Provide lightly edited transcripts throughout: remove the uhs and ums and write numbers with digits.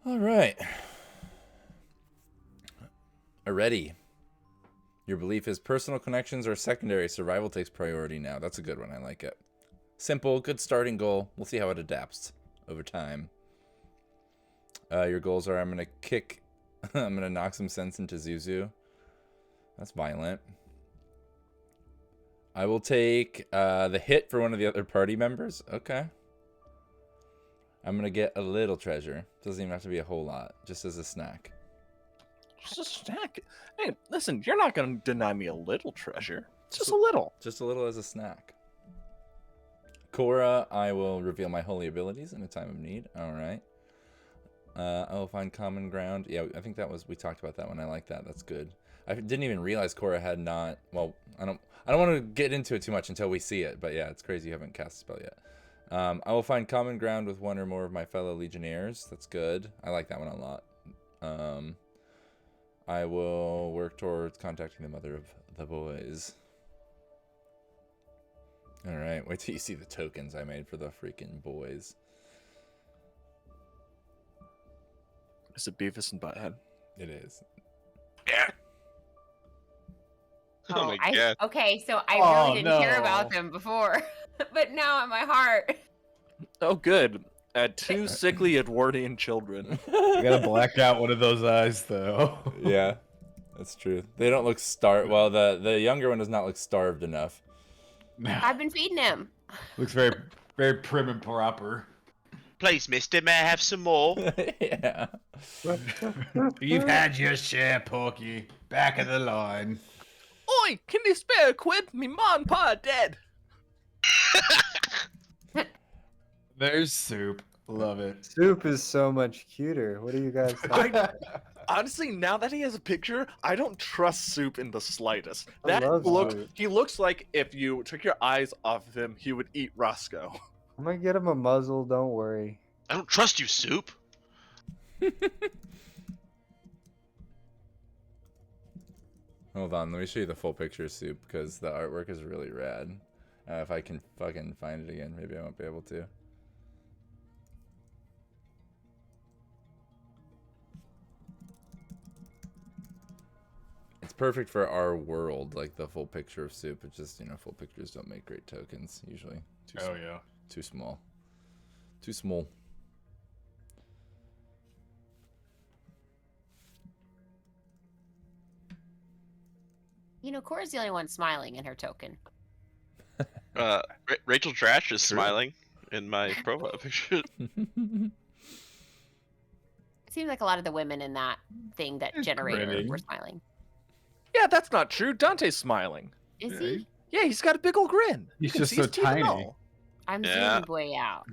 All right. Already. Your belief is personal connections are secondary. Survival takes priority now. That's a good one. I like it. Simple, good starting goal. We'll see how it adapts over time. Your goals are I'm going to kick... I'm going to knock some sense into Zuzu. That's violent. I will take the hit for one of the other party members. Okay. I'm going to get a little treasure. Doesn't even have to be a whole lot. Just as a snack. Just a snack. Hey, listen, you're not going to deny me a little treasure. Just a little. Just a little as a snack. Cora, I will reveal my holy abilities in a time of need. All right. I will find common ground. Yeah, I think that was, we talked about that one. I like that. That's good. I didn't even realize Cora had not, well, I don't want to get into it too much until we see it, but yeah, it's crazy you haven't cast a spell yet. I will find common ground with one or more of my fellow legionnaires. That's good. I like that one a lot. I will work towards contacting the mother of the boys. All right, wait till you see the tokens I made for the freaking boys. Is it Beavis and Butthead? It is. Yeah. Oh my god. Okay, so I really didn't hear about them before, but now in my heart. Oh, good. I had two sickly Edwardian children. You gotta black out one of those eyes, though. Yeah, that's true. They don't look starved. Well, the younger one does not look starved enough. I've been feeding him. Looks very, very prim and proper. Please, mister, may I have some more? Yeah. You've had your share, Porky. Back of the line. Oi, can you spare a quid? Me ma and pa are dead. There's Soup. Love it. Soup is so much cuter. What do you guys think? Honestly, now that he has a picture, I don't trust Soup in the slightest. I love Soup. He looks like if you took your eyes off of him, he would eat Roscoe. I'm gonna get him a muzzle, don't worry. I don't trust you, Soup. Hold on, let me show you the full picture of Soup because the artwork is really rad. If I can fucking find it again, maybe I won't be able to. It's perfect for our world, like the full picture of Soup. It's just, you know, full pictures don't make great tokens usually. Yeah. Too small. Too small. You know, Cora's the only one smiling in her token. Rachel Trash is smiling in my profile picture. It seems like a lot of the women in that thing that generator grinning. were smiling. Yeah, that's not true. Dante's smiling. Is he? Yeah, he's got a big old grin. He's You can just see so his teeth and tiny. all. I'm Yeah. zooming way out.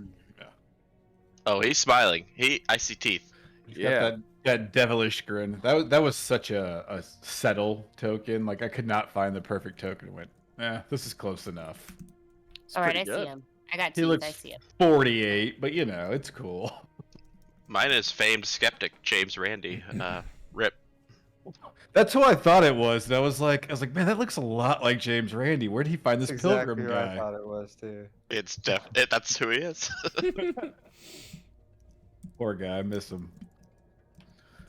Oh, he's smiling. I see teeth. He's Yeah. got that devilish grin. That was such a settle token. Like I could not find the perfect token. I went, this is close enough. It's All right, pretty I see good. him. I got He teeth. looks I see him. 48, but you know, it's cool. Mine is famed skeptic James Randi. Rip. That's who I thought it was. And I was like, man, that looks a lot like James Randi. Where did he find this That's pilgrim exactly who I guy? thought it was too. It's that's who he is. Poor guy, I miss him.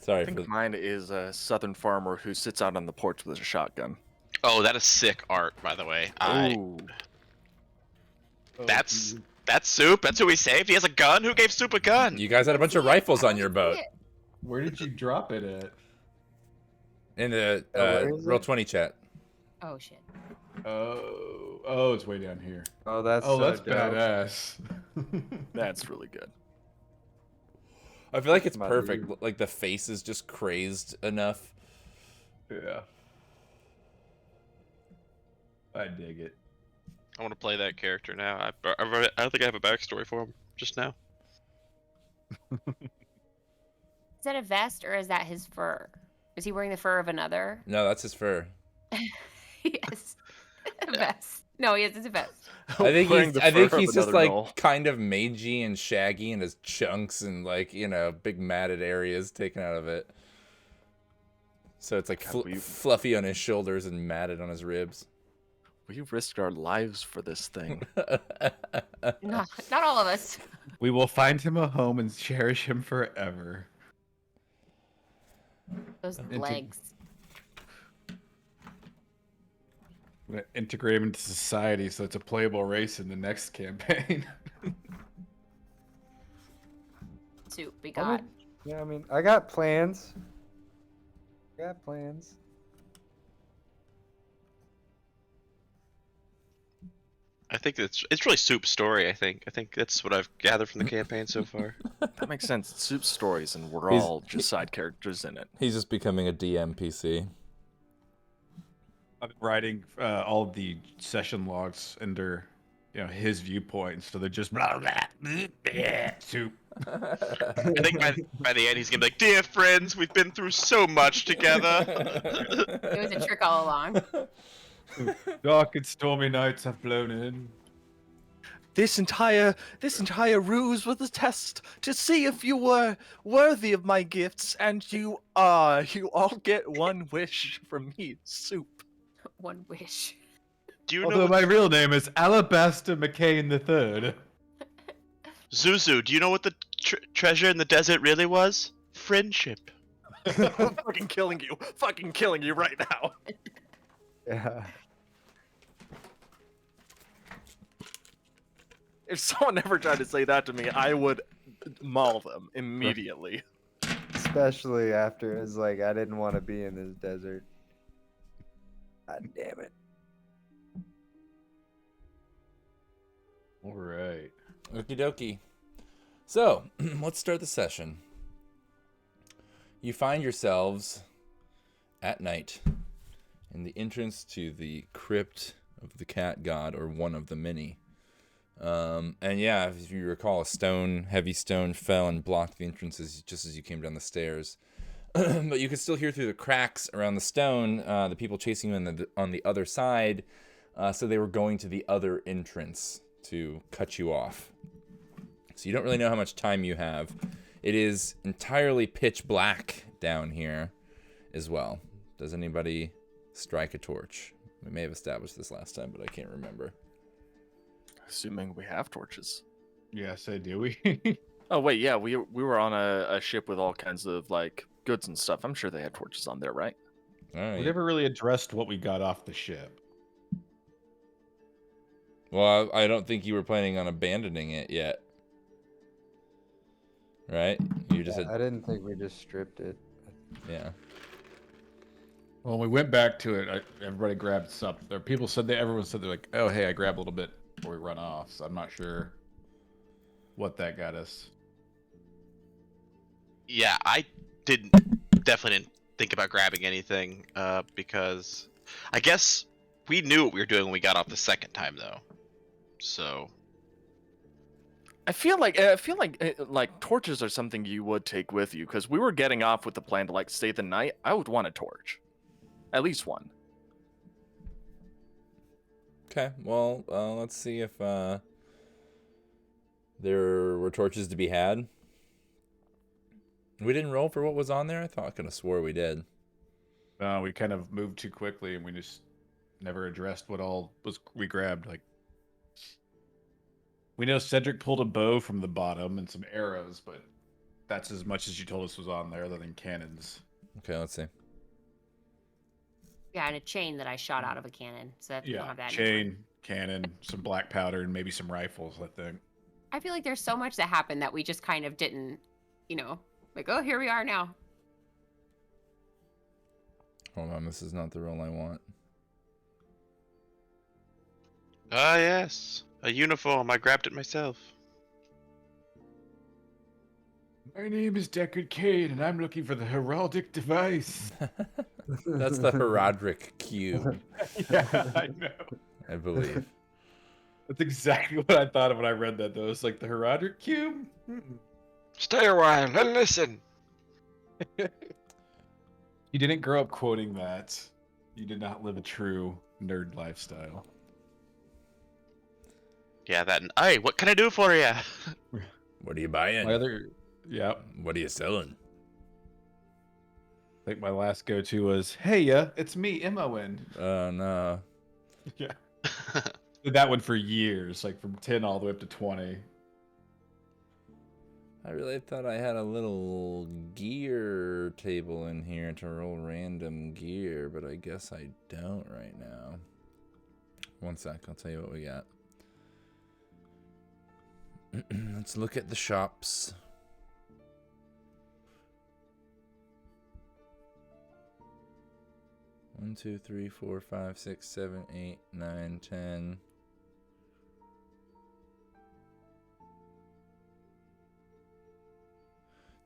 Sorry I for think mine is a southern farmer who sits out on the porch with a shotgun. Oh, that is sick art, by the way. Ooh. That's Soup. That's who we saved. He has a gun. Who gave Soup a gun? You guys had a bunch of rifles on your boat. Where did you drop it at? In the where is Roll it? 20 chat. Oh shit. Oh, it's way down here. Oh, that's Oh, so that's dope. badass. That's really good. I feel like it's My perfect. dude. Like the face is just crazed enough. Yeah. I dig it. I want to play that character now. I don't think I have a backstory for him just now. Is that a vest or is that his fur? Is he wearing the fur of another? No, that's his fur. Yes. A vest. No, yes, it's a vest. I think Wearing he's. the I think fur of he's just another like doll. kind of mangy and shaggy, and his chunks and like big matted areas taken out of it. So it's like God, we- fluffy on his shoulders and matted on his ribs. We risked our lives for this thing. Not all of us. We will find him a home and cherish him forever. Those legs. I'm gonna integrate him into society so it's a playable race in the next campaign. Soup, be I God. mean, yeah, I mean, I got plans. I think it's really Soup's story. I think that's what I've gathered from the campaign so far. That makes sense. It's Soup stories, and we're He's- all just side characters in it. He's just becoming a DMPC. I've been writing all of the session logs under, his viewpoint, so they're just blah blah blah, blah soup. I think by the end he's gonna be like, "Dear friends, we've been through so much together." It was a trick all along. Dark and stormy nights have blown in. This entire ruse was a test to see if you were worthy of my gifts, and you are. You all get one wish from me, Soup. One wish. Do you Although know my real name is Alabaster McCain III. Zuzu? Do you know what the treasure in the desert really was? Friendship. I'm fucking killing you right now. Yeah. If someone ever tried to say that to me, I would maul them immediately. Especially after it's like I didn't want to be in this desert. God damn it. All right. Okie dokie. So, let's start the session. You find yourselves at night in the entrance to the crypt of the cat god, or one of the many. And yeah, if you recall, heavy stone fell and blocked the entrances just as you came down the stairs. But you could still hear through the cracks around the stone the people chasing you on the other side. So they were going to the other entrance to cut you off. So you don't really know how much time you have. It is entirely pitch black down here as well. Does anybody strike a torch? We may have established this last time, but I can't remember. Assuming we have torches. Yes, I do. We. Oh wait, yeah, we were on a ship with all kinds of like goods and stuff. I'm sure they had torches on there, right? All right. We never really addressed what we got off the ship. Well, I don't think you were planning on abandoning it yet. Right? You just I had, didn't think we just stripped it. yeah. Well, when we went back to it, everybody grabbed something. Everyone said they're like, "Oh, hey, I grabbed a little bit before we run off." So I'm not sure what that got us. Yeah, I definitely didn't think about grabbing anything because I guess we knew what we were doing when we got off the second time, though. So I feel like like torches are something you would take with you, because we were getting off with the plan to like stay the night. I would want a torch, at least one. Okay, well, let's see if there were torches to be had. We didn't roll for what was on there? I thought I could have swore we did. We kind of moved too quickly, and we just never addressed what all we grabbed. Like, we know Cedric pulled a bow from the bottom and some arrows, but that's as much as you told us was on there, other than cannons. Okay, let's see. Yeah, and a chain that I shot out of a cannon. So that we don't Yeah, have that anymore. chain, cannon, some black powder, and maybe some rifles. I think. I feel like there's so much that happened that we just kind of didn't, like, oh, here we are now. Hold on, this is not the roll I want. ah, yes, a uniform. I grabbed it myself. My name is Deckard Kane, and I'm looking for the heraldic device. That's the Herodric cube, Yeah, I know. I believe. That's exactly what I thought of when I read that, though. It's like the heraldic cube? Stay a while and listen. You didn't grow up quoting that. You did not live a true nerd lifestyle. Yeah, that. Hey, what can I do for you? What are you buying? Yeah, What are you selling? I think my last go-to was, "Hey, yeah, it's me, M-O-N." Oh, no. Yeah, did that one for years, like from 10 all the way up to 20. I really thought I had a little gear table in here to roll random gear, but I guess I don't right now. One sec, I'll tell you what we got. Let's look at the shops. One, two, three, 4, 5, 6, 7, 8, 9, 10.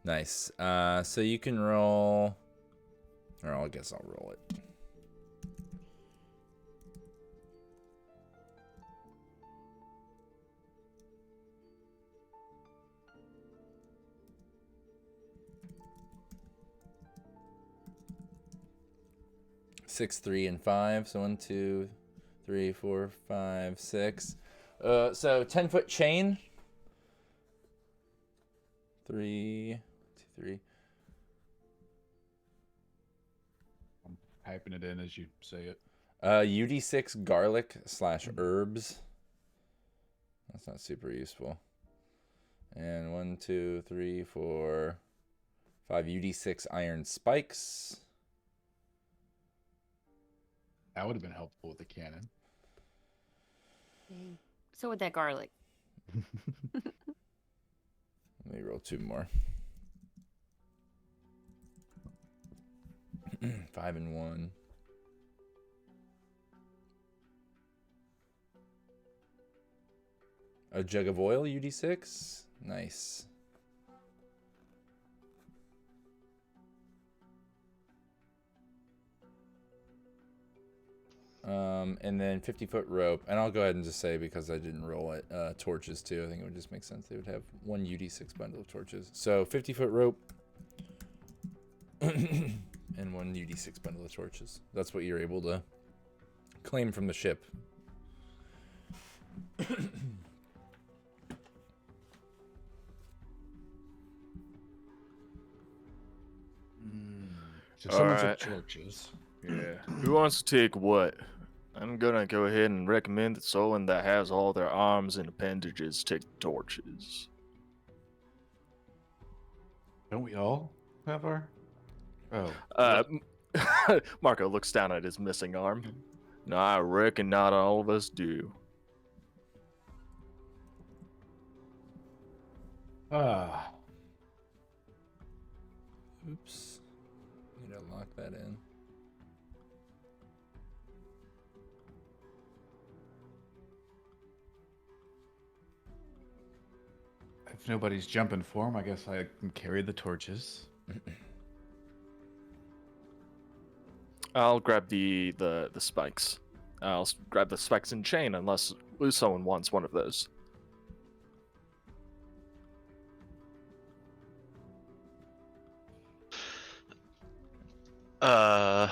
Nice. So you can roll, or I guess I'll roll it. Six, 3, and 5. So 1, 2, 3, 4, 5, 6. So 10-foot chain. 3, 2, 3. I'm typing it in as you say it. UD6 garlic / herbs. That's not super useful. And 1, 2, 3, 4, 5 UD6 iron spikes. That would have been helpful with the cannon. So would that garlic. Let me roll 2 more. 5 and 1. A jug of oil, UD6. Nice. And then 50-foot rope. And I'll go ahead and just say, because I didn't roll it, torches too. I think it would just make sense. They would have 1 UD6 bundle of torches. So 50-foot rope and 1 UD6 bundle of torches. That's what you're able to claim from the ship. So someone Alright. took torches. Yeah. Who wants to take what? I'm gonna go ahead and recommend that someone that has all their arms and appendages take the torches. Don't we all have our? Oh. Marco looks down at his missing arm. No, I reckon not all of us do. Ah. Oops. Need to lock that in. If nobody's jumping for him, I guess I can carry the torches. I'll grab the spikes. I'll grab the spikes and chain unless someone wants one of those. Yeah,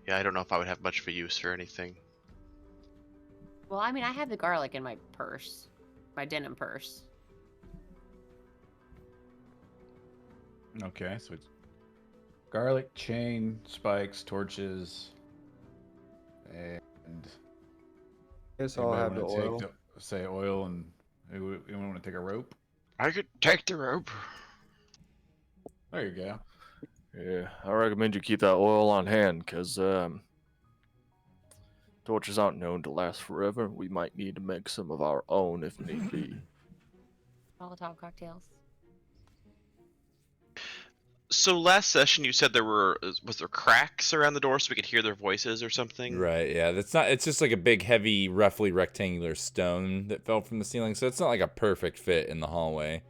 I don't know if I would have much of a use for anything. Well, I mean, I have the garlic in my purse, my denim purse. Okay, so it's garlic, chain, spikes, torches, and Guess I'll have the anybody wanna oil. take say oil, and anyone want to take a rope? I could take the rope. There you go. Yeah, I recommend you keep that oil on hand, because torches aren't known to last forever. We might need to make some of our own if need be. Molotov cocktails. So last session you said was there cracks around the door so we could hear their voices or something? Right, yeah. That's not, it's just like a big, heavy, roughly rectangular stone that fell from the ceiling. So it's not like a perfect fit in the hallway.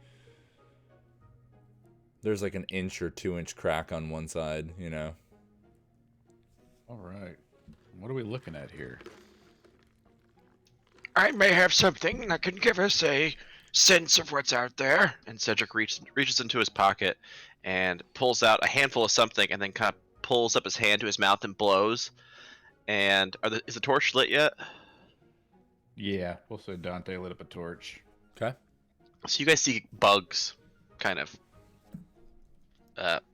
There's like an 1 or 2 inch crack on one side, you know. All right. What are we looking at here? I may have something that can give us a sense of what's out there. And Cedric reaches into his pocket and pulls out a handful of something, and then kind of pulls up his hand to his mouth and blows. And is the torch lit yet? Yeah, we'll say Dante lit up a torch. Okay. So you guys see bugs kind of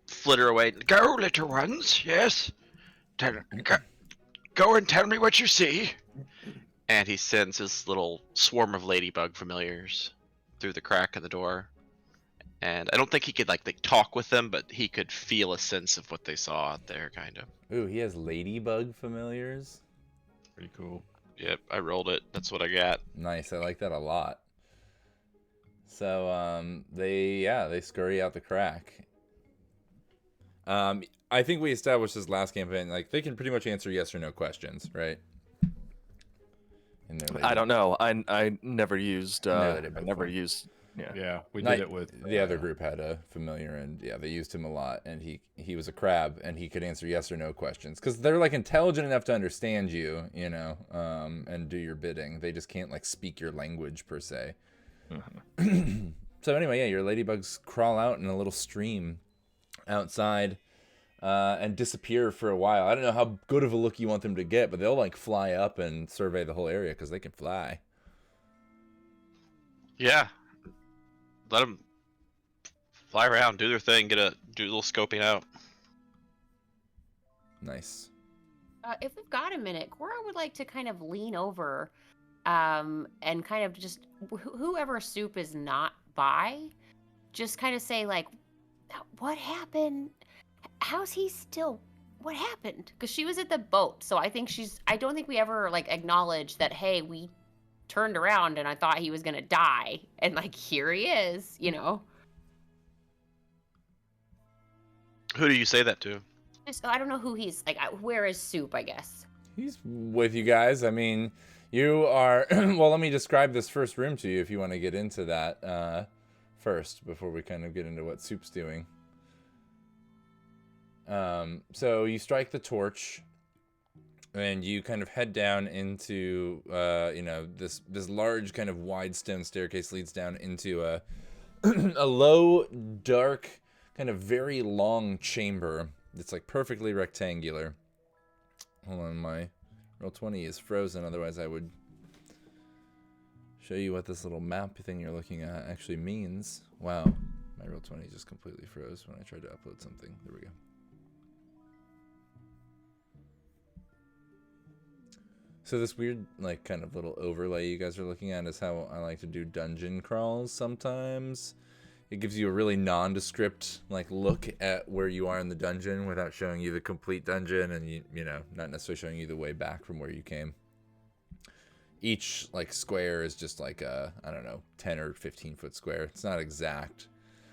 flitter away. Go, little ones. Yes. Go and tell me what you see. And he sends his little swarm of ladybug familiars through the crack in the door. And I don't think he could like talk with them, but he could feel a sense of what they saw out there, kind of. Ooh, he has ladybug familiars. Pretty cool. Yep, I rolled it. That's what I got. Nice, I like that a lot. So they scurry out the crack. I think we established this last campaign, like they can pretty much answer yes or no questions, right? In their I don't know. I never used. No, they did I before. never used. Yeah. Yeah, we Night- did it with the other group had a familiar, and yeah, they used him a lot. And he was a crab, and he could answer yes or no questions because they're like intelligent enough to understand you, you know, and do your bidding. They just can't like speak your language per se. So anyway, yeah, your ladybugs crawl out in a little stream outside and disappear for a while. I don't know how good of a look you want them to get, but they'll like fly up and survey the whole area because they can fly. Yeah. Let them fly around, do their thing, do a little scoping out. Nice. If we've got a minute, Cora would like to kind of lean over and kind of just whoever Soup is not by, just kind of say like, what happened? How's he still? What happened? Because she was at the boat, so I don't think we ever like acknowledged that. Hey, we turned around and I thought he was gonna die, and like here he is, you know. Who do you say that to? Just I don't know who he's like. Where is Soup? I guess. He's with you guys. I mean, you are. Well, let me describe this first room to you if you want to get into that first before we kind of get into what Soup's doing. So you strike the torch, and you kind of head down into, you know, this large kind of wide stone staircase leads down into a a low, dark, kind of very long chamber. It's like perfectly rectangular. Hold on, my Roll20 is frozen. Otherwise, I would show you what this little map thing you're looking at actually means. Wow, my Roll20 just completely froze when I tried to upload something. There we go. So this weird, like, kind of little overlay you guys are looking at is how I like to do dungeon crawls sometimes. It gives you a really nondescript, like, look at where you are in the dungeon without showing you the complete dungeon and, you know, not necessarily showing you the way back from where you came. Each, like, square is just like a, I don't know, 10 or 15 foot square. It's not exact.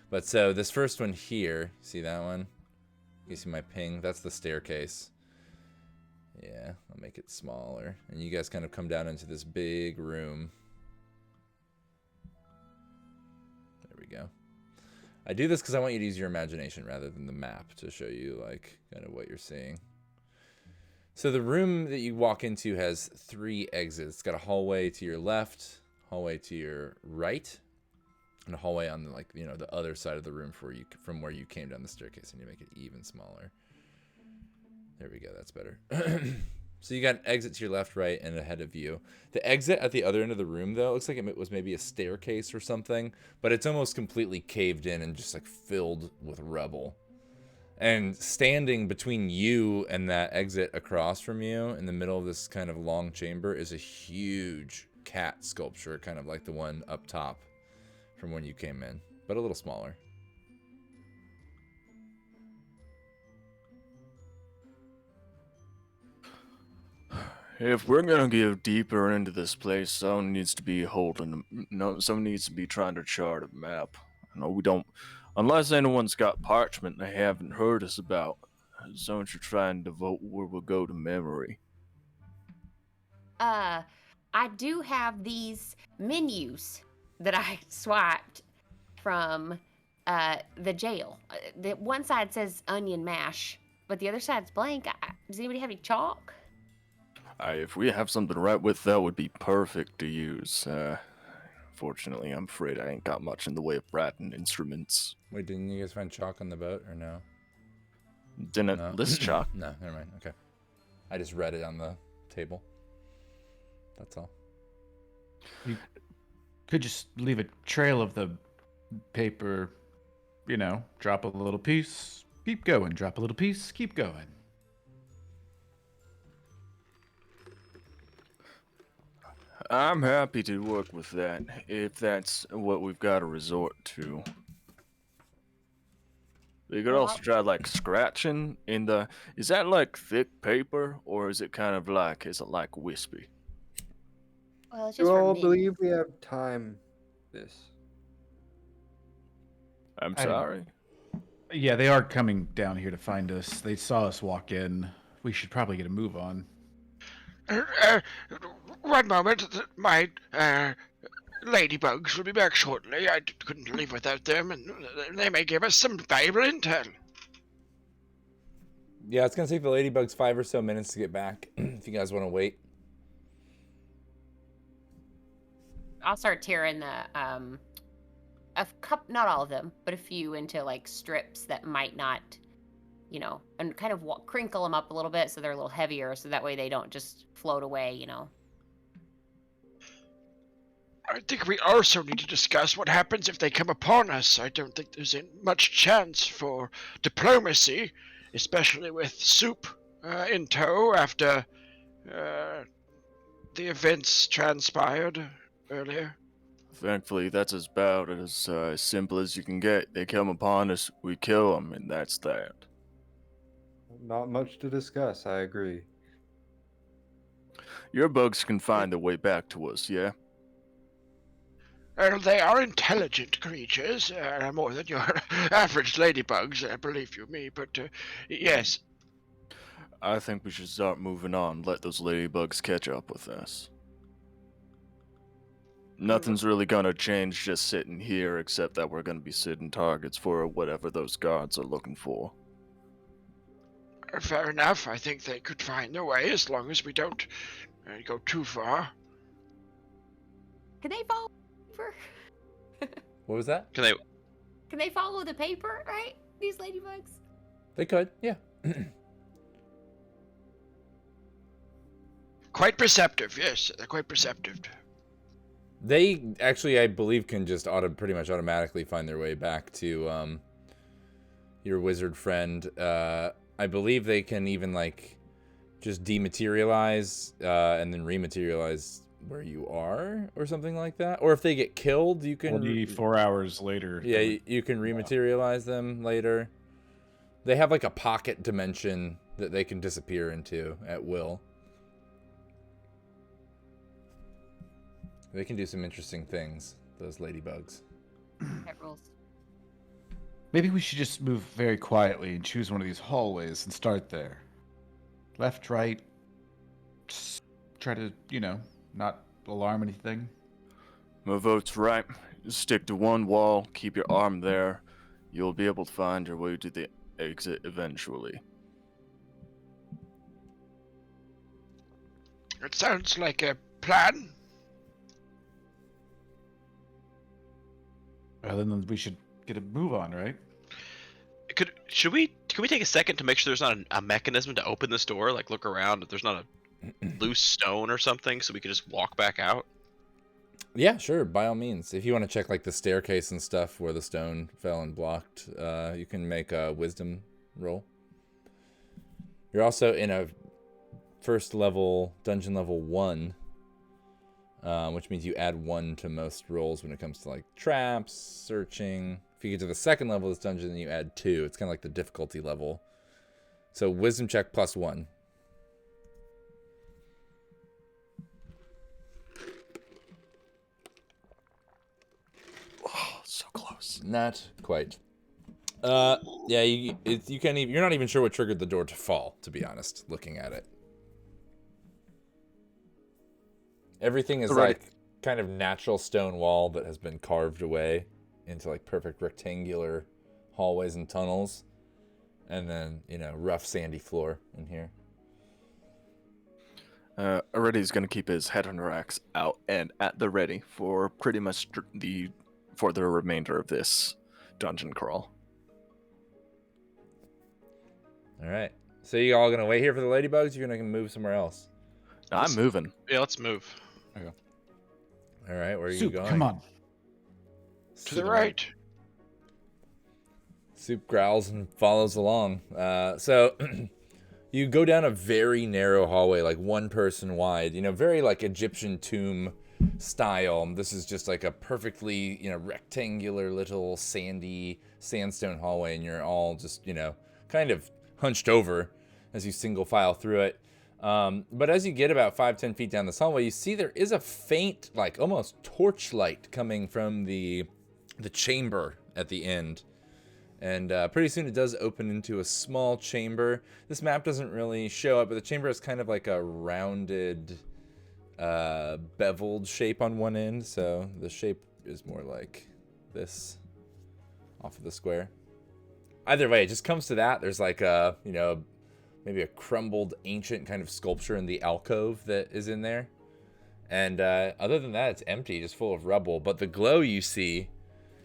But so this first one here, see that one? You see my ping? That's the staircase. Yeah, I'll make it smaller. And you guys kind of come down into this big room. There we go. I do this because I want you to use your imagination rather than the map to show you, like, kind of what you're seeing. So the room that you walk into has 3 exits. It's got a hallway to your left, hallway to your right, and a hallway on the, like, you know, the other side of the room from where you came down the staircase, and you make it even smaller. There we go, that's better. So you got an exit to your left, right, and ahead of you. The exit at the other end of the room, though, looks like it was maybe a staircase or something, but it's almost completely caved in and just like filled with rubble. And standing between you and that exit across from you in the middle of this kind of long chamber is a huge cat sculpture, kind of like the one up top from when you came in, but a little smaller. If we're gonna go deeper into this place, someone needs to be someone needs to be trying to chart a map. No, we don't, unless anyone's got parchment they haven't heard us about. Someone should try and devote where we'll go to memory. I do have these menus that I swiped from the jail. The one side says onion mash, but the other side's blank. Does anybody have any chalk? If we have something to write with, that would be perfect to use. Fortunately, I'm afraid I ain't got much in the way of writing instruments. Wait, didn't you guys find chalk on the boat, or no? Didn't No. list chalk. No, never mind. Okay. I just read it on the table. That's all. You could just leave a trail of the paper, you know, drop a little piece, keep going, drop a little piece, keep going. I'm happy to work with that, if that's what we've got to resort to. You could Well, also try like scratching in the. Is that like thick paper or is it kind of like? Is it like wispy? Well, it's You just for all me. believe we have time this? I'm I don't- sorry. Yeah, they are coming down here to find us. They saw us walk in. We should probably get a move on. One moment. My ladybugs will be back shortly. I couldn't leave without them, and they may give us some valuable intel. Yeah, it's gonna take the ladybugs 5 or so minutes to get back. If you guys want to wait. I'll start tearing the a cup, not all of them, but a few into like strips that might not, and kind of crinkle them up a little bit so they're a little heavier, so that way they don't just float away. I think we also need to discuss what happens if they come upon us. I don't think there's much chance for diplomacy, especially with Soup in tow after the events transpired earlier. Thankfully, that's about as simple as you can get. They come upon us, we kill them, and that's that. Not much to discuss, I agree. Your bugs can find their way back to us, yeah? Well, they are intelligent creatures, more than your average ladybugs, believe you me, but yes. I think we should start moving on, let those ladybugs catch up with us. Nothing's really gonna change just sitting here, except that we're gonna be sitting targets for whatever those guards are looking for. Fair enough. I think they could find their way as long as we don't go too far. Can they follow the paper? What was that? Can they? Can they follow the paper, right? These ladybugs? They could, yeah. Quite perceptive, yes. They're quite perceptive. They actually, I believe, can just pretty much automatically find their way back to your wizard friend. I believe they can even like just dematerialize and then rematerialize where you are or something like that. Or if they get killed, you can 24 hours later. Yeah, you can rematerialize them later. They have like a pocket dimension that they can disappear into at will. They can do some interesting things, those ladybugs. That rules. Maybe we should just move very quietly and choose one of these hallways and start there. Left, right. Just try to, not alarm anything. My vote's right. Stick to one wall, keep your arm there. You'll be able to find your way to the exit eventually. It sounds like a plan. Well, then we should get a move on, right? Can we take a second to make sure there's not a mechanism to open this door? Like look around if there's not a loose stone or something, so we can just walk back out. Yeah, sure, by all means. If you want to check like the staircase and stuff where the stone fell and blocked, you can make a wisdom roll. You're also in a first level, dungeon level 1, which means you add 1 to most rolls when it comes to like traps, searching. If you get to the second level of this dungeon, then you add 2. It's kind of like the difficulty level. So wisdom check plus 1. Oh, so close. Not quite. Yeah, you can't even. You're not even sure what triggered the door to fall, to be honest. Looking at it, everything is Alrighty. like kind of natural stone wall that has been carved away into like perfect rectangular hallways and tunnels, and then rough sandy floor in here. Already's gonna keep his head on racks out and at the ready for pretty much for the remainder of this dungeon crawl. All right. So you all gonna wait here for the ladybugs? You're gonna move somewhere else? I'm moving. Yeah, let's move. All right. Where are you Soup, going? come on. To the right. Soup growls and follows along. So you go down a very narrow hallway, like one person wide. Very like Egyptian tomb style. This is just like a perfectly, rectangular little sandy sandstone hallway, and you're all just, kind of hunched over as you single file through it. But as you get about 5-10 feet down this hallway, you see there is a faint, like almost torchlight coming from the chamber at the end. And pretty soon it does open into a small chamber. This map doesn't really show up, but the chamber is kind of like a rounded, beveled shape on one end. So the shape is more like this off of the square. Either way, it just comes to that. There's like a, maybe a crumbled ancient kind of sculpture in the alcove that is in there. And other than that, it's empty, just full of rubble. But the glow you see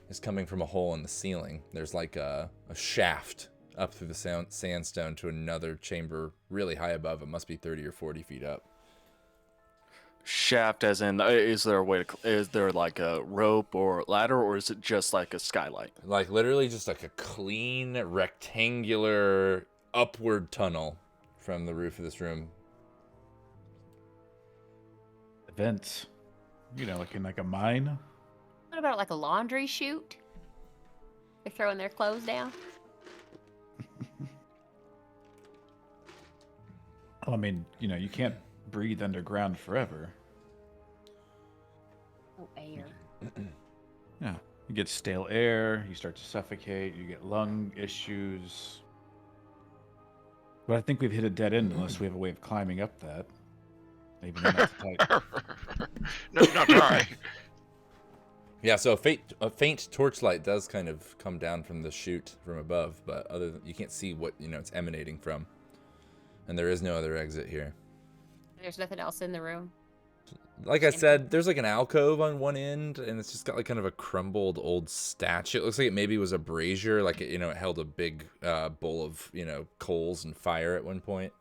is coming from a hole in the ceiling. There's like a shaft up through the sandstone to another chamber really high above. It must be 30 or 40 feet up. Shaft, as in, is there a way to? Is there like a rope or ladder, or is it just like a skylight? Like literally just like a clean rectangular upward tunnel from the roof of this room. Vents. Like in like a mine. What about like a laundry chute? They're throwing their clothes down. Well, I mean, you can't breathe underground forever. Oh, air. Yeah. You get stale air, you start to suffocate, you get lung issues. But I think we've hit a dead end unless we have a way of climbing up that. Even then that's tight. No, not I. Yeah, so a faint torchlight does kind of come down from the chute from above, but you can't see what it's emanating from, and there is no other exit here. There's nothing else in the room. Like I said, there's like an alcove on one end, and it's just got like kind of a crumbled old statue. It looks like it maybe was a brazier, like it held a big bowl of coals and fire at one point.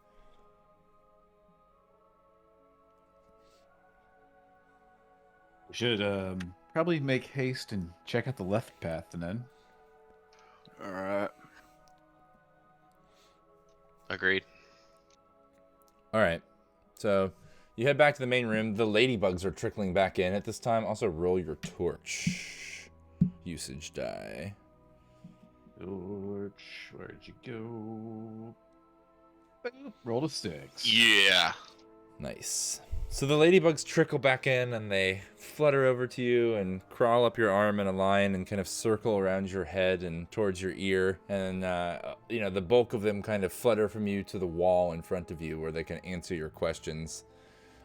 We should probably make haste and check out the left path and then. All right. Agreed. All right, so you head back to the main room. The ladybugs are trickling back in at this time. Also, roll your torch usage die. Torch, where'd you go? Boop, rolled a 6. Yeah. Nice. So the ladybugs trickle back in, and they flutter over to you and crawl up your arm in a line and kind of circle around your head and towards your ear. And, the bulk of them kind of flutter from you to the wall in front of you where they can answer your questions.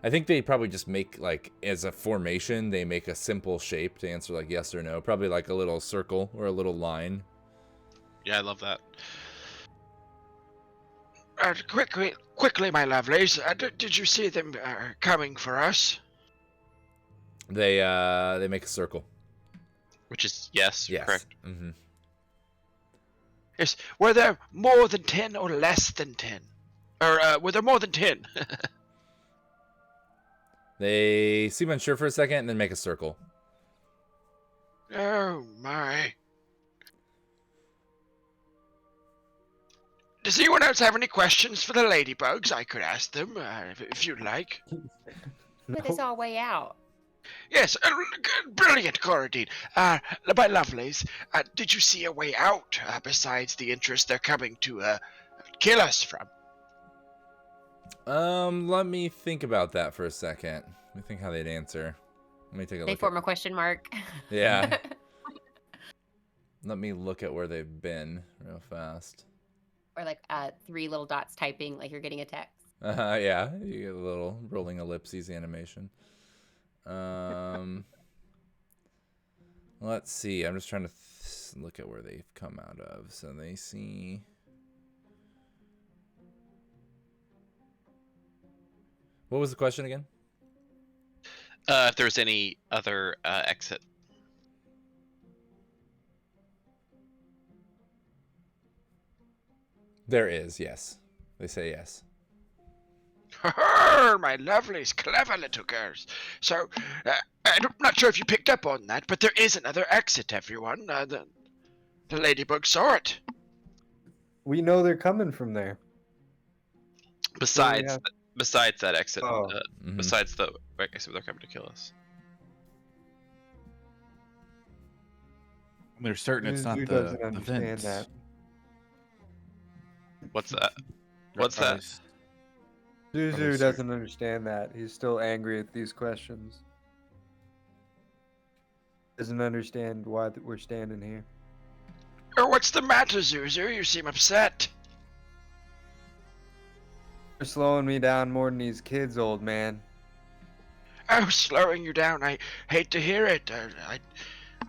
I think they probably just make, like, as a formation, they make a simple shape to answer, like, yes or no. Probably like a little circle or a little line. Yeah, I love that. Quickly, my lovelies. Did you see them coming for us? They make a circle. Which is yes, Yes. correct. Mm-hmm. Yes. Were there more than 10 or less than 10? Or were there more than 10? They seem unsure for a second and then make a circle. Oh my. Does anyone else have any questions for the ladybugs? I could ask them if you'd like. But it's all way out. Yes, brilliant, Coradine. My lovelies, did you see a way out besides the interest they're coming to kill us from? Let me think about that for a second. Let me think how they'd answer. Let me take a They look. form a question mark. Yeah. Let me look at where they've been real fast. Or like 3 little dots typing like you're getting a text. Yeah, you get a little rolling ellipses animation. Let's see. I'm just trying to look at where they've come out of. So they see. What was the question again? If there's any other exit. There is, yes. They say yes. My lovelies, clever little girls. So, I'm not sure if you picked up on that, but there is another exit, everyone. The ladybug saw it. We know they're coming from there. Besides that exit, Oh. Mhm. besides the, I guess they're coming to kill us. They're certain it's not Zuzu the, doesn't the understand vents. that. What's that? What's that? Zuzu certain? doesn't understand that. He's still angry at these questions. Doesn't understand why we're standing here. Or what's the matter, Zuzu? You seem upset. You're slowing me down more than these kids, old man. Oh, slowing you down. I hate to hear it.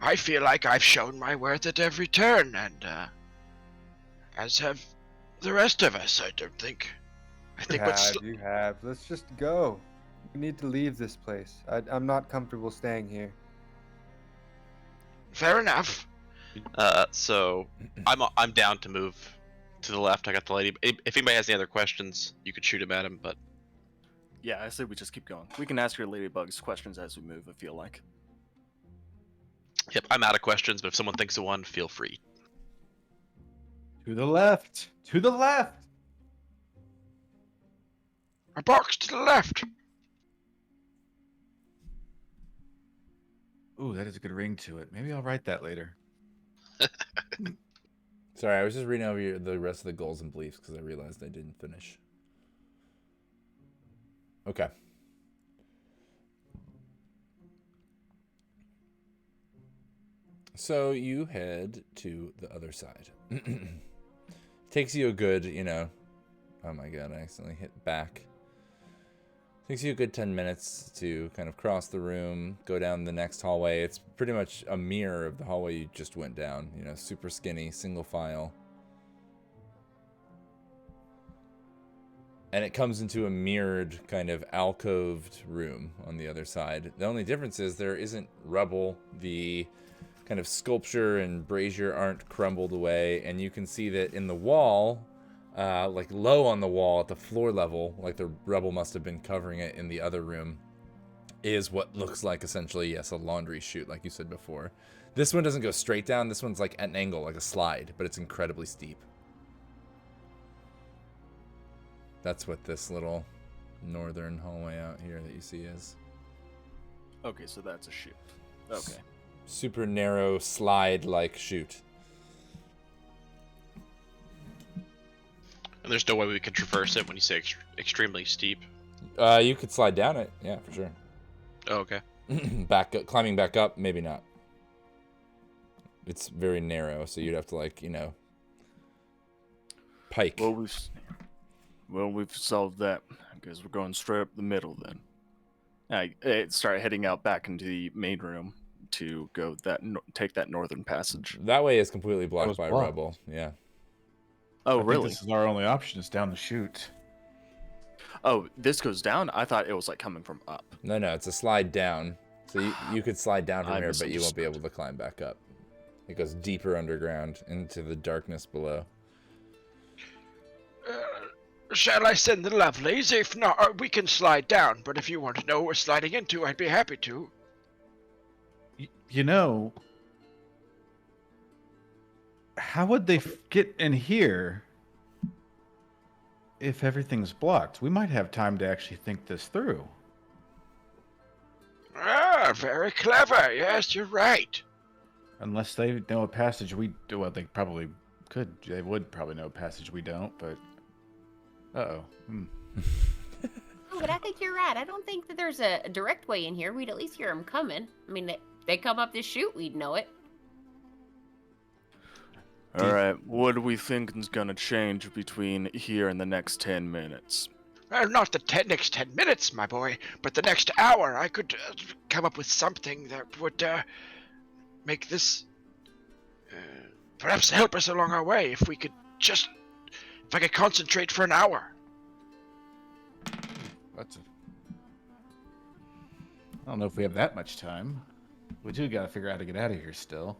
I feel like I've shown my worth at every turn, and as have the rest of us. I think what's You have. Let's just go. We need to leave this place. I'm not comfortable staying here. fair enough. So I'm down to move to the left. I got the lady. If anybody has any other questions, you could shoot him at him. But Yeah, I say we just keep going. We can ask your ladybugs questions as we move, I feel like. yep, I'm out of questions. But if someone thinks of one, feel free. To the left. To the left. A box to the left. Ooh, that is a good ring to it. Maybe I'll write that later. Sorry, I was just reading over the rest of the goals and beliefs because I realized I didn't finish. Okay. So you head to the other side. Takes you a good, oh my god, I accidentally hit back. Takes you a good 10 minutes to kind of cross the room, go down the next hallway. It's pretty much a mirror of the hallway you just went down. Super skinny, single file. And it comes into a mirrored kind of alcoved room on the other side. The only difference is there isn't rubble. The kind of sculpture and brazier aren't crumbled away. And you can see that in the wall, like low on the wall at the floor level, like the rubble must have been covering it in the other room, is what looks like essentially, yes, a laundry chute, like you said before. This one doesn't go straight down. This one's like at an angle, like a slide, but it's incredibly steep. That's what this little northern hallway out here that you see is. Okay, so that's a chute. Okay. Super narrow slide-like chute. And there's no way we could traverse it when you say extremely steep. You could slide down it, yeah, for sure. Oh, okay. Climbing back up, maybe not. It's very narrow, so you'd have to pike. Well, we've solved that. I guess we're going straight up the middle then. I start heading out back into the main room to go take that northern passage. That way is completely blocked by blocked. rubble. Yeah. Oh, I think really? this is our only option. Is down the chute. Oh, this goes down? I thought it was like coming from up. No, it's a slide down. So you could slide down from I here, but you won't be misunderstood. able to climb back up. It goes deeper underground into the darkness below. Shall I send the lovelies? If not, we can slide down. But if you want to know what we're sliding into, I'd be happy to. How would they get in here if everything's blocked? We might have time to actually think this through. Ah, very clever. Yes, you're right. Unless they know a passage we do. Well, they probably could. They would probably know a passage we don't, but... Uh-oh. Oh, but I think you're right. I don't think that there's a direct way in here. We'd at least hear them coming. I mean, they come up this chute, we'd know it. All right, what do we think is going to change between here and the next 10 minutes? Well, not the next 10 minutes, my boy, but the next hour. I could come up with something that would make this perhaps help us along our way. If I could concentrate for an hour. I don't know if we have that much time. We do gotta figure out how to get out of here still.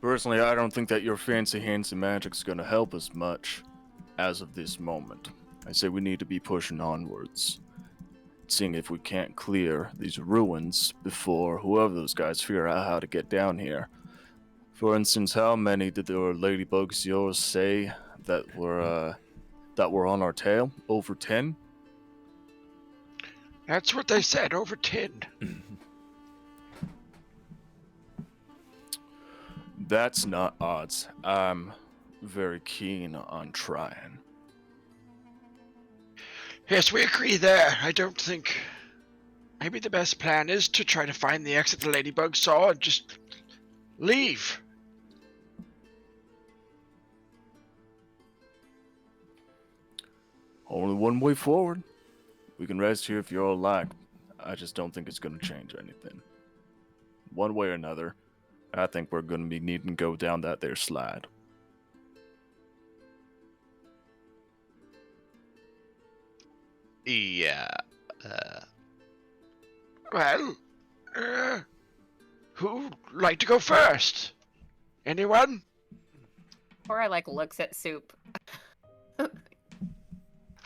Personally, I don't think that your fancy magic's going to help us much as of this moment. I say we need to be pushing onwards, seeing if we can't clear these ruins before whoever those guys figure out how to get down here. For instance, how many did the ladybugs yours say that were on our tail? Over 10? That's what they said, over 10. That's not odds. I'm very keen on trying. Yes, we agree there. I don't think... Maybe the best plan is to try to find the exit the ladybug saw and just leave. Only one way forward. We can rest here if you all like. I just don't think it's going to change anything. One way or another, I think we're going to be needing to go down that there slide. Yeah. Well, who'd like to go first? Anyone? Cora like looks at Soup.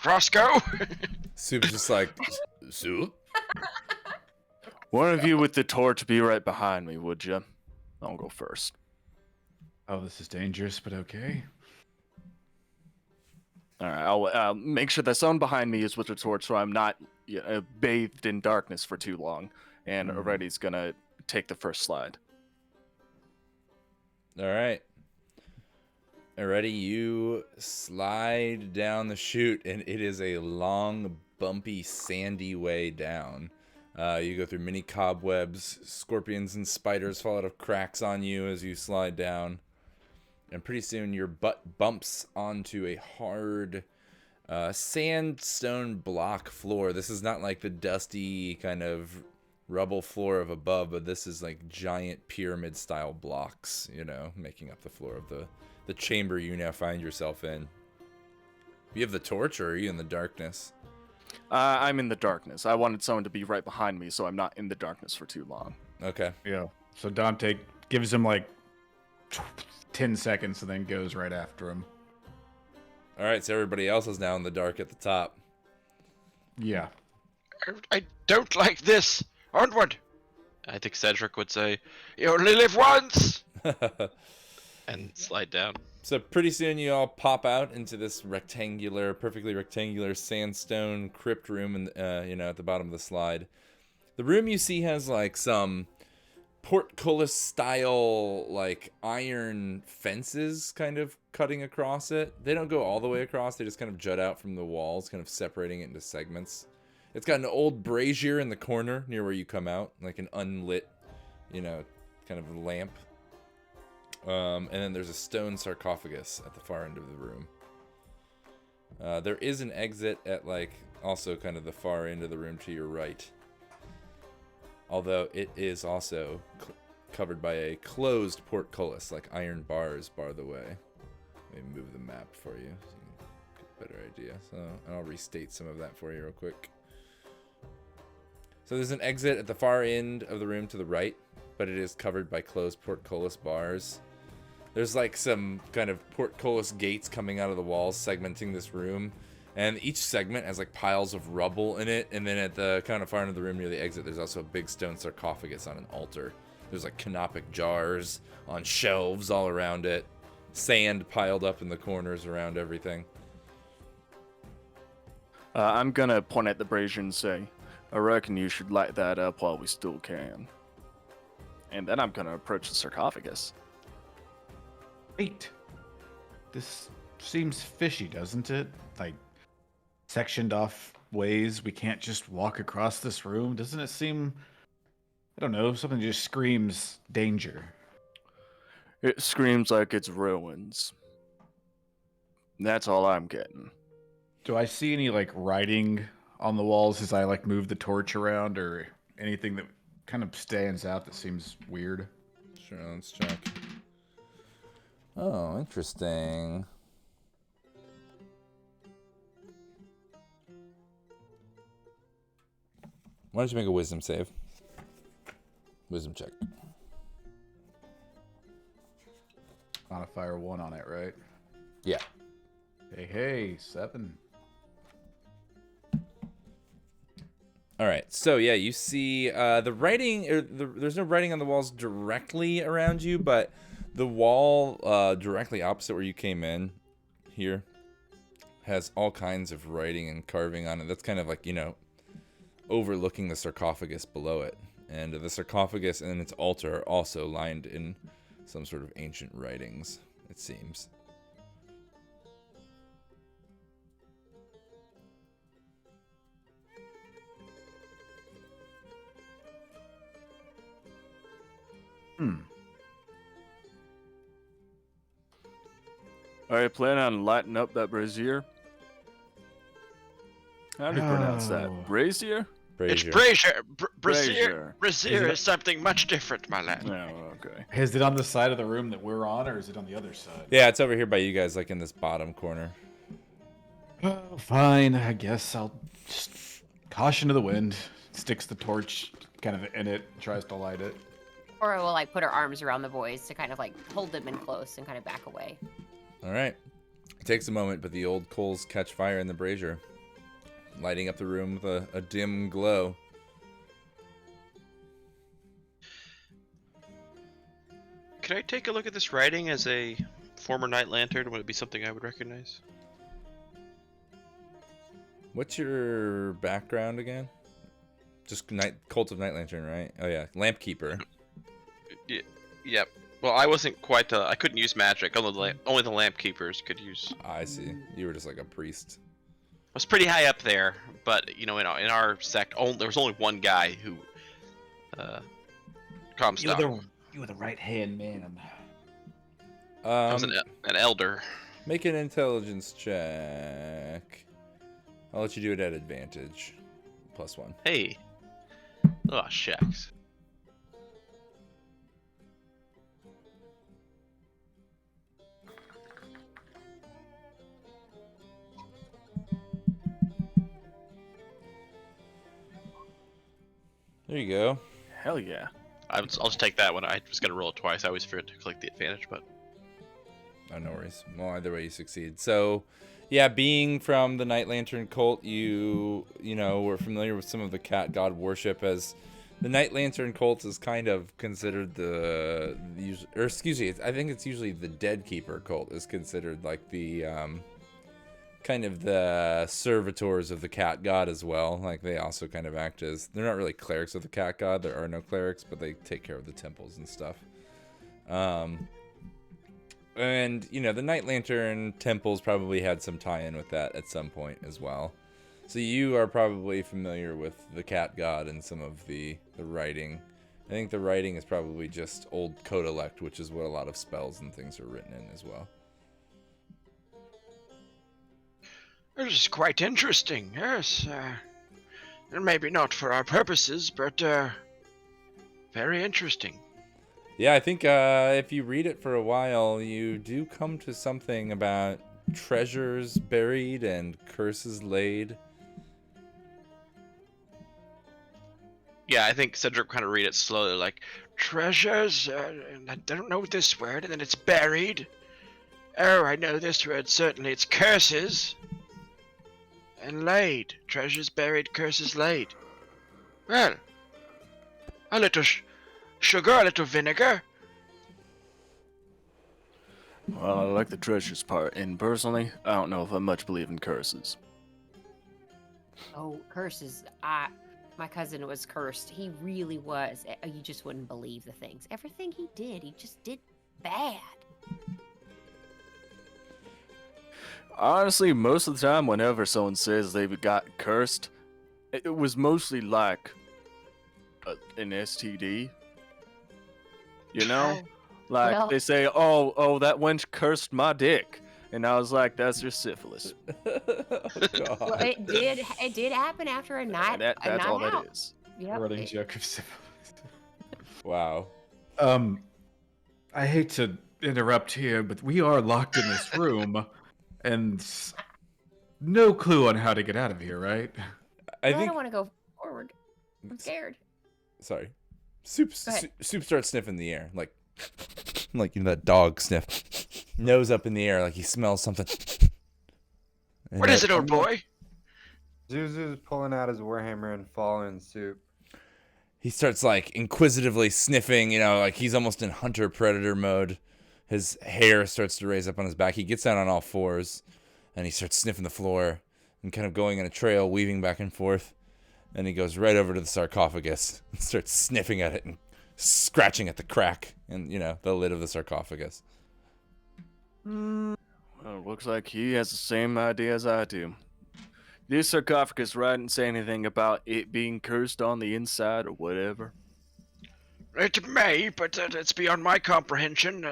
Roscoe? Soup's just like, Soup? One of you with the torch be right behind me, would you? I'll go first. Oh, this is dangerous, but okay. All right, I'll make sure that someone behind me is with the torch, so I'm not bathed in darkness for too long. And Already's gonna take the first slide. All right. Already, you slide down the chute, and it is a long, bumpy, sandy way down. You go through many cobwebs, scorpions and spiders fall out of cracks on you as you slide down. And pretty soon your butt bumps onto a hard sandstone block floor. This is not like the dusty kind of rubble floor of above, but this is like giant pyramid style blocks, you know, making up the floor of the chamber you now find yourself in. You have the torch, or are you in the darkness? I'm in the darkness. I wanted someone to be right behind me, so I'm not in the darkness for too long. Okay. Yeah. So Dante gives him like 10 seconds and then goes right after him. All right, so everybody else is now in the dark at the top. Yeah. I don't like this. Onward. I think Cedric would say, "You only live once," and slide down. So pretty soon you all pop out into this perfectly rectangular sandstone crypt room, and you know, at the bottom of the slide. The room you see has like some portcullis style like iron fences kind of cutting across it. They don't go all the way across, they just kind of jut out from the walls, kind of separating it into segments. It's got an old brazier in the corner near where you come out, like an unlit, you know, kind of lamp. And then there's a stone sarcophagus at the far end of the room. There is an exit at like also kind of the far end of the room to your right. Although it is also covered by a closed portcullis, like iron bars bar the way. Let me move the map for you so you can get a better idea. So, and I'll restate some of that for you real quick. So there's an exit at the far end of the room to the right, but it is covered by closed portcullis bars. There's like some kind of portcullis gates coming out of the walls segmenting this room. And each segment has like piles of rubble in it. And then at the kind of far end of the room near the exit, there's also a big stone sarcophagus on an altar. There's like canopic jars on shelves all around it. Sand piled up in the corners around everything. I'm gonna point at the brazier and say, I reckon you should light that up while we still can. And then I'm gonna approach the sarcophagus. Wait. This seems fishy, doesn't it? Like, sectioned off ways. We can't just walk across this room. Doesn't it seem, I don't know, something just screams danger. It screams like it's ruins. That's all I'm getting. Do I see any, like, writing on the walls as I, like, move the torch around, or anything that kind of stands out that seems weird? Sure, let's check. Oh, interesting. Why don't you make a wisdom save? Wisdom check. Modifier 1 on it, right? Yeah. Hey, 7. All right. So yeah, you see the writing. There's no writing on the walls directly around you, but the wall directly opposite where you came in, here, has all kinds of writing and carving on it. That's kind of like, you know, overlooking the sarcophagus below it. And the sarcophagus and its altar are also lined in some sort of ancient writings, it seems. Are you planning on lighting up that brazier? How do you pronounce that? Oh. Brazier? It's Brazier. brazier. Brazier Is it- is something much different, my lad. Oh, okay. Is it on the side of the room that we're on, or is it on the other side? Yeah, it's over here by you guys, like in this bottom corner. Oh, fine. I guess I'll just caution to the wind. Sticks the torch kind of in it, tries to light it. Cora will like put her arms around the boys to kind of like hold them in close and kind of back away. All right. It takes a moment, but the old coals catch fire in the brazier, lighting up the room with a dim glow. Could I take a look at this writing as a former Night Lantern? Would it be something I would recognize? What's your background again? Just Cult of Night Lantern, right? Oh yeah, Lamp Keeper. Yep. Well, I wasn't quite. I couldn't use magic. Only the lamp keepers could use. I see. You were just like a priest. I was pretty high up there, but you know, in our sect, there was only one guy who. Comstock. You were the right hand man. I was an elder. Make an intelligence check. I'll let you do it at advantage. +1. Hey. Oh shucks. There you go. Hell yeah. I'll just take that one. I was gonna roll it twice. I always forget to click the advantage, but Oh, no worries. Well, either way, you succeed. So, yeah, being from the Night Lantern cult, you know, were familiar with some of the cat god worship, as the Night Lantern cult is kind of considered I think it's usually the Dead Keeper cult is considered like the kind of the servitors of the cat god as well. Like they also kind of act as, they're not really clerics of the cat god. There are no clerics, but they take care of the temples and stuff. And, you know, the Night Lantern temples probably had some tie-in with that at some point as well. So you are probably familiar with the cat god and some of the writing. I think the writing is probably just old Codalect, which is what a lot of spells and things are written in as well. it is quite interesting. Yes, maybe not for our purposes, but very interesting. Yeah, I think if you read it for a while, you do come to something about treasures buried and curses laid. Yeah, I think Cedric kind of read it slowly, like treasures. And I don't know this word, and then it's buried. Oh, I know this word certainly. It's curses and laid. Treasures buried, curses laid. Well, a little sugar, a little vinegar. Well, I like the treasures part, and personally, I don't know if I much believe in curses. Oh, curses. My cousin was cursed. He really was. You just wouldn't believe the things. Everything he just did bad. Honestly, most of the time, whenever someone says they've got cursed, it was mostly like an STD. You know? Like, well- they say, oh, that wench cursed my dick. And I was like, that's your syphilis. Oh, God. Well, it did happen after a night. That's a night all out. that is. Yep, Running it- joke of syphilis. Wow. I hate to interrupt here, but we are locked in this room, and no clue on how to get out of here, right? I I think. don't want to go forward. I'm scared. Sorry. Soup Go ahead. Soup starts sniffing the air, like you know that dog sniff. Nose up in the air, like he smells something. And What is it, old boy? Zuzu's pulling out his warhammer and following Soup. He starts like inquisitively sniffing, you know, like he's almost in hunter predator mode. His hair starts to raise up on his back. He gets down on all fours and he starts sniffing the floor and kind of going in a trail, weaving back and forth. And he goes right over to the sarcophagus and starts sniffing at it and scratching at the crack in, the lid of the sarcophagus. Well, it looks like he has the same idea as I do. This sarcophagus, right, didn't say anything about it being cursed on the inside or whatever. It may, but it's beyond my comprehension.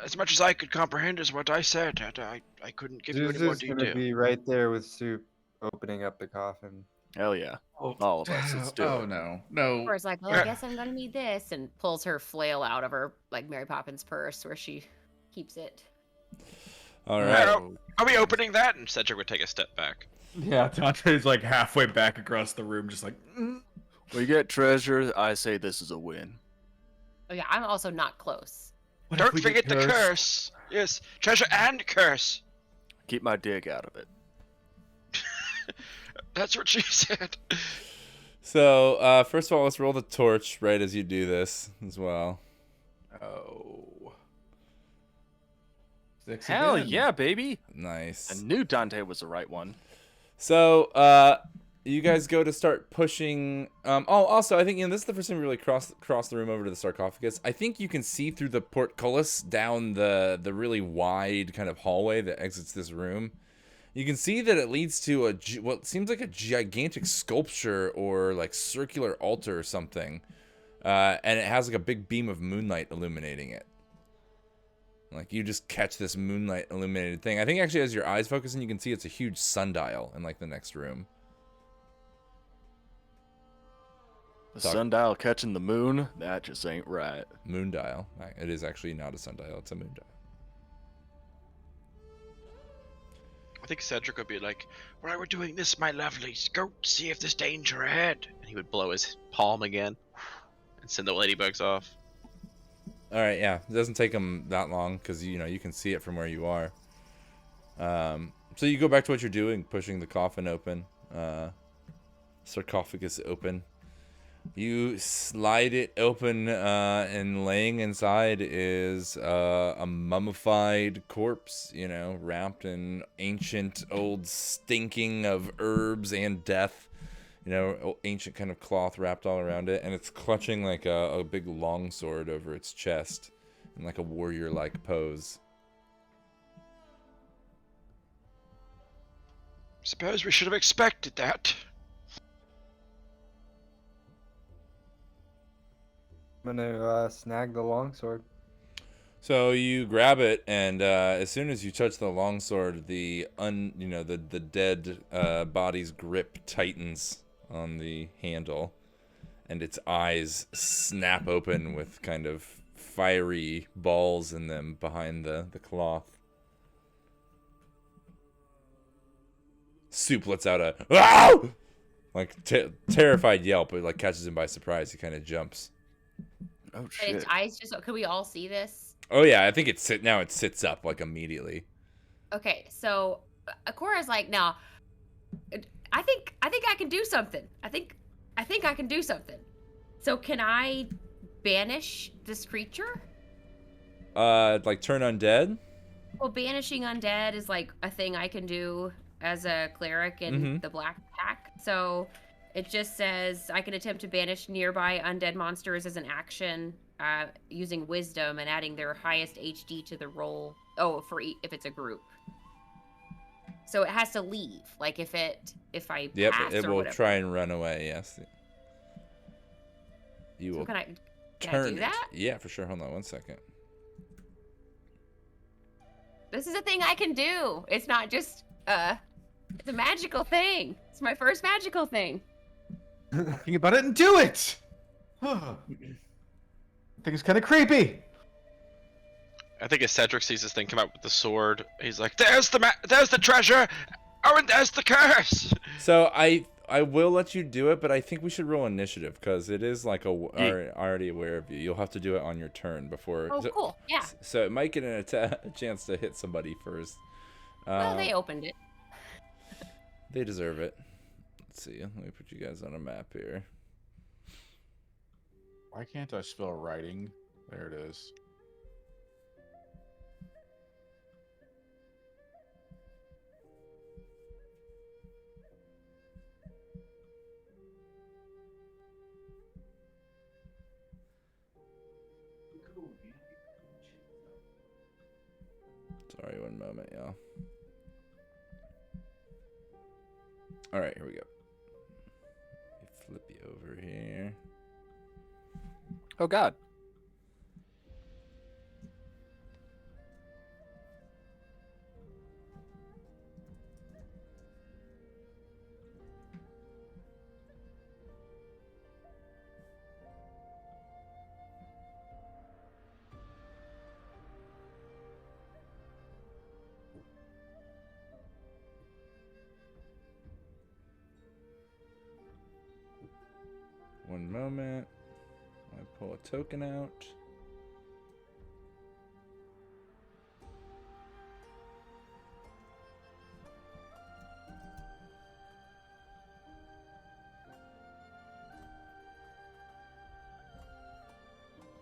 As much as I could comprehend is what I said. I couldn't give you any more Zuzu's gonna detail. be right there with Soup, opening up the coffin. Hell yeah. All of us, let's do Oh it. no. Cora's like, well, I guess I'm gonna need this, and pulls her flail out of her like Mary Poppins purse where she keeps it. All right. Are we opening that? And Cedric would take a step back. Yeah, Dante's like halfway back across the room, just like. We get treasure. I say this is a win. Oh yeah, I'm also not close. What if Don't we get forget the cursed? curse. Yes, treasure and curse. Keep my dick out of it. That's what she said. So, first of all, let's roll the torch right as you do this as well. Oh. 6 Hell again. yeah, baby. Nice. I knew Dante was the right one. So, you guys go to start pushing. Also, I think this is the first time we really cross the room over to the sarcophagus. I think you can see through the portcullis down the really wide kind of hallway that exits this room. You can see that it leads to what seems like a gigantic sculpture or like circular altar or something, and it has like a big beam of moonlight illuminating it. Like, you just catch this moonlight illuminated thing. I think actually as your eyes focus in, you can see it's a huge sundial in like the next room. The sundial catching the moon? That just ain't right. Moondial. It is actually not a sundial, it's a moondial. I think Cedric would be like, "Why we're doing this, my lovelies? Go see if there's danger ahead." And he would blow his palm again and send the ladybugs off. All right, yeah. It doesn't take them that long because, you can see it from where you are. So you go back to what you're doing, pushing the coffin open, sarcophagus open. You slide it open, and laying inside is a mummified corpse, wrapped in ancient, old stinking of herbs and death. Ancient kind of cloth wrapped all around it, and it's clutching like a big longsword over its chest in like a warrior-like pose. Suppose we should have expected that. I'm gonna snag the longsword. So you grab it, and as soon as you touch the longsword, the dead body's grip tightens on the handle, and its eyes snap open with kind of fiery balls in them behind the cloth. Soup lets out a "Ow!" like terrified yelp. It like catches him by surprise. He kind of jumps. Oh And shit. its eyes just. Can we all see this? Oh yeah, I think it sits up like immediately. Okay, so Cora's like, now, I think I can do something. I think I can do something. So can I banish this creature? Like turn undead. Well, banishing undead is like a thing I can do as a cleric in the Black Pack. So it just says I can attempt to banish nearby undead monsters as an action, using wisdom and adding their highest HD to the roll. Oh, if it's a group. So it has to leave. Like if I Yep, pass it or will whatever. try and run away. Yes. You So will can I turn do it. that? Yeah, for sure. Hold on one second. This is a thing I can do. It's not just it's a magical thing. It's my first magical thing. Think about it and do it. I think it's kind of creepy. I think as Cedric sees this thing come out with the sword, he's like, there's the treasure! Oh, and there's the curse! So I will let you do it, but I think we should roll initiative because it is like already aware of you. You'll have to do it on your turn before. Oh, cool. Yeah. So it might get a chance to hit somebody first. Well, they opened it. They deserve it. Let's see. Let me put you guys on a map here. Why can't I spell writing? There it is. Sorry, one moment, y'all. All right, here we go. Flip you over here. Oh God. One moment. I pull a token out.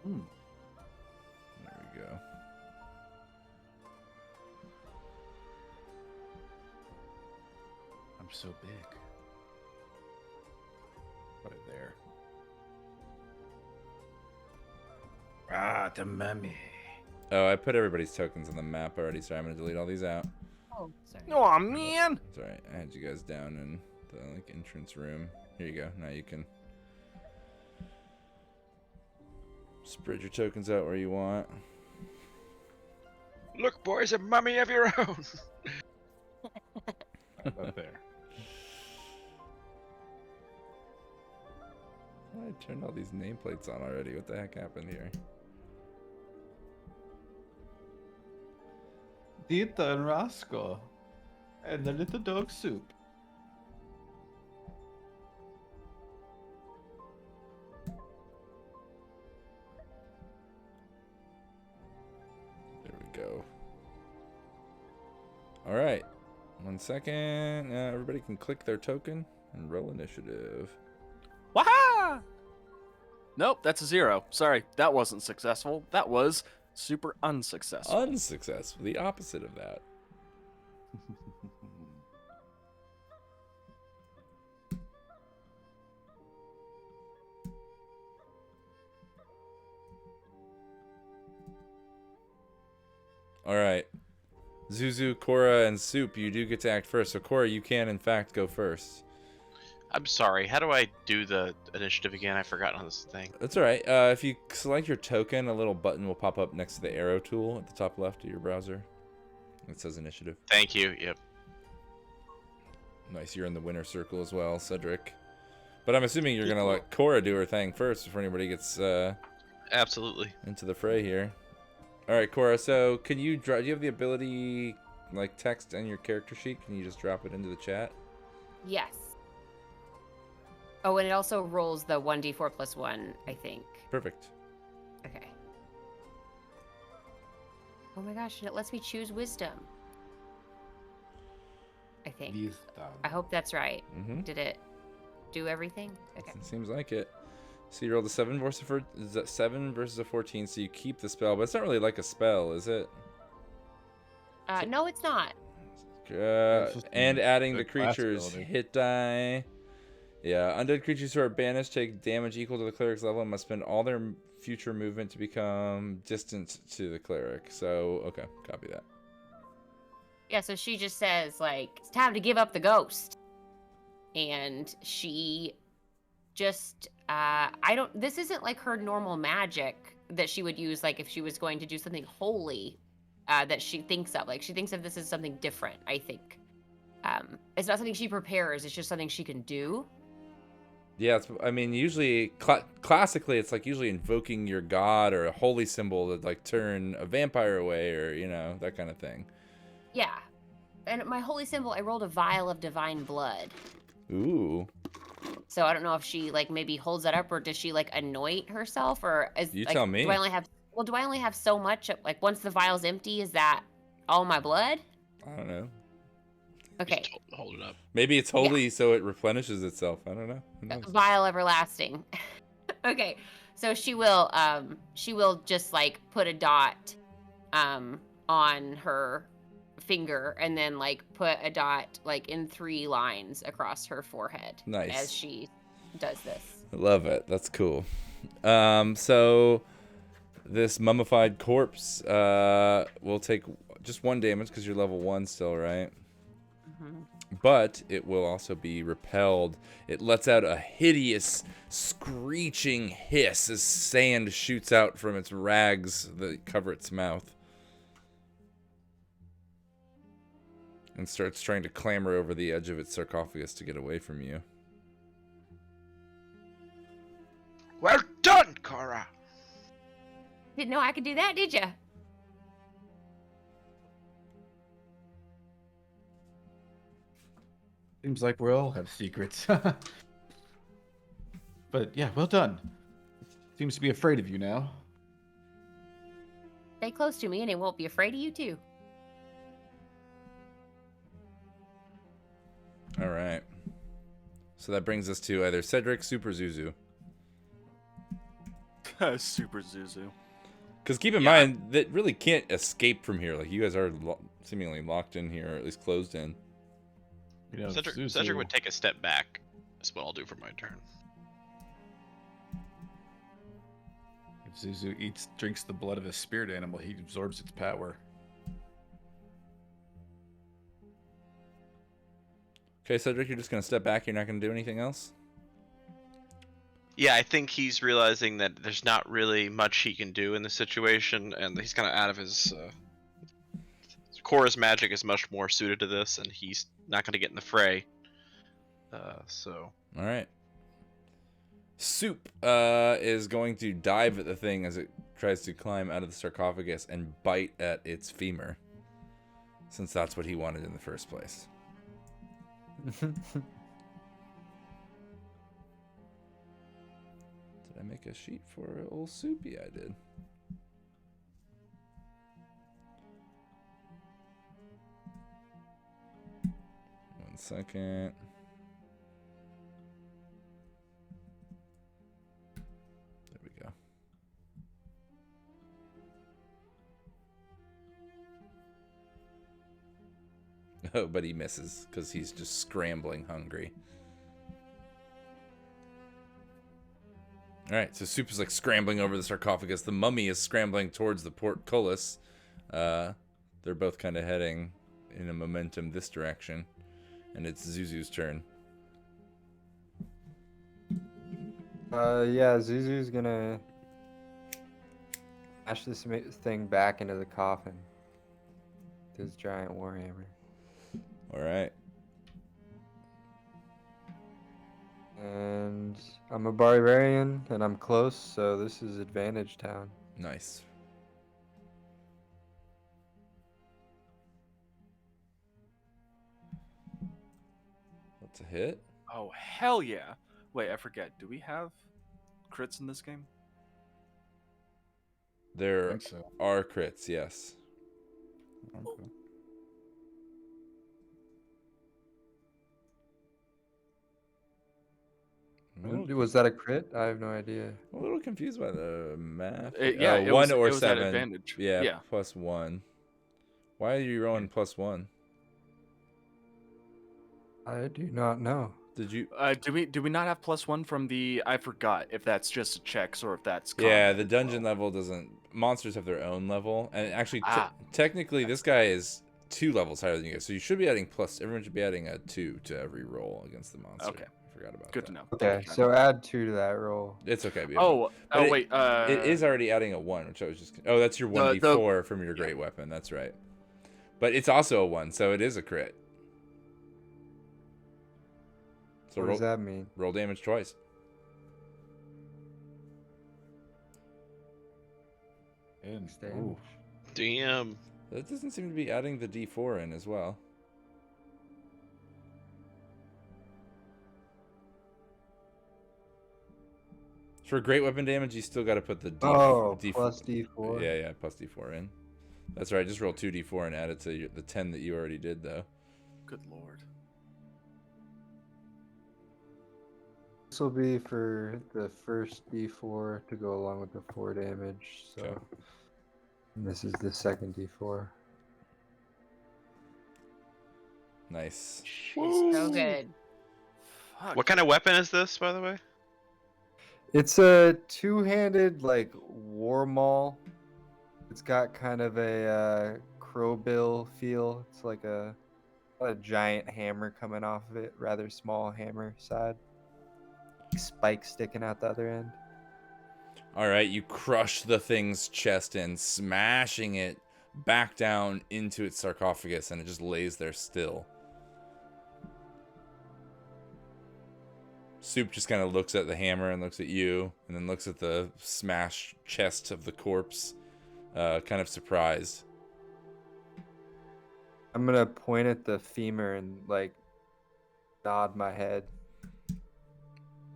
Hmm. There we go. I'm so big. Put it there. Ah, the mummy. Oh, I put everybody's tokens on the map already, so I'm gonna delete all these out. Oh, sorry. Oh man. It's alright. I had you guys down in the entrance room. Here you go. Now you can spread your tokens out where you want. Look, boys, a mummy of your own. Up there. I turned all these nameplates on already. What the heck happened here? Dita and Roscoe. And the little dog soup. There we go. All right. 1 second. Everybody can click their token and roll initiative. Waha! Nope, that's a 0. Sorry, that wasn't successful. That was super unsuccessful. Unsuccessful. The opposite of that. All right. Zuzu, Cora, and Soup, you do get to act first. So, Cora, you can, in fact, go first. I'm sorry. How do I do the initiative again? I've forgotten on this thing. That's all right. If you select your token, a little button will pop up next to the arrow tool at the top left of your browser. It says initiative. Thank you. Yep. Nice. You're in the winner circle as well, Cedric. But I'm assuming you're going to let Cora do her thing first before anybody gets Absolutely. into the fray here. All right, Cora. So can you do you have the ability, like text in your character sheet? Can you just drop it into the chat? Yes. Oh, and it also rolls the 1d4 plus 1, I think. Perfect. Okay. Oh my gosh, and it lets me choose wisdom. I think. I hope that's right. Mm-hmm. Did it do everything? Okay. It seems like it. So you rolled a 7 versus a 14, so you keep the spell, but it's not really like a spell, is it? No, it's not. And adding the a class creature's ability. hit die. Yeah, undead creatures who are banished take damage equal to the cleric's level and must spend all their future movement to become distant to the cleric. So, okay, copy that. Yeah, so she just says, like, it's time to give up the ghost. And she just, this isn't like her normal magic that she would use, like, if she was going to do something holy that she thinks of. Like, she thinks of this as something different, I think. It's not something she prepares, it's just something she can do. Yeah, I mean, usually, classically, it's like usually invoking your god or a holy symbol to, like, turn a vampire away or, you know, that kind of thing. Yeah. And my holy symbol, I rolled a vial of divine blood. Ooh. So I don't know if she, like, maybe holds that up, or does she, like, anoint herself, or is, You like, tell me. do I only have so much? Like, once the vial's empty, is that all my blood? I don't know. Okay. Just hold it up. Maybe it's holy so it replenishes itself. I don't know. Who knows? Vial everlasting. Okay. So she will just, like, put a dot on her finger, and then, like, put a dot, like, in 3 lines across her forehead. Nice. As she does this. I love it. That's cool. So this mummified corpse will take just 1 damage because you're level 1 still, right? Hmm. But it will also be repelled. It lets out a hideous, screeching hiss as sand shoots out from its rags that cover its mouth. And starts trying to clamber over the edge of its sarcophagus to get away from you. Well done, Cora. Didn't know I could do that, did you? Seems like we all have secrets. But yeah, well done. Seems to be afraid of you now. Stay close to me and it won't be afraid of you too. All right. So that brings us to either Cedric, Super Zuzu. Super Zuzu. Because keep in mind, that really can't escape from here. Like, you guys are seemingly locked in here, or at least closed in. You know, Cedric would take a step back. That's what I'll do for my turn. If Zuzu drinks the blood of a spirit animal, he absorbs its power. Okay, Cedric, you're just going to step back. You're not going to do anything else? Yeah, I think he's realizing that there's not really much he can do in this situation, and he's kind of out of his. Cora's magic is much more suited to this, and he's not going to get in the fray. So. All right. Soup is going to dive at the thing as it tries to climb out of the sarcophagus and bite at its femur, since that's what he wanted in the first place. Did I make a sheet for old Soupy? I did. One second. There we go. Oh, but he misses because he's just scrambling hungry. Alright, so Soup is like scrambling over the sarcophagus. The mummy is scrambling towards the portcullis. They're both kind of heading in a momentum this direction. And it's Zuzu's turn. Yeah, Zuzu's gonna smash this thing back into the coffin with his giant warhammer. Alright. And I'm a barbarian, and I'm close, so this is advantage town. Nice. That's a hit. Oh, hell yeah. Wait, I forget. Do we have crits in this game? There think so. are crits, yes. Okay. Was that a crit? I have no idea. I'm a little confused by the math. Yeah, it 1 was, or it was at 7. advantage. Yeah, +1. Why are you rolling +1? I do not know. Did you? Do we not have +1 from the? I forgot if that's just checks or if that's. Yeah, combat the as dungeon well. level doesn't. Monsters have their own level, and actually, Ah. technically, this guy is 2 levels higher than you guys. So you should be adding plus. Everyone should be adding a 2 to every roll against the monster. Okay. I forgot about Good that. to know. Okay, so add 2 to that roll. It's okay. Oh, But wait. it is already adding a 1, which I was just. Oh, that's your 1d4 from your great weapon. That's right. But it's also a 1, so it is a crit. So What does that mean? roll damage twice. And, Damage. ooh, Damn. That doesn't seem to be adding the d4 in as well. For great weapon damage, you still got to put the plus D4. Yeah, plus d4 in. That's right. Just roll 2d4 and add it to the 10 that you already did, though. Good lord. This will be for the first D4 to go along with the 4 damage. So Okay. and this is the second D4. Nice. So good. Fuck. What kind of weapon is this, by the way? It's a 2-handed like war maul. It's got kind of a crowbill feel. It's like a giant hammer coming off of it, rather small hammer side. Spike sticking out the other end. All right, you crush the thing's chest in, smashing it back down into its sarcophagus, and it just lays there still. Soup just kind of looks at the hammer and looks at you, and then looks at the smashed chest of the corpse, kind of surprised. I'm gonna point at the femur and like nod my head.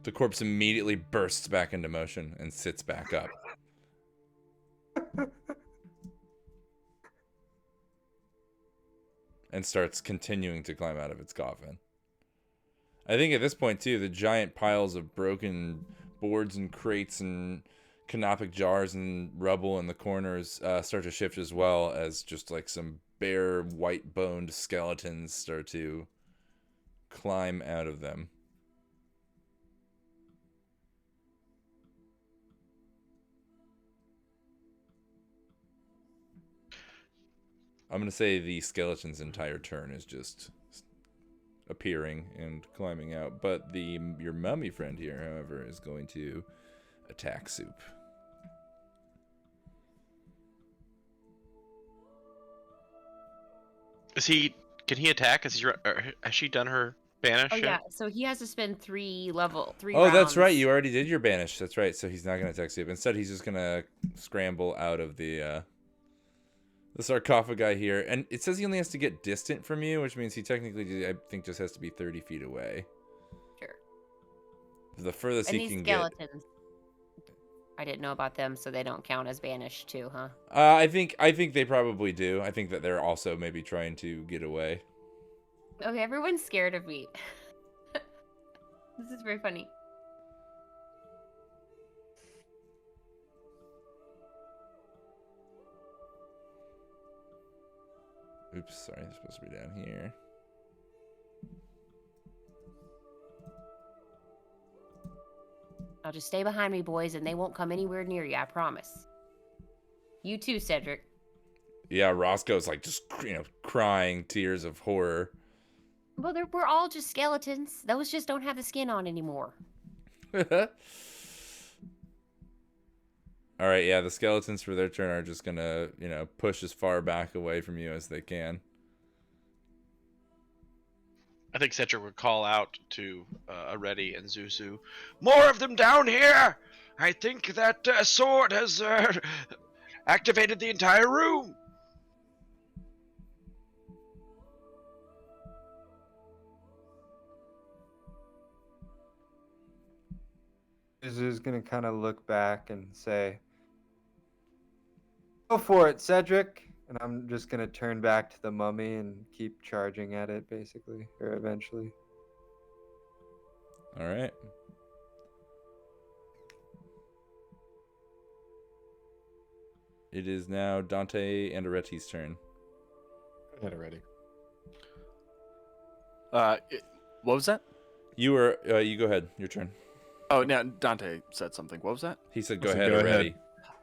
The corpse immediately bursts back into motion and sits back up. And starts continuing to climb out of its coffin. I think at this point, too, the giant piles of broken boards and crates and canopic jars and rubble in the corners start to shift as well, as just like some bare white-boned skeletons start to climb out of them. I'm going to say the skeleton's entire turn is just appearing and climbing out, but your mummy friend here, however, is going to attack Soup. Can he attack? Has she done her banish? Oh yet? yeah, so he has to spend 3 rounds. Oh, that's right. You already did your banish. That's right. So he's not going to attack Soup. Instead, he's just going to scramble out of the sarcophagi here. And it says he only has to get distant from you, which means he technically, I think, just has to be 30 feet away. Sure. The furthest And he these can skeletons, I didn't know about them, so they don't count as banished too, huh? get. I think they probably do. I think that they're also maybe trying to get away. Okay, everyone's scared of me. This is very funny. Oops, sorry, they're supposed to be down here. I'll just stay behind me, boys, and they won't come anywhere near you, I promise. You too, Cedric. Yeah, Roscoe's like just, crying tears of horror. Well, we're all just skeletons. Those just don't have the skin on anymore. All right, yeah, the skeletons for their turn are just gonna, push as far back away from you as they can. I think Cedric would call out to Areti and Zuzu, "More of them down here! I think that sword has activated the entire room." Zuzu's gonna kind of look back and say, "Go for it, Cedric." And I'm just gonna turn back to the mummy and keep charging at it, basically, or eventually. All right. It is now Dante and Areti's turn. I had it ready. What was that? You go ahead. Your turn. Oh, now Dante said something. What was that? He said, I "Go said, ahead, "Go Areti."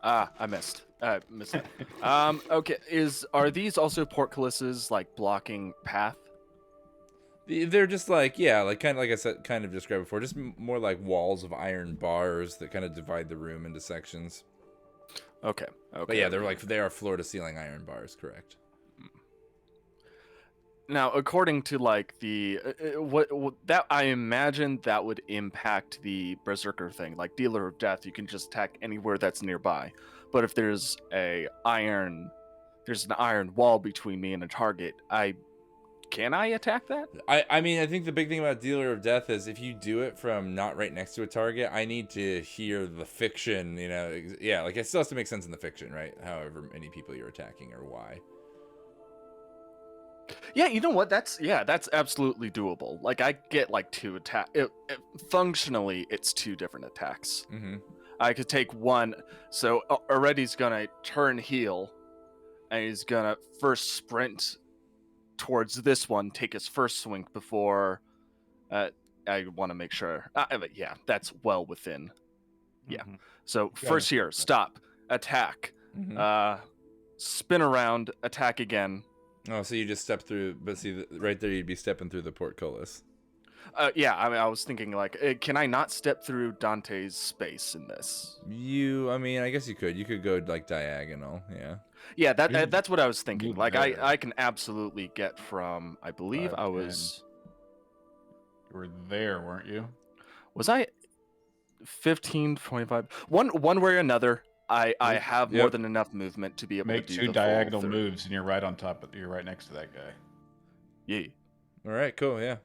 Ah, I missed. Missed that. Okay. Are these also portcullises like blocking path? They're just like, yeah, like kind of like I said, kind of described before, just more like walls of iron bars that kind of divide the room into sections. Okay. But yeah, they are floor to ceiling iron bars, correct? Now, according to like the what that I imagine that would impact the berserker thing, like dealer of death. You can just attack anywhere that's nearby. But if there's an iron wall between me and a target, can I attack that? I mean, I think the big thing about dealer of death is if you do it from not right next to a target, I need to hear the fiction. Yeah, like it still has to make sense in the fiction, right? However many people you're attacking or why. Yeah, you know what? That's absolutely doable. Like I get like 2 attack. Functionally, it's 2 different attacks. Mm-hmm. I could take one. So Areti's gonna turn heel, and he's gonna first sprint towards this one, take his first swing before. I want to make sure. But yeah, that's well within. Yeah. Mhm. So Got first it. here, stop, attack. Mm-hmm. spin around, attack again. Oh, so you just step through, but see, right there you'd be stepping through the portcullis. Yeah, I mean, I was thinking like, can I not step through Dante's space in this? I mean, I guess you could. You could go like diagonal, yeah. Yeah, You- that's what I was thinking. move Like, there. I can absolutely get from. I believe 5, I 10. was. You were there, weren't you? Was I 15, 25? One way or another, I have more Yep. than enough movement to be able Make to do 2 the diagonal full 30. moves, and you're right on top. You're right next to that guy. Yeah. All right, cool, yeah.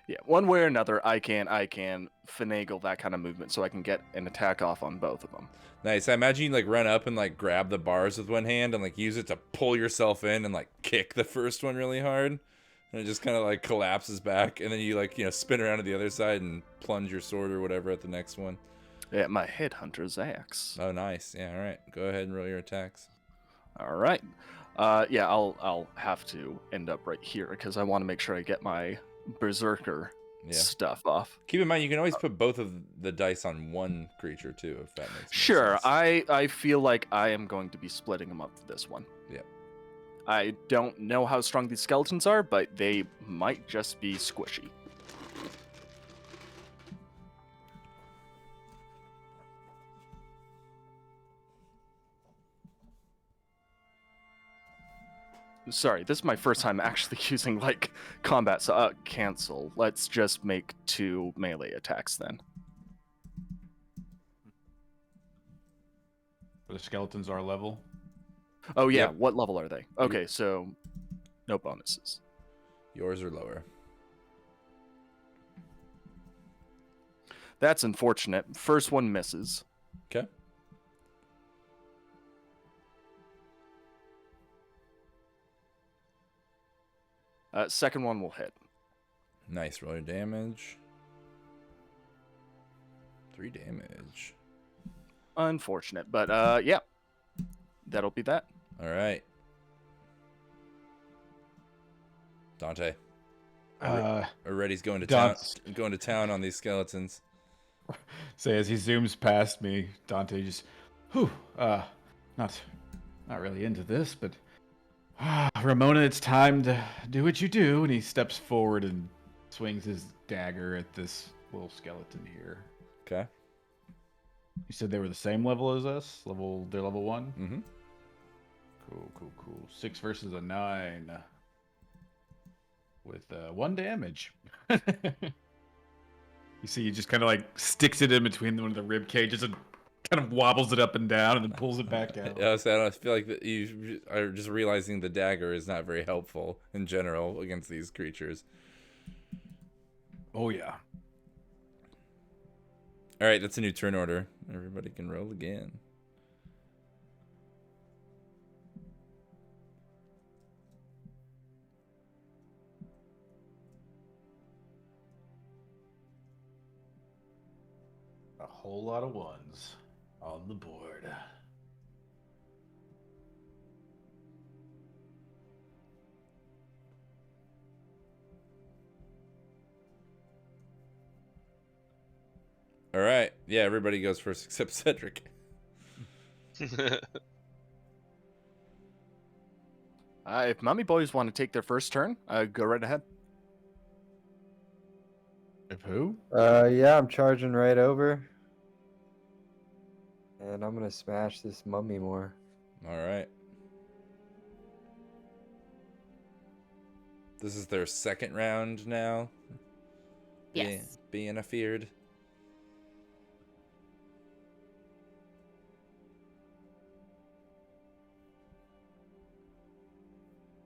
Yeah, one way or another, I can finagle that kind of movement so I can get an attack off on both of them. Nice. I imagine you like run up and like grab the bars with one hand and like use it to pull yourself in and like kick the first one really hard. And it just kind of like collapses back, and then you like, spin around to the other side and plunge your sword or whatever at the next one. Yeah, my headhunter's axe. Oh, nice. Yeah, all right. Go ahead and roll your attacks. All right. Yeah, I'll have to end up right here because I want to make sure I get my berserker Yeah. stuff off. Keep in mind, you can always put both of the dice on one creature too, if that makes Sure, sense. I feel like I am going to be splitting them up for this one. Yeah. I don't know how strong these skeletons are, but they might just be squishy. Sorry, this is my first time actually using like combat, so cancel. Let's just make 2 melee attacks then. Where the skeletons are level. Oh yeah, Yep. what level are they? Okay, so no bonuses. Yours are lower. That's unfortunate. First one misses. Okay. Second one will hit. Nice. Roll your damage. 3 damage. Unfortunate, but yeah, that'll be that. All right. Dante. Already's going to town. Going to town on these skeletons. Say as he zooms past me, Dante just, not really into this, but Ramona, it's time to do what you do. And he steps forward and swings his dagger at this little skeleton here. Okay. You said they were the same level as us? They're level 1? Mm-hmm. Cool. 6 versus a 9. With 1 damage. You see, he just kind of like sticks it in between one of the rib cages and kind of wobbles it up and down and then pulls it back out. Yeah, so I feel like that you are just realizing the dagger is not very helpful in general against these creatures. Oh yeah. All right, that's a new turn order. Everybody can roll again. A whole lot of 1s on the board. All right. Yeah, everybody goes first except Cedric. If Mummy Boys want to take their first turn, go right ahead. If who? Yeah, I'm charging right over. And I'm gonna smash this mummy more. All right. This is their second round now. Yes. Being afeared.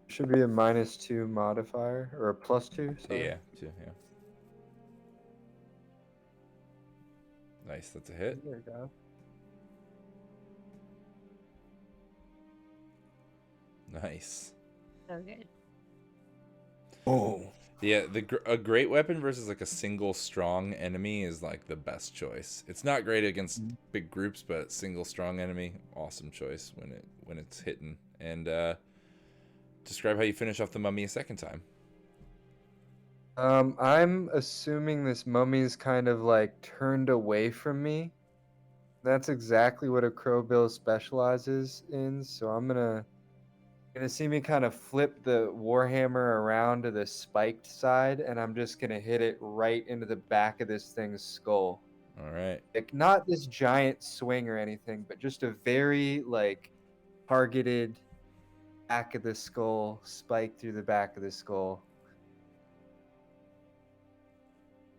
Should be a -2 modifier or a +2. Sorry. Yeah, too, yeah. Nice, that's a hit. There we go. Nice. So good. Oh. Yeah, a great weapon versus like a single strong enemy is like the best choice. It's not great against big groups, but single strong enemy, awesome choice when it's hitting. And describe how you finish off the mummy a second time. I'm assuming this mummy's kind of like turned away from me. That's exactly what a crowbill specializes in. So I'm gonna see me kind of flip the warhammer around to the spiked side, and I'm just gonna hit it right into the back of this thing's skull. All right. Like not this giant swing or anything, but just a very like targeted back of the skull, spike through the back of the skull.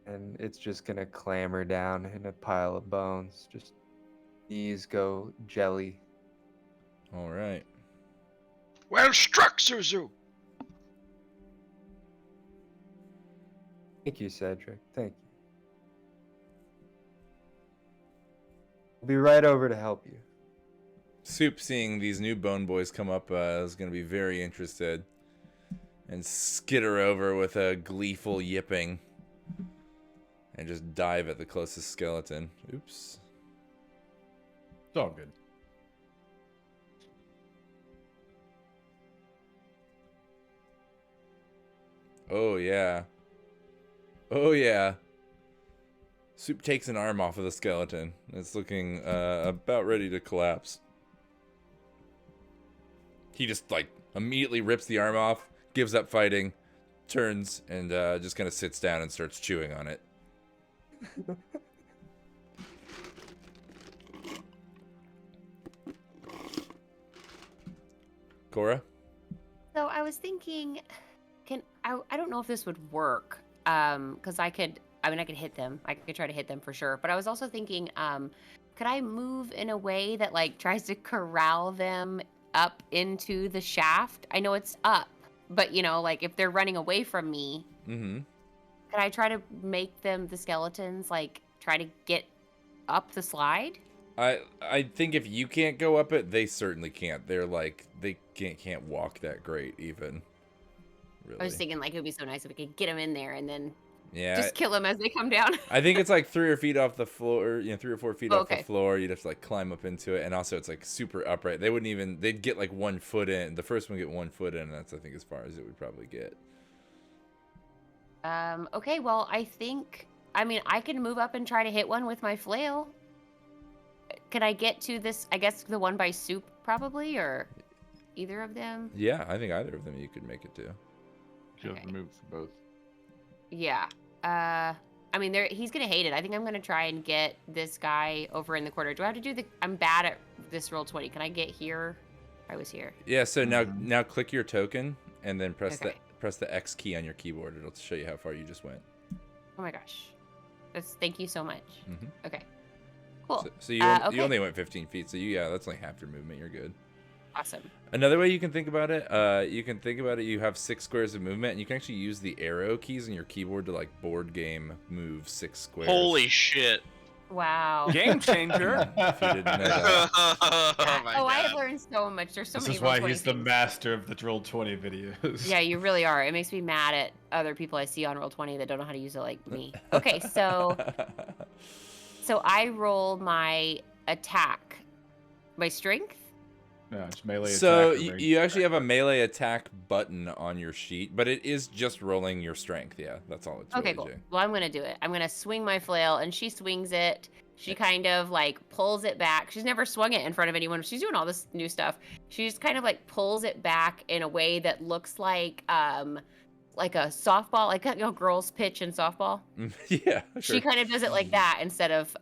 And it's just gonna clamber down in a pile of bones. Just knees go jelly. All right. Well struck, Zuzu. Thank you, Cedric. Thank you. I'll be right over to help you. Soup, seeing these new bone boys come up, is going to be very interested and skitter over with a gleeful yipping and just dive at the closest skeleton. Oops. It's all good. Oh, yeah. Oh, yeah. Soup takes an arm off of the skeleton. It's looking about ready to collapse. He just, like, immediately rips the arm off, gives up fighting, turns, and just kind of sits down and starts chewing on it. Cora? So I was thinking, I don't know if this would work, because I could hit them. I could try to hit them for sure. But I was also thinking, could I move in a way that like tries to corral them up into the shaft? I know it's up, but you know, like if they're running away from me, Mm-hmm. could I try to make them, the skeletons, like try to get up the slide? I think if you can't go up it, they certainly can't. They're like, they can't walk that great even. Really. I was thinking like it would be so nice if we could get them in there and then Yeah. just kill them as they come down. I think it's like 3 or 4 feet off the floor, you know, 3 or 4 feet off the Okay. floor. You'd have to like climb up into it, and also it's like super upright. They wouldn't even. They'd get like 1 foot in. The first one would get 1 foot in, and that's I think as far as it would probably get. Okay, well, I mean, I can move up and try to hit one with my flail. Can I get to this, I guess the one by Soup probably, or either of them? Yeah, I think either of them you could make it to. You have Okay. to move for both. Yeah. I mean, he's gonna hate it. I think I'm gonna try and get this guy over in the corner. Do I have to do I'm bad at this roll 20. Can I get here? I was here. Yeah. So now click your token and then press Okay. the X key on your keyboard. It'll show you how far you just went. Oh my gosh. Thank you so much. Mhm. Okay. Cool. So you okay. only went 15 feet. So that's like half your movement. You're good. Awesome. Another way you can think about it, you have 6 squares of movement, and you can actually use the arrow keys on your keyboard to like board game move 6 squares. Holy shit. Wow. Game changer. If you didn't know that. Oh my I God. have learned so much. There's so This many is why Roll20 he's the things. master of the Roll20 videos. Yeah, you really are. It makes me mad at other people I see on Roll20 that don't know how to use it like me. Okay, so I roll my attack, my strength. No, it's melee So attack. or you actually have a melee attack button on your sheet, but it is just rolling your strength. Yeah, that's all it's Okay, really cool. doing. Well, I'm gonna do it. I'm gonna swing my flail, and she swings it. She kind of like pulls it back. She's never swung it in front of anyone. She's doing all this new stuff. She just kind of like pulls it back in a way that looks like a softball, like you know, girls pitch in softball. Yeah, sure. She kind of does it like that instead of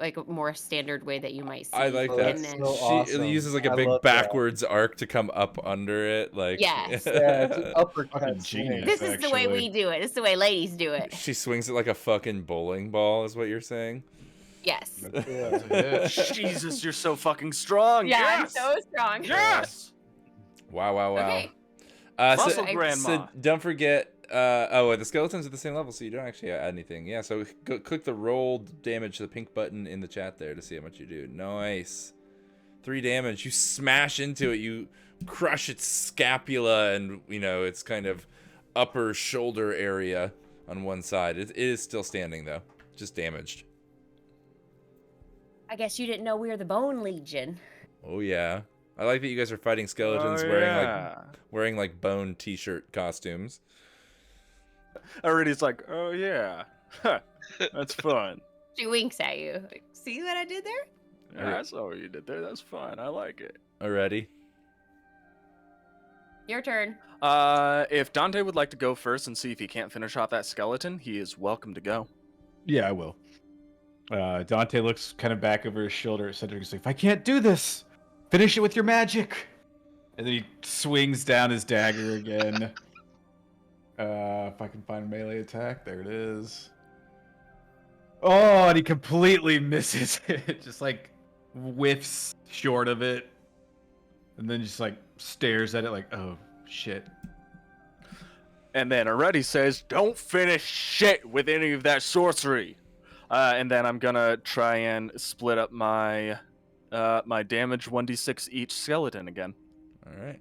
like a more standard way that you might see. I like Oh, that. And that's then, so She awesome. uses like a I big love that. backwards arc to come up under it. Like Yes. Yeah, it's an uppercut Fucking swing. genius. this is the way actually. we do it. This is the way ladies do it. She swings it like a fucking bowling ball, is what you're saying? Yes. Yeah. Jesus, you're so fucking strong. Yeah, I'm Yes. so strong. Yes. Wow. Okay. Muscle So grandma. don't forget. The skeletons are the same level, so you don't actually add anything. Yeah. So click the roll damage, the pink button in the chat there to see how much you do. Nice. 3 damage. You smash into it. You crush its scapula and its kind of upper shoulder area on one side. It is still standing though, just damaged. I guess you didn't know we were the Bone Legion. Oh yeah. I like that you guys are fighting skeletons Oh, wearing yeah. wearing like bone t-shirt costumes. Already's like, oh yeah. Huh, that's fun. She winks at you. Like, see what I did there? Yeah, I saw what you did there. That's fine. I like it. Already. Your turn. If Dante would like to go first and see if he can't finish off that skeleton, he is welcome to go. Yeah, I will. Dante looks kind of back over his shoulder at Cedric. He's like, if I can't do this, finish it with your magic. And then he swings down his dagger again. If I can find melee attack, there it is. Oh, and he completely misses it. Just like whiffs short of it. And then just like stares at it like, oh, shit. And then Already says, don't finish shit with any of that sorcery. And then I'm gonna try and split up my my damage 1d6 each skeleton again. All right.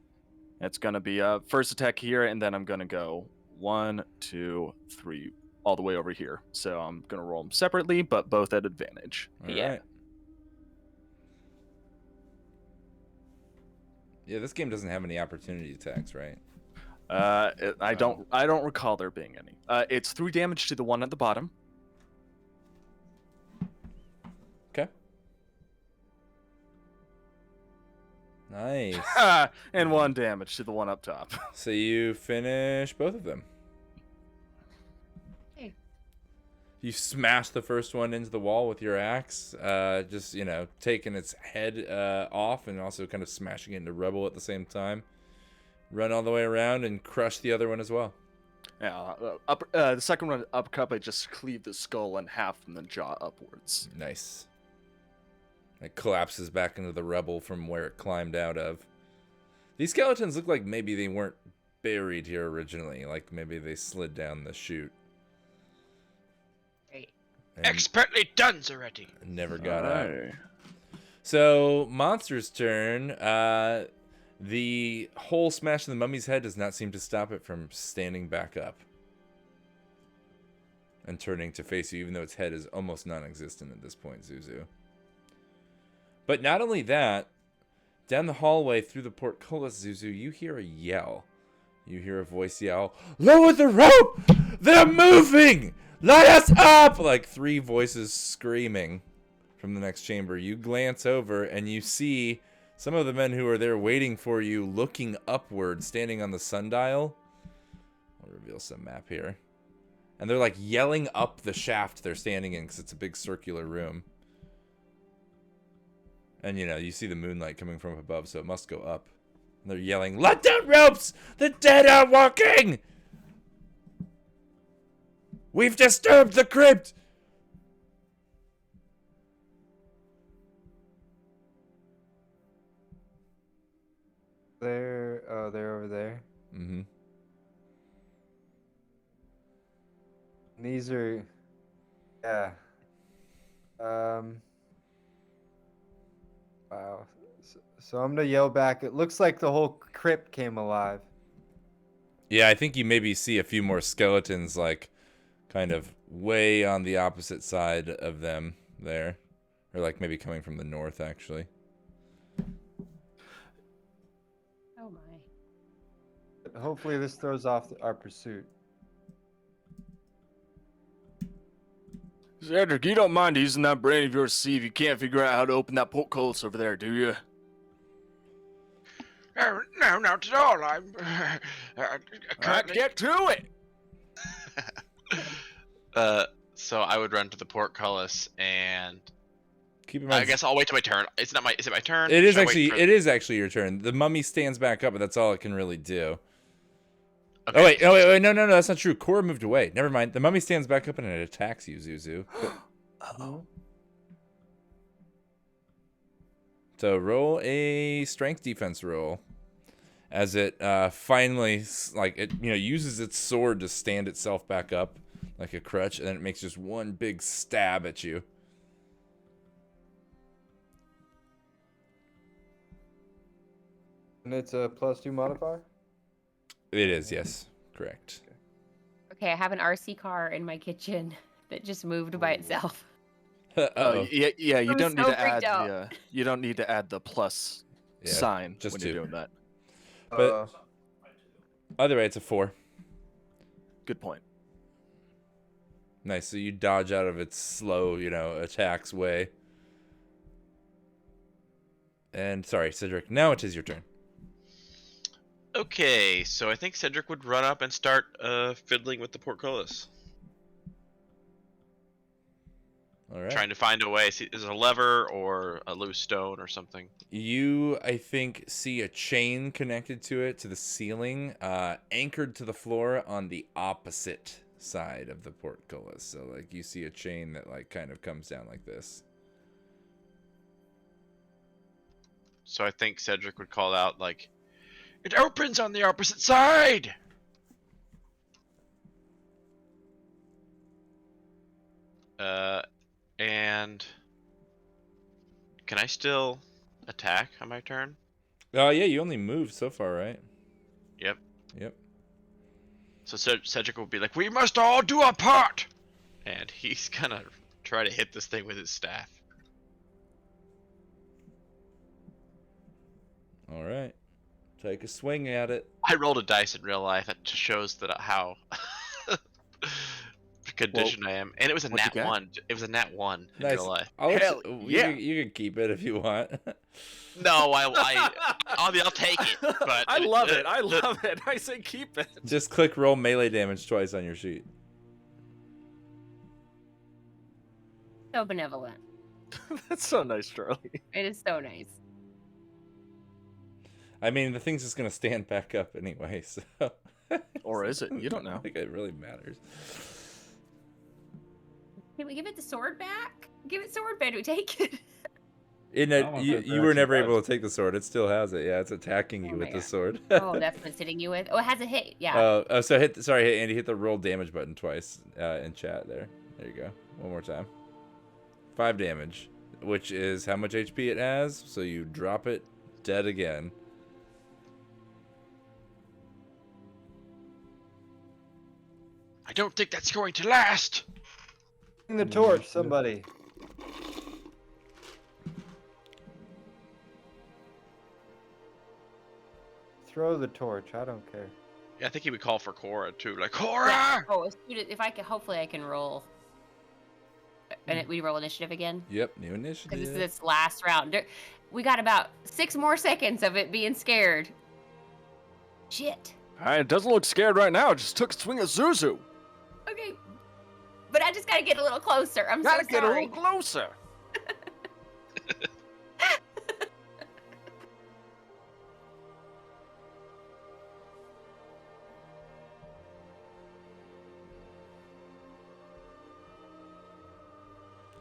It's gonna be first attack here, and then I'm gonna go 1, 2, 3, all the way over here. So I'm gonna roll them separately, but both at advantage. All Yeah. right. Yeah, this game doesn't have any opportunity attacks, right? I don't recall there being any. It's 3 damage to the one at the bottom. Okay. Nice. And 1 damage to the one up top. So you finish both of them. Hey. You smash the first one into the wall with your axe, just, taking its head off and also kind of smashing it into rubble at the same time. Run all the way around and crush the other one as well. Yeah, the second one uppercut, I just cleave the skull in half from the jaw upwards. Nice. It collapses back into the rubble from where it climbed out of. These skeletons look like maybe they weren't buried here originally. Like maybe they slid down the chute. Great. And Expertly done, already. never got out. Alright. So, Monster's turn. The hole smashed in the mummy's head does not seem to stop it from standing back up and turning to face you, even though its head is almost non-existent at this point, Zuzu. But not only that, down the hallway through the portcullis, Zuzu, you hear a yell. You hear a voice yell, "Lower the rope! They're moving! Let us up!" Like 3 voices screaming from the next chamber. You glance over and you see some of the men who are there waiting for you, looking upward, standing on the sundial. I'll reveal some map here. And they're like yelling up the shaft they're standing in because it's a big circular room. And you see the moonlight coming from above, so it must go up. And they're yelling, "Let down ropes! The dead are walking! We've disturbed the crypt!" They're over there. Mm-hmm. These are, yeah. Wow. So I'm gonna yell back. It looks like the whole crypt came alive. Yeah, I think you maybe see a few more skeletons, like, kind of way on the opposite side of them there. Or, like, maybe coming from the north, actually. Oh my. Hopefully this throws off our pursuit. Cedric, you don't mind using that brain of yours to see if you can't figure out how to open that portcullis over there, do you? No, not at all. I'm currently... Get to it! So I would run to the portcullis and Keep in mind, I guess I'll wait till my turn. Is it my turn? it is Should I wait for- it is actually your turn. The mummy stands back up, but that's all it can really do. Okay. Oh wait, no, that's not true. Cora moved away. Never mind. The mummy stands back up and it attacks you, Zuzu. Oh. So roll a strength defense roll, as it finally uses its sword to stand itself back up like a crutch, and then it makes just one big stab at you. And it's a +2 modifier? It is, yes, correct. Okay, I have an RC car in my kitchen that just moved by itself. Uh-oh. Yeah. You I'm don't need so to add freaked out. you don't need to add the plus Yeah, sign just when 2. you're doing that. But either way, it's a 4. Good point. Nice. So you dodge out of its slow, attacks way. And sorry, Cedric. Now it is your turn. Okay, so I think Cedric would run up and start fiddling with the portcullis. All right. Trying to find a way. See, is it a lever or a loose stone or something? You, I think, see a chain connected to it to the ceiling, anchored to the floor on the opposite side of the portcullis. So, like, you see a chain that, like, kind of comes down like this. So I think Cedric would call out, like, "It opens on the opposite side!" And can I still attack on my turn? Oh, yeah, you only moved so far, right? Yep. Yep. So Cedric will be like, "We must all do our part!" And he's gonna try to hit this thing with his staff. All right. Take a swing at it. I rolled a dice in real life. It just shows that how conditioned I am. And it was a what'd you nat get? 1. It was a nat 1 in Nice. real life. I'll let Hell you, yeah. you can keep it if you want. No, I'll take it. But I love it. I love it. I say keep it. Just click roll melee damage twice on your sheet. So benevolent. That's so nice, Charlie. It is so nice. I mean, the thing's just going to stand back up anyway, so... Or is it? You don't know. I think it really matters. Can we give it the sword back? Give it sword back. Do we take it? In I don't know if it you were never actually able does. to take the sword. It still has it. Yeah, it's attacking you Oh with my the God. sword. Oh, that's what it's hitting you with. Oh, it has a hit. Yeah. So hey, Andy, hit the roll damage button twice in chat there. There you go. One more time. 5 damage, which is how much HP it has. So you drop it dead again. I don't think that's going to last. Bring the torch, somebody. Throw the torch. I don't care. Yeah, I think he would call for Cora too. Like, Cora! Yeah. Oh, if I can, hopefully I can roll. And we roll initiative again. Yep, new Because initiative. this is its last round. We got about 6 more seconds of it being scared. Shit. It doesn't look scared right now. It just took a swing at Zuzu. Okay. But I just gotta get a little closer. I'm Gotta so get a sorry. little closer.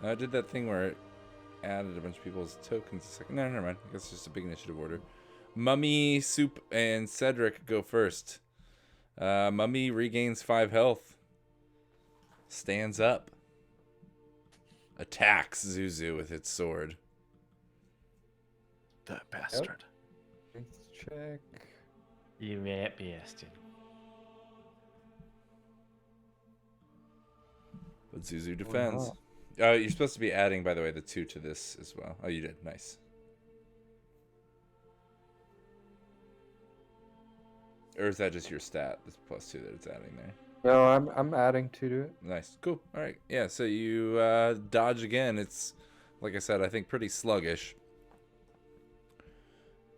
I did that thing where it added a bunch of people's tokens a second. No, never mind. I guess it's just a big initiative order. Mummy, Soup, and Cedric go first. Mummy regains 5 health. Stands up. Attacks Zuzu with its sword. The bastard. Let's check. You rat bastard. But Zuzu defends. not? You're supposed to be adding, by the way, the 2 to this as well. Oh, you did. Nice. Or is that just your stat? This +2 that it's adding there. No, I'm adding 2 to it. Nice. Cool. All right. Yeah, so you dodge again. It's, like I said, I think pretty sluggish.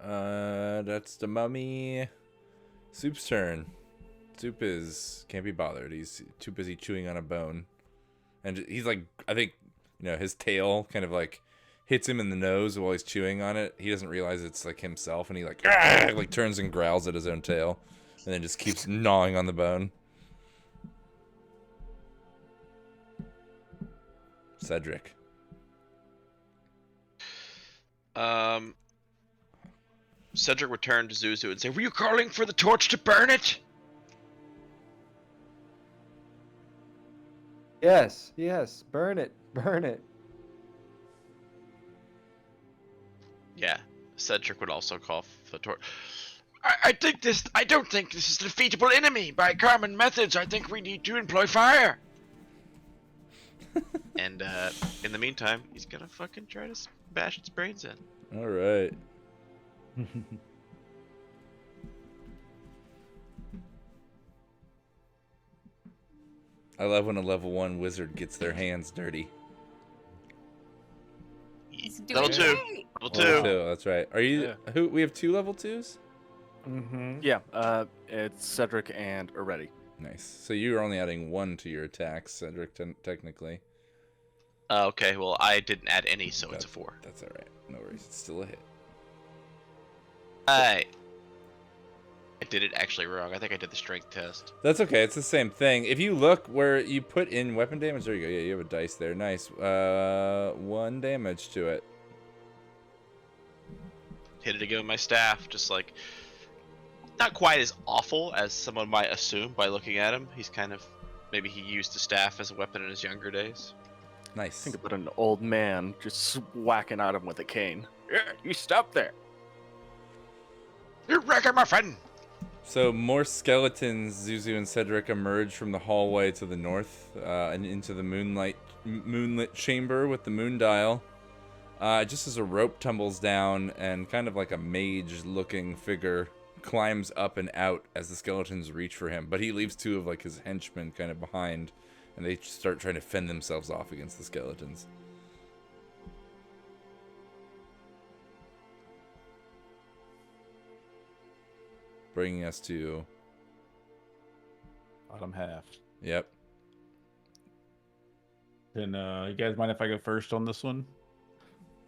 That's the Mummy. Soup's turn. Soup can't be bothered. He's too busy chewing on a bone. And he's like, I think, his tail kind of like hits him in the nose while he's chewing on it. He doesn't realize it's like himself, and he like turns and growls at his own tail, and then just keeps gnawing on the bone. Cedric. Cedric would turn to Zuzu and say, "Were you calling for the torch to burn it?" Yes, burn it, burn it. Yeah, Cedric would also call for the torch. I don't think this is a defeatable enemy by common methods. I think we need to employ fire. And in the meantime, he's gonna fucking try to bash its brains in. All right. I love when a level 1 wizard gets their hands dirty. He's Level Doing 2. great. Level Level 2. 2, that's right. Are you who? We have 2 level 2s. Mm-hmm. Yeah, it's Cedric and Already. Nice. So you're only adding 1 to your attacks, Cedric, technically. Okay, well, I didn't add any, so it's a 4. That's all right. No worries. It's still a hit. I did it actually wrong. I think I did the strength test. That's okay. It's the same thing. If you look where you put in weapon damage, there you go. Yeah, you have a dice there. Nice. 1 damage to it. Hit it again with my staff, just like not quite as awful as someone might assume by looking at him. He's kind of maybe he used the staff as a weapon in his younger days. Nice. Think about an old man just whacking at him with a cane. Yeah, you stop there. You're wrecking my friend. So more skeletons, Zuzu and Cedric, emerge from the hallway to the north and into the moonlit chamber with the moon dial. Just as a rope tumbles down and kind of like a mage-looking figure climbs up and out as the skeletons reach for him. But he leaves 2 of like his henchmen kind of behind, and they start trying to fend themselves off against the skeletons. Bringing us to... Bottom half. Yep. Then you guys mind if I go first on this one?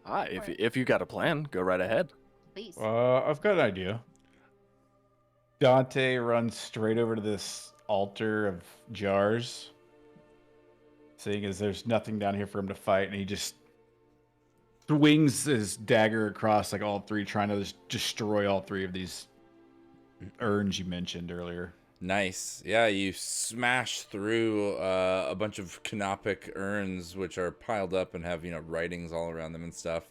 If you got a plan, go right ahead. Please. I've got an idea. Dante runs straight over to this altar of jars, seeing as there's nothing down here for him to fight, and he just swings his dagger across like all 3, trying to just destroy all 3 of these urns you mentioned earlier. Nice. Yeah, you smash through a bunch of canopic urns, which are piled up and have, writings all around them and stuff.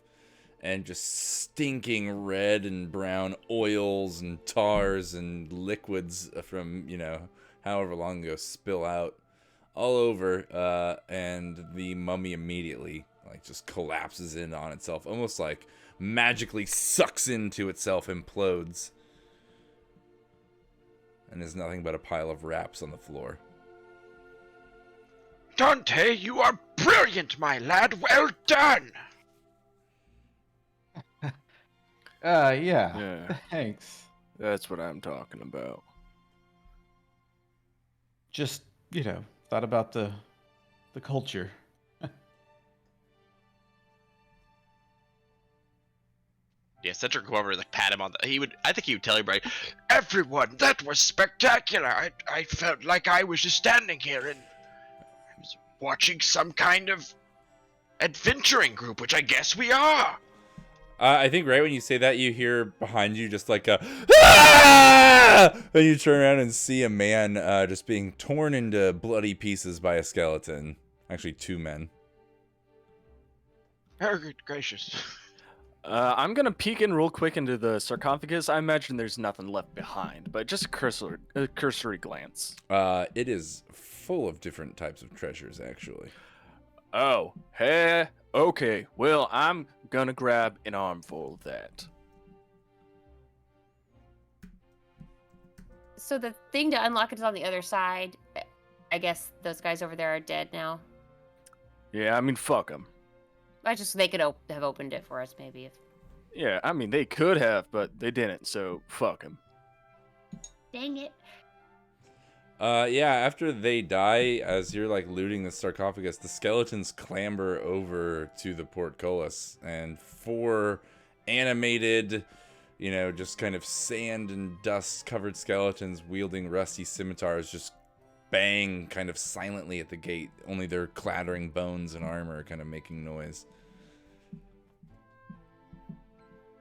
And just stinking red and brown oils and tars and liquids from, however long ago spill out all over. And the mummy immediately, just collapses in on itself. Almost like magically sucks into itself, implodes. And is nothing but a pile of wraps on the floor. Dante, you are brilliant, my lad. Well done. Yeah. Thanks. That's what I'm talking about. Just, thought about the culture. Yeah, Cedric go over and pat him on the. I think he would tell everybody, everyone, that was spectacular. I felt like I was just standing here and I was watching some kind of adventuring group, which I guess we are. I think right when you say that, you hear behind you just like a ah! And you turn around and see a man just being torn into bloody pieces by a skeleton. Actually, 2 men. Oh, good gracious. I'm gonna peek in real quick into the sarcophagus. I imagine there's nothing left behind, but just a cursory glance. It is full of different types of treasures, actually. Oh, hey, okay. Well, I'm gonna grab an armful of that. So the thing to unlock it is on the other side. I guess those guys over there are dead now. Yeah, I mean, fuck them. They could have opened it for us, maybe. Yeah, I mean, they could have, but they didn't, so fuck them. Dang it. Yeah, after they die, as you're looting the sarcophagus, the skeletons clamber over to the portcullis, and 4 animated, just kind of sand and dust covered skeletons wielding rusty scimitars just bang kind of silently at the gate, only their clattering bones and armor kind of making noise.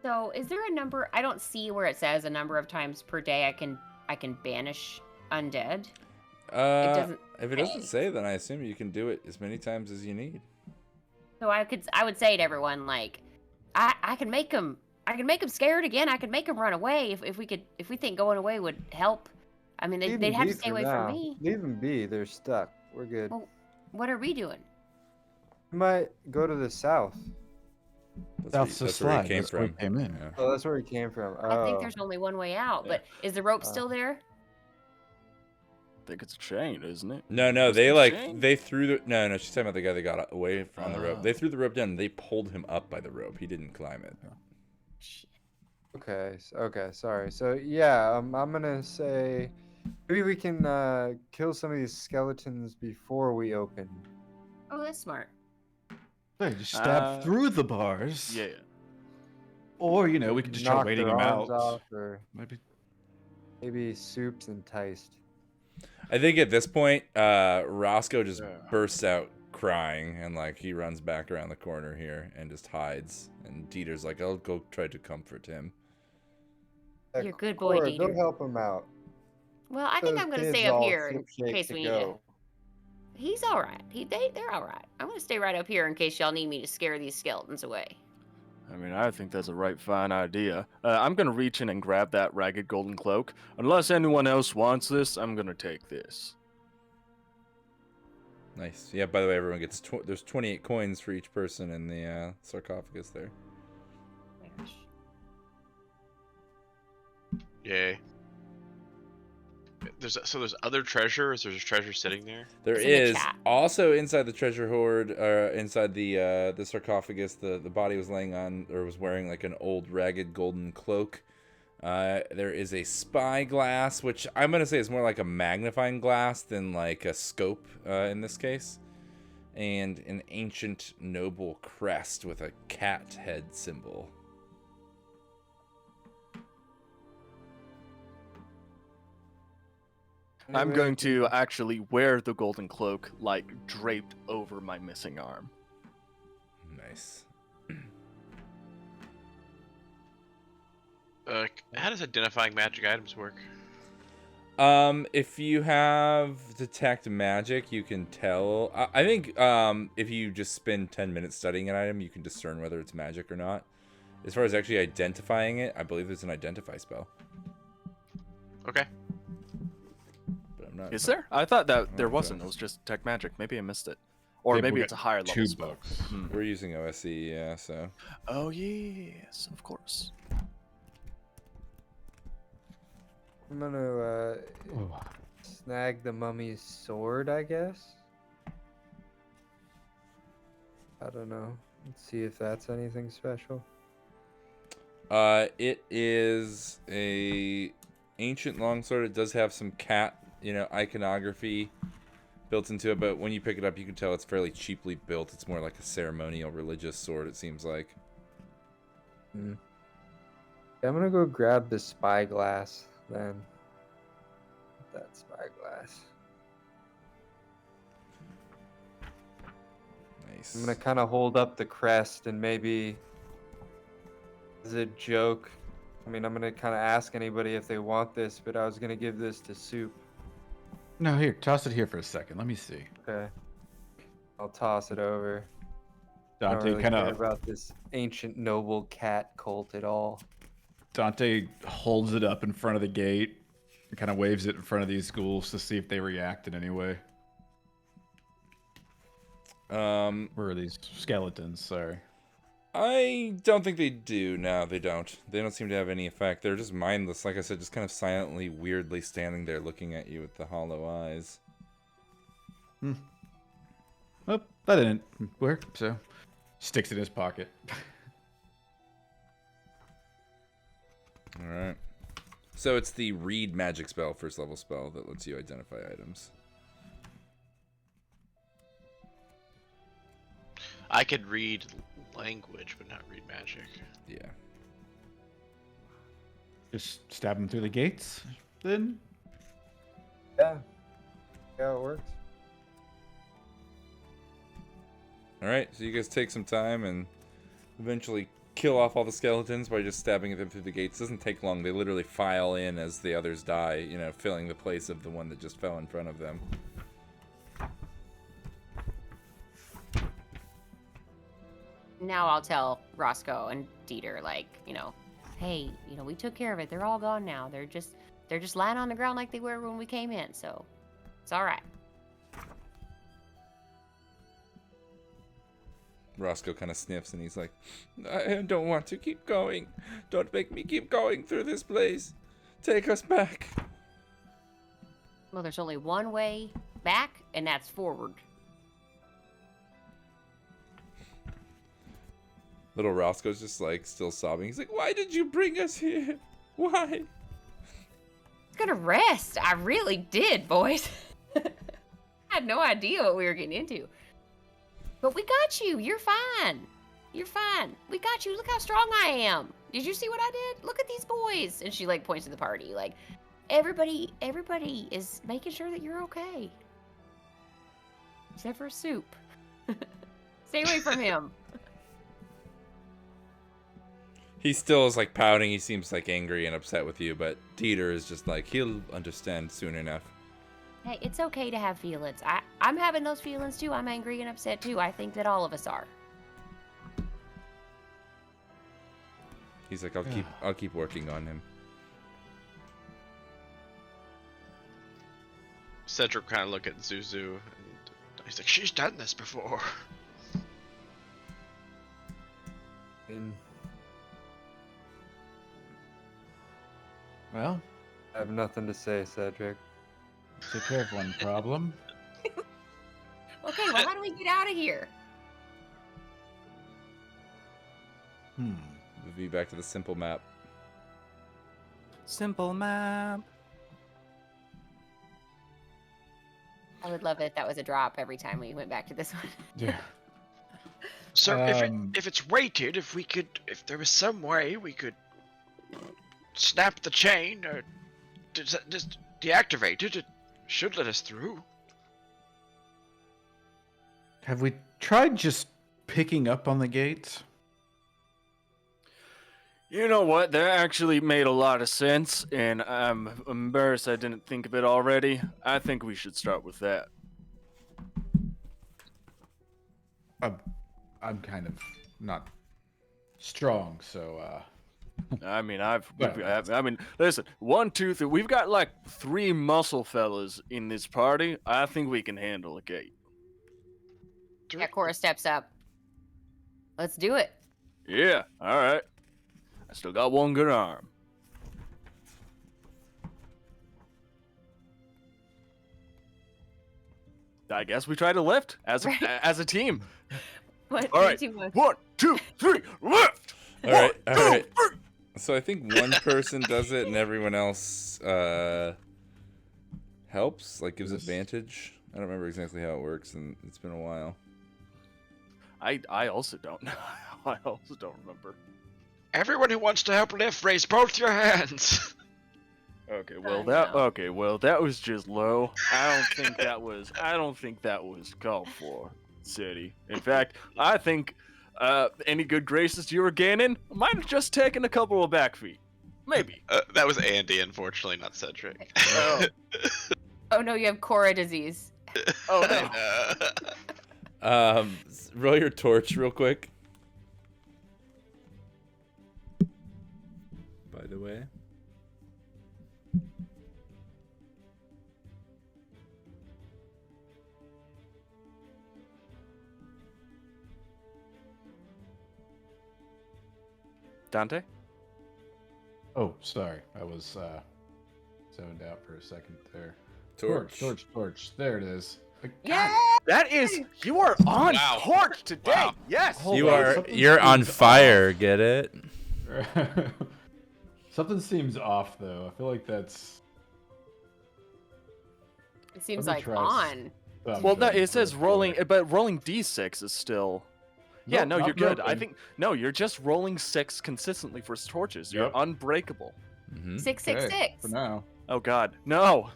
So is there a number? I don't see where it says a number of times per day I can banish undead. If it doesn't say, then I assume you can do it as many times as you need. So I would say to everyone, I can make them scared again. I can make them run away if we think going away would help. I mean, they'd have to stay away from me. Leave them be. They're stuck. We're good. Well, what are we doing? We might go to the south. That's where he came from. Came in. Yeah. Oh, that's where he came from. I think there's only one way out, but is the rope still there? think it's a chain, isn't it? No, Was they it a like chain? they threw the no. She's talking about the guy that got away from the rope. Oh. They threw the rope down. And they pulled him up by the rope. He didn't climb it. Okay. Okay. Sorry. So yeah, I'm gonna say maybe we can kill some of these skeletons before we open. Oh, that's smart. Hey, just stab Uh, through the bars. Yeah. Or, we could just try Knock waiting their them arms out. off, or Maybe. Soup's enticed. I think at this point, Roscoe just Yeah. bursts out crying and like he runs back around the corner here and just hides. And Dieter's like, I'll go try to comfort him. You're a good boy, Cora, go Dieter. help him out. Well, I think Those I'm gonna kids stay up all here in shipshape case to we need to. go. He's all right. They're all right. I'm gonna stay right up here in case y'all need me to scare these skeletons away. I mean, I think that's a right fine idea. I'm gonna reach in and grab that ragged golden cloak. Unless anyone else wants this, I'm gonna take this. Nice. Yeah, by the way, everyone gets there's 28 coins for each person in the sarcophagus there. Oh my gosh. Yay. There's other treasure. Is there treasure sitting there? There It's in the is chat. also inside the treasure hoard, inside the sarcophagus. The body was laying on or was wearing like an old ragged golden cloak. There is a spyglass, which I'm gonna say is more like a magnifying glass than like a scope in this case, and an ancient noble crest with a cat head symbol. I'm going to actually wear the golden cloak, like, draped over my missing arm. Nice. How does identifying magic items work? If you have detect magic, you can tell. I think if you just spend 10 minutes studying an item, you can discern whether it's magic or not. As far as actually identifying it, I believe there's an identify spell. Okay. But I'm not. Is there? I thought that there think wasn't. so. It was just tech magic. Maybe I missed it. Or Yeah, but maybe we it's a got higher level 2 spell. books. Hmm. We're using OSE, yeah. So. Oh, yes, of course. I'm gonna snag the mummy's sword, I guess. I don't know. Let's see if that's anything special. It is a ancient longsword. It does have some cat, iconography built into it, but when you pick it up, you can tell it's fairly cheaply built. It's more like a ceremonial religious sword, it seems like. Yeah, I'm gonna go grab the spyglass then. That spyglass. Nice. I'm gonna kind of hold up the crest and maybe as a joke. I mean, I'm gonna kind of ask anybody if they want this, but I was gonna give this to Soup. No, here, toss it here for a second. Let me see. Okay. I'll toss it over. I don't Dante really kind care of about this ancient noble cat cult at all. Dante holds it up in front of the gate and kind of waves it in front of these ghouls to see if they react in any way. Where are these skeletons? Sorry. I don't think they do. No, they don't. They don't seem to have any effect. They're just mindless. Like I said, just kind of silently, weirdly standing there looking at you with the hollow eyes. Oh, that didn't work, so sticks in his pocket. Alright. So it's the read magic spell, first level spell, that lets you identify items. I could read language, but not read magic. Yeah. Just stab him through the gates, then? Yeah. Yeah, it works. Alright, so you guys take some time and eventually kill off all the skeletons by just stabbing them through the gates. It doesn't take long. They literally file in as the others die, filling the place of the one that just fell in front of them. Now I'll tell Roscoe and Dieter, hey, we took care of it. They're all gone now. They're just lying on the ground like they were when we came in, so it's all right. Roscoe kind of sniffs and he's like, I don't want to keep going. Don't make me keep going through this place. Take us back. Well, there's only one way back, and that's forward. Little Roscoe's just like still sobbing. He's like, "Why did you bring us here? Why?" I was gonna rest. I really did, boys. I had no idea what we were getting into. But we got you. You're fine. You're fine. We got you. Look how strong I am. Did you see what I did? Look at these boys. And she like points to the party. Like, everybody is making sure that you're okay. Except for Soup. Stay away from him. He still is like pouting. He seems like angry and upset with you, but Dieter is just like, he'll understand soon enough. Hey, it's okay to have feelings. I'm having those feelings too. I'm angry and upset too. I think that all of us are. He's like, I'll keep working on him. Cedric kind of look at Zuzu, and he's like, "She's done this before." And Well, I have nothing to say, Cedric. took care of one problem. Okay, well, how do we get out of here? Hmm. Move you back to the simple map. Simple map. I would love it if that was a drop every time we went back to this one. Yeah. So Um, if it's weighted, if there was some way we could snap the chain or just deactivate it, it should let us through. Have we tried just picking up on the gates? You know what? That actually made a lot of sense, and I'm embarrassed I didn't think of it already. I think we should start with that. I'm kind of not strong, so I mean, Well, I mean, listen, 1, 2, 3. We've got like 3 muscle fellas in this party. I think we can handle a gate. Yeah, Cora steps up. Let's do it. Yeah, all right. I still got one good arm. I guess we try to lift as Right. as a team. What? All right. 3, 2, 1. 1, 2, 3, lift. All right, One, all two, right. three. So I think one person does it and everyone else helps, like gives advantage. I don't remember exactly how it works, and it's been a while. I also don't know. I also don't remember. Everyone who wants to help lift, raise both your hands. Okay, well, that was just low. I don't think that was called for, City. In fact, I think any good graces you were gaining might have just taken a couple of back feet. Maybe. That was Andy, unfortunately, not Cedric. Oh. Oh no, you have Cora disease. Oh no. Roll your torch real quick. By the way. Dante? oh, sorry, I was zoned out for a second there. Torch. There it is. Yeah. That is, you are on Wow. torch today. Wow. Yes. Hold You on, are something you're on seems fire, get it? Something seems off though. I feel like that's It seems Let me like try on. Well, no, something it says real rolling, quick. but rolling d6 is still. Yeah, no, Nope, you're not good. I broken. think no, you're just rolling 6 consistently for torches. You're Yep. unbreakable. Mm-hmm. 666. For now. Oh God, no.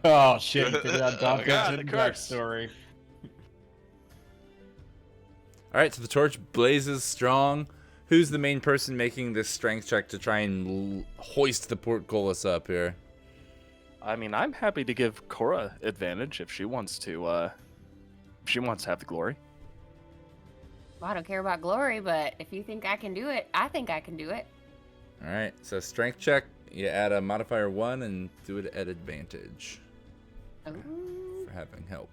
Oh shit! You figured out Dante's God, hidden the curse. backstory. All right, so the torch blazes strong. Who's the main person making this strength check to try and hoist the portcullis up here? I mean, I'm happy to give Cora advantage if she wants to. If she wants to have the glory. Well, I don't care about glory, but if you think I can do it, I think I can do it. All right, so strength check. You add a modifier 1 and do it at advantage Ooh, for having help.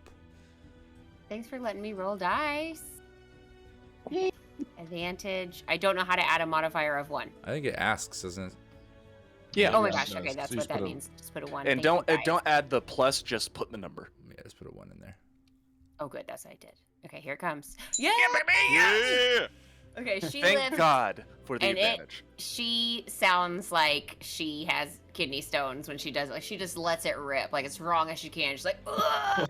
thanks for letting me roll dice. Advantage. I don't know how to add a modifier of 1. I think it asks, doesn't it? Yeah. Oh my yes, gosh. it Okay, does. that's So you what just put that a- means. Just put a 1. And Thank you, guys. don't add the plus. Just put the number. Yeah, just put a 1 in there. Oh, good. That's what I did. Okay, here it comes. Yeah. Yeah. Okay, she Thank lives. God for the and advantage. She sounds like she has kidney stones when she does it. Like she just lets it rip, like as wrong as she can. She's like, ugh!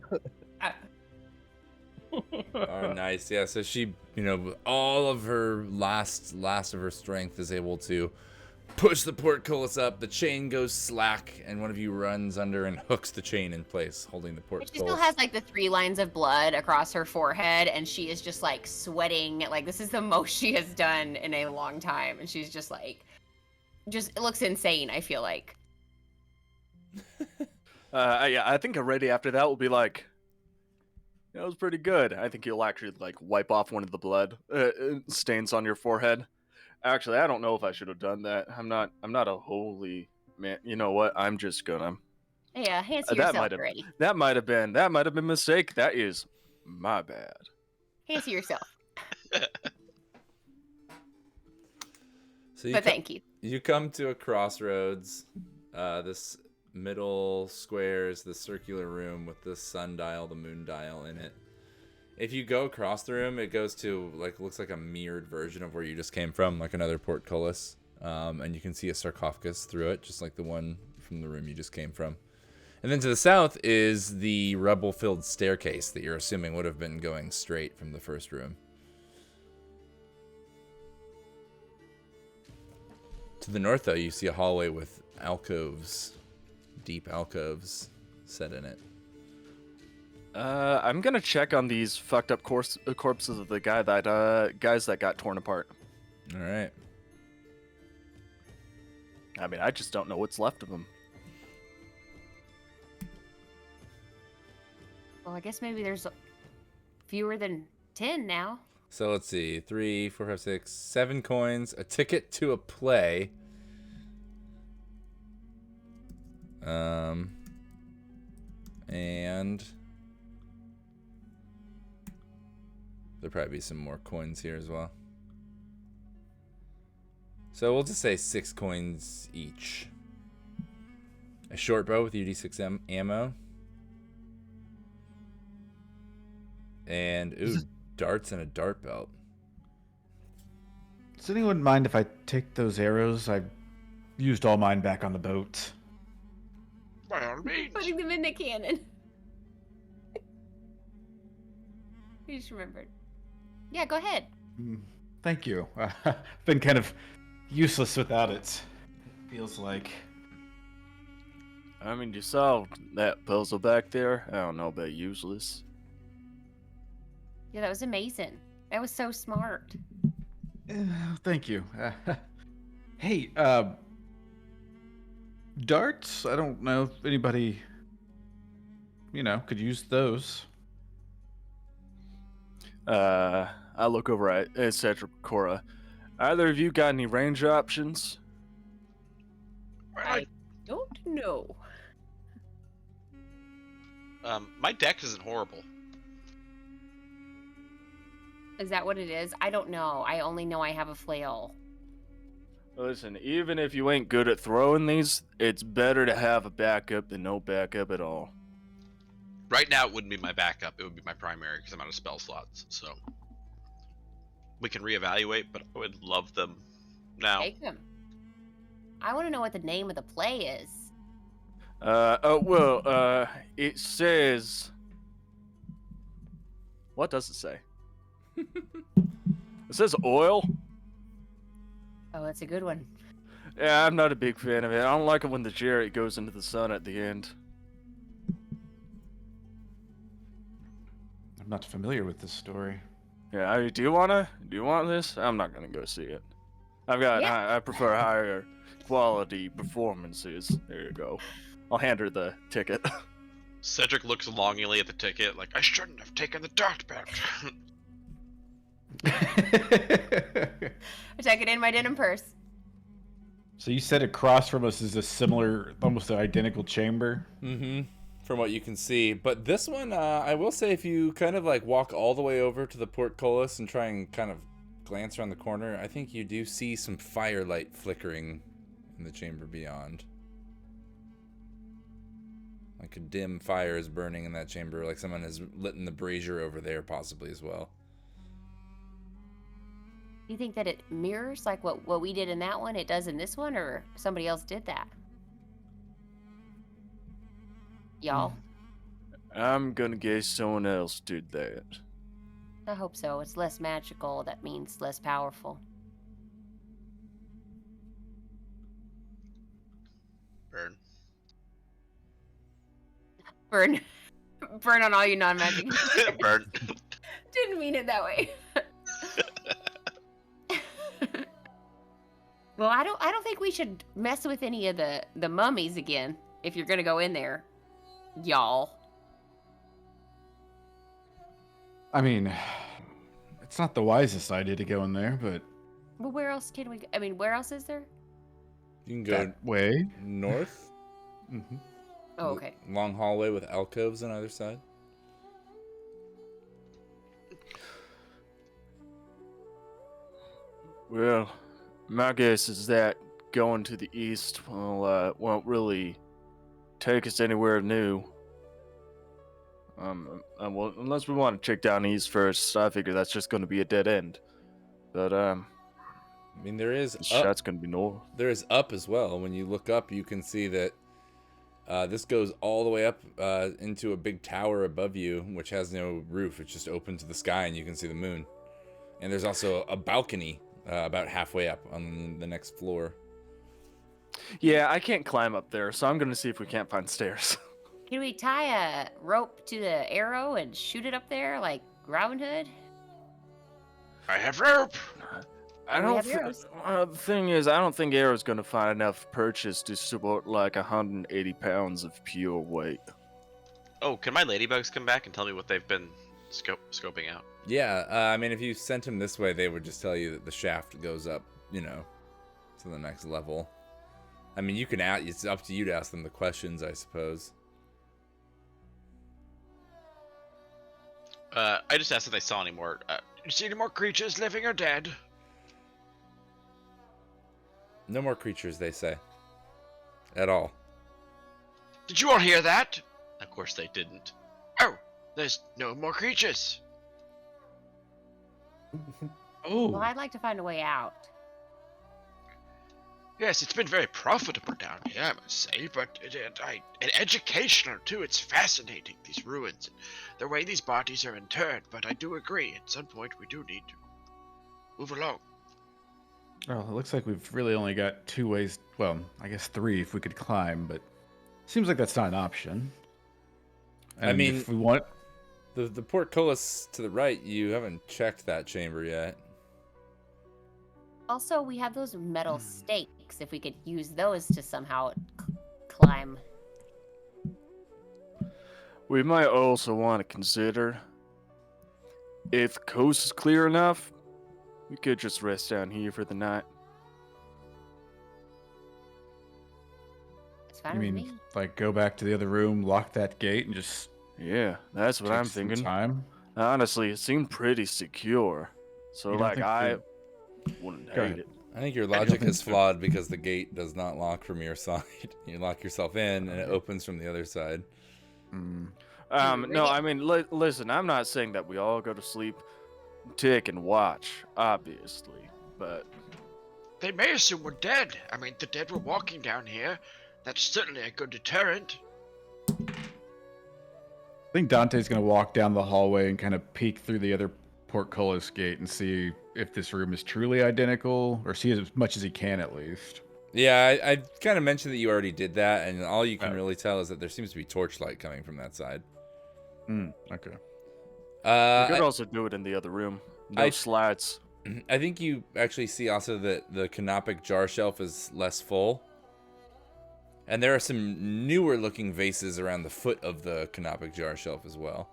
Oh, nice. Yeah, so she, with all of her last of her strength is able to push the portcullis up. The chain goes slack, and one of you runs under and hooks the chain in place, holding the She portcullis. still has like the 3 lines of blood across her forehead, and she is just like sweating. Like this is the most she has done in a long time, and she's just like, it looks insane. I feel like. Yeah, I think already after that will be like, that was pretty good. I think you'll actually like wipe off one of the blood stains on your forehead. Actually, I don't know if I should have done that. I'm not a holy man. You know what? I'm just gonna. Yeah, hands to That yourself might have already. that might have been a mistake. That is my bad. Hands to yourself. So But thank you. You come to a crossroads. This middle square is the circular room with the sundial, the moon dial in it. If you go across the room, it goes to looks like a mirrored version of where you just came from, like another portcullis. And you can see a sarcophagus through it, just like the one from the room you just came from. And then to the south is the rubble-filled staircase that you're assuming would have been going straight from the first room. To the north, though, you see a hallway with alcoves, deep alcoves set in it. I'm gonna check on these fucked up corpses of the guys that got torn apart. All right. I mean, I just don't know what's left of them. Well, I guess maybe there's fewer than 10 now. So let's see. 3, 4, 5, 6, 7 coins, a ticket to a play. And there'll probably be some more coins here as well. So we'll just say 6 coins each. A short bow with UD6 ammo. And, ooh, darts and a dart belt. Does anyone mind if I take those arrows? I used all mine back on the boat. By all means. Putting them in the cannon. You just remembered. Yeah, go ahead. Thank you. I've been kind of useless without it. Feels like. I mean, you saw that puzzle back there. I don't know about useless. Yeah, that was amazing. That was so smart. Thank you. Hey, darts? I don't know if anybody, could use those. I look over at Cedric Cora. Either of you got any range options? I don't know. My deck isn't horrible. Is that what it is? I don't know. I only know I have a flail. Listen, even if you ain't good at throwing these, it's better to have a backup than no backup at all. Right now, it wouldn't be my backup. It would be my primary because I'm out of spell slots. So we can reevaluate, but I would love them now. Take them. I want to know what the name of the play is. It says. What does it say? It says oil. Oh, that's a good one. Yeah, I'm not a big fan of it. I don't like it when the chariot goes into the sun at the end. I'm not familiar with this story. Yeah, do you want this? I'm not gonna go see it. I prefer higher quality performances. There you go. I'll hand her the ticket. Cedric looks longingly at the ticket, like, I shouldn't have taken the dart belt. I tuck it in my denim purse. So you said across from us is a similar, almost an identical chamber? Mm-hmm. From what you can see. But this one, I will say, if you kind of walk all the way over to the portcullis and try and kind of glance around the corner, I think you do see some firelight flickering in the chamber beyond. Like a dim fire is burning in that chamber, like someone has lit the brazier over there possibly as well. Do you think that it mirrors like what we did in that one, it does in this one, or somebody else did that? Y'all? I'm gonna guess someone else did that. I hope so. It's less magical. That means less powerful. Burn. Burn. Burn on all you non-magic. Burn. Didn't mean it that way. Well, I don't think we should mess with any of the mummies again if you're gonna go in there, y'all. I mean, it's not the wisest idea to go in there, but Well, where else can we? I mean, where else is there? You can go that way. north. Hmm. Oh, okay. Long hallway with alcoves on either side. Well, my guess is that going to the east won't really take us anywhere new. Well, unless we want to check down east first, I figure that's just going to be a dead end. But I mean, there is that's going to be north. There is up as well. When you look up, you can see that this goes all the way up into a big tower above you, which has no roof. It's just open to the sky, and you can see the moon. And there's also a balcony about halfway up on the next floor. Yeah, I can't climb up there, so I'm going to see if we can't find stairs. Can we tie a rope to the arrow and shoot it up there like Robin Hood? I have rope. I We don't. have arrows. The thing is, I don't think Arrow's going to find enough purchase to support like 180 pounds of pure weight. Oh, can my ladybugs come back and tell me what they've been scoping out? Yeah, I mean, if you sent him this way, they would just tell you that the shaft goes up, to the next level. I mean, you can ask. It's up to you to ask them the questions, I suppose. I just asked if they saw any more. Did you see any more creatures, living or dead? No more creatures, they say. At all. Did you all hear that? Of course they didn't. Oh, there's no more creatures. Oh, Well, I'd like to find a way out. Yes, it's been very profitable down here, I must say, but and educational too. It's fascinating, these ruins, and the way these bodies are interred. But I do agree, at some point we do need to move along. well, it looks like we've really only got 2 ways. Well, I guess 3 if we could climb, but seems like that's not an option. I And mean, if we want, the portcullis to the right, you haven't checked that chamber yet. Also, we have those metal stakes. If we could use those to somehow climb. We might also want to consider if the coast is clear enough, we could just rest down here for the night. It's fine you with mean, me. like, go back to the other room, lock that gate, and just Yeah, that's what take I'm some thinking. time? Honestly, it seemed pretty secure. So, You don't like, think I they- wouldn't Go hate ahead. it. I think your don't logic think is so. flawed because the gate does not lock from your side. You lock yourself in, and it opens from the other side. Mm. No, I mean, listen, I'm not saying that we all go to sleep, tick, and watch, obviously, but They may assume we're dead. I mean, the dead were walking down here. That's certainly a good deterrent. I think Dante's gonna walk down the hallway and kind of peek through the other portcullis gate and see if this room is truly identical, or see as much as he can at least. Yeah, I kind of mentioned that you already did that, and all you can Oh. really tell is that there seems to be torchlight coming from that side. Okay. we could I, also do it in the other room. No I- slides. I think you actually see also that the canopic jar shelf is less full. And there are some newer looking vases around the foot of the canopic jar shelf as well.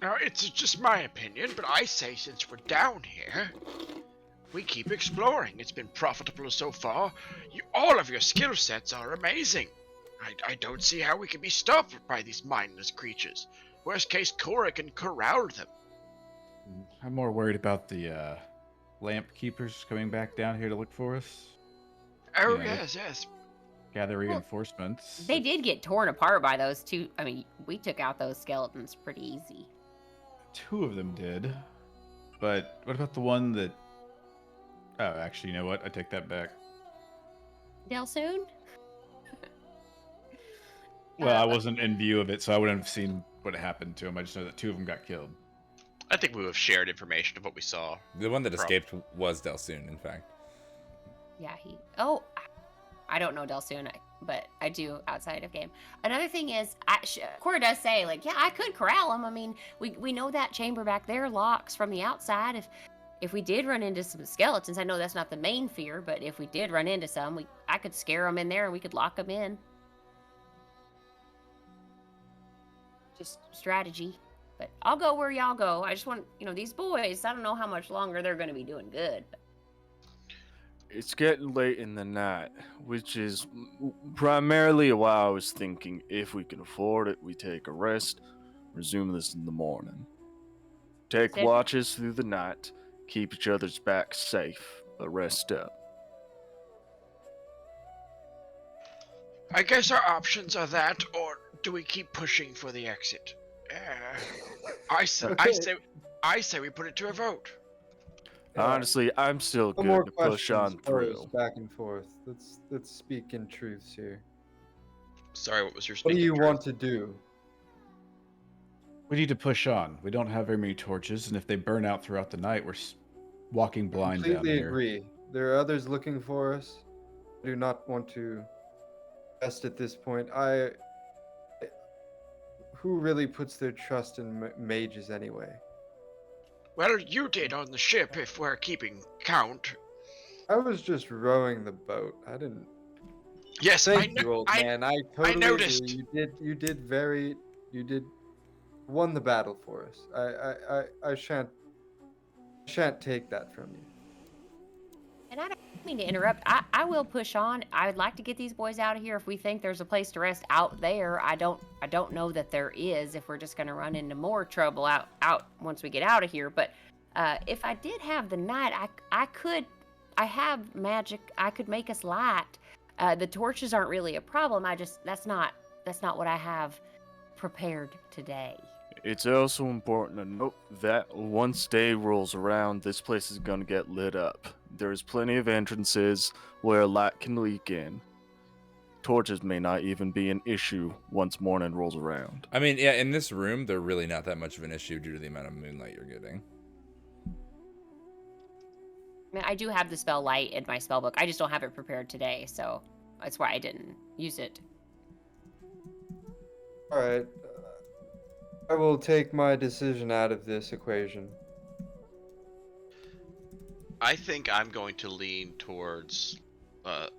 Now, it's just my opinion, but I say since we're down here, we keep exploring. It's been profitable so far. All of your skill sets are amazing. I don't see how we can be stopped by these mindless creatures. Worst case, Cora can corral them. I'm more worried about the lamp keepers coming back down here to look for us? Oh, Yeah. yes. Gather Well, reinforcements. They did get torn apart by those two. I mean, we took out those skeletons pretty easy. 2 of them did. But what about the one that... Oh, actually, you know what? I take that back. Delsoon? Well, I wasn't in view of it, so I wouldn't have seen what happened to him. I just know that 2 of them got killed. I think we would have shared information of what we saw. The one that escaped was Delsoon, in fact. Yeah, Oh, I don't know Delsoon, but I do outside of game. Another thing is, Cora does say, like, yeah, I could corral him. I mean, we know that chamber back there locks from the outside. If we did run into some skeletons, I know that's not the main fear, but if we did run into some, I could scare them in there and we could lock them in. Just strategy. But I'll go where y'all go. I just want, these boys, I don't know how much longer they're going to be doing good. It's getting late in the night, which is primarily why I was thinking if we can afford it, we take a rest, resume this in the morning. Take Cedric? watches through the night, keep each other's backs safe, but rest up. I guess our options are that, or do we keep pushing for the exit? I say we put it to a vote. Honestly, I'm still No more good to push on questions through. posed back and forth. Let's speak in truths here. Sorry, what was your What speaking? do you truth? want to do? We need to push on. We don't have very many torches, and if they burn out throughout the night, we're walking blind down Completely here. agree. There are others looking for us. I do not want to rest at this point. Who really puts their trust in mages anyway? Well, you did on the ship, if we're keeping count. I was just rowing the boat. I didn't. Yes, Thank you, old I man. I totally noticed. agree. You did won the battle for us. I shan't take that from you. And I don't mean to interrupt. I will push on. I would like to get these boys out of here if we think there's a place to rest out there. I don't know that there is if we're just going to run into more trouble out once we get out of here. But if I did have the night, I have magic. I could make us light. The torches aren't really a problem. That's not what I have prepared today. It's also important to note that once day rolls around, this place is going to get lit up. There's plenty of entrances where light can leak in. Torches may not even be an issue once morning rolls around. I mean, yeah, in this room, they're really not that much of an issue due to the amount of moonlight you're getting. I mean, I do have the spell light in my spell book. I just don't have it prepared today, so that's why I didn't use it. All right. I will take my decision out of this equation. I think I'm going to lean towards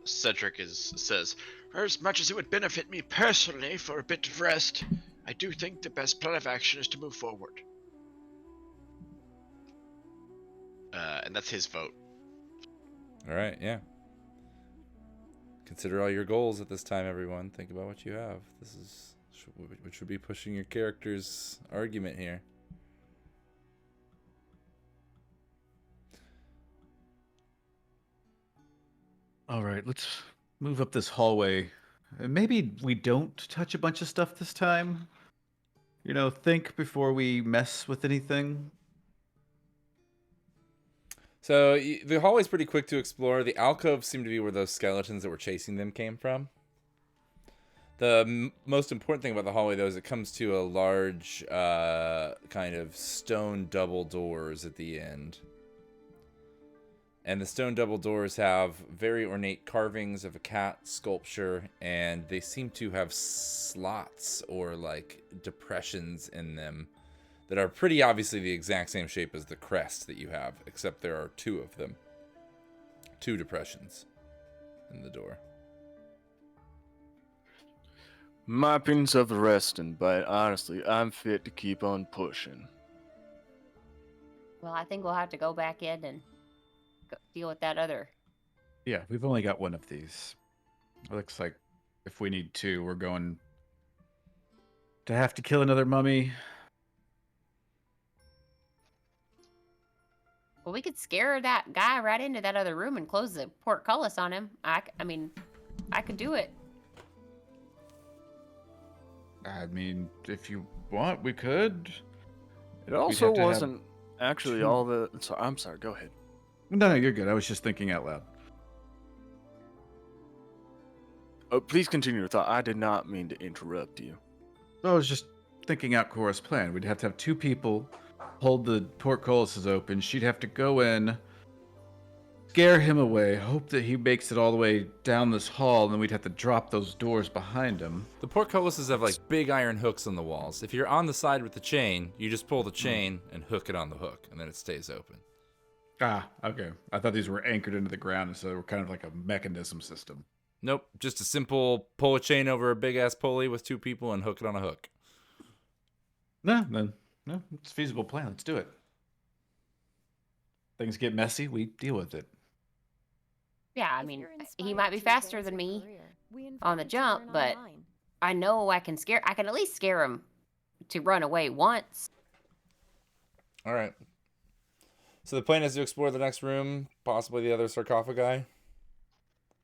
Cedric says, as much as it would benefit me personally for a bit of rest, I do think the best plan of action is to move forward. And that's his vote. All right, yeah. Consider all your goals at this time, everyone. Think about what you have. This is which would be pushing your character's argument here. All right, let's move up this hallway. Maybe we don't touch a bunch of stuff this time. Think before we mess with anything. So the hallway's pretty quick to explore. The alcoves seem to be where those skeletons that were chasing them came from. The most important thing about the hallway, though, is it comes to a large kind of stone double doors at the end. And the stone double doors have very ornate carvings of a cat sculpture, and they seem to have slots or like depressions in them that are pretty obviously the exact same shape as the crest that you have, except there are 2 of them. 2 depressions in the door. My opinion's of the resting, but honestly, I'm fit to keep on pushing. Well, I think we'll have to go back in and deal with that other. Yeah, we've only got 1 of these. It looks like if we need 2, we're going to have to kill another mummy. Well, we could scare that guy right into that other room and close the portcullis on him. I mean, I could do it. I mean, if you want, we could. It also have to have wasn't actually two- all the. So I'm sorry. Go ahead. No, you're good. I was just thinking out loud. Oh, please continue your thought. I did not mean to interrupt you. I was just thinking out Cora's plan. We'd have to have 2 people hold the portcullises open. She'd have to go in, scare him away, hope that he makes it all the way down this hall, and then we'd have to drop those doors behind him. The portcullises have like big iron hooks on the walls. If you're on the side with the chain, you just pull the chain and hook it on the hook, and then it stays open. Ah, okay. I thought these were anchored into the ground, so they were kind of like a mechanism system. Nope, just a simple pull a chain over a big ass pulley with 2 people and hook it on a hook. No, it's a feasible plan. Let's do it. Things get messy, we deal with it. Yeah, I mean, he might be faster than me on the jump, but I know I can at least scare him to run away once. All right. So the plan is to explore the next room, possibly the other sarcophagi.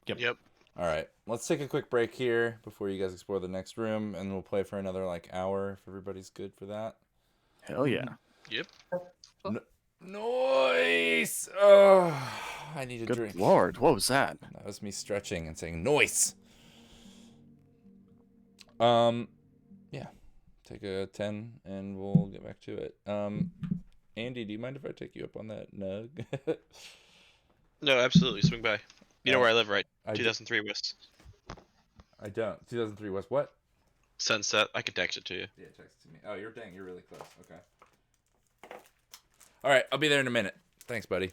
Yep. All right. Let's take a quick break here before you guys explore the next room, and we'll play for another like hour if everybody's good for that. Hell yeah. Yep. Noise. Oh, I need a Good drink. lord, what was that? That was me stretching and saying noise. Yeah. Take a 10 and we'll get back to it. Andy, do you mind if I take you up on that nug? No, absolutely. Swing by. You know where I live, right? I 2003 West I don't. 2003 West. What? Sunset. I can text it to you. Yeah, text it to me. Oh, you're really close. Okay. All right, I'll be there in a minute. Thanks, buddy.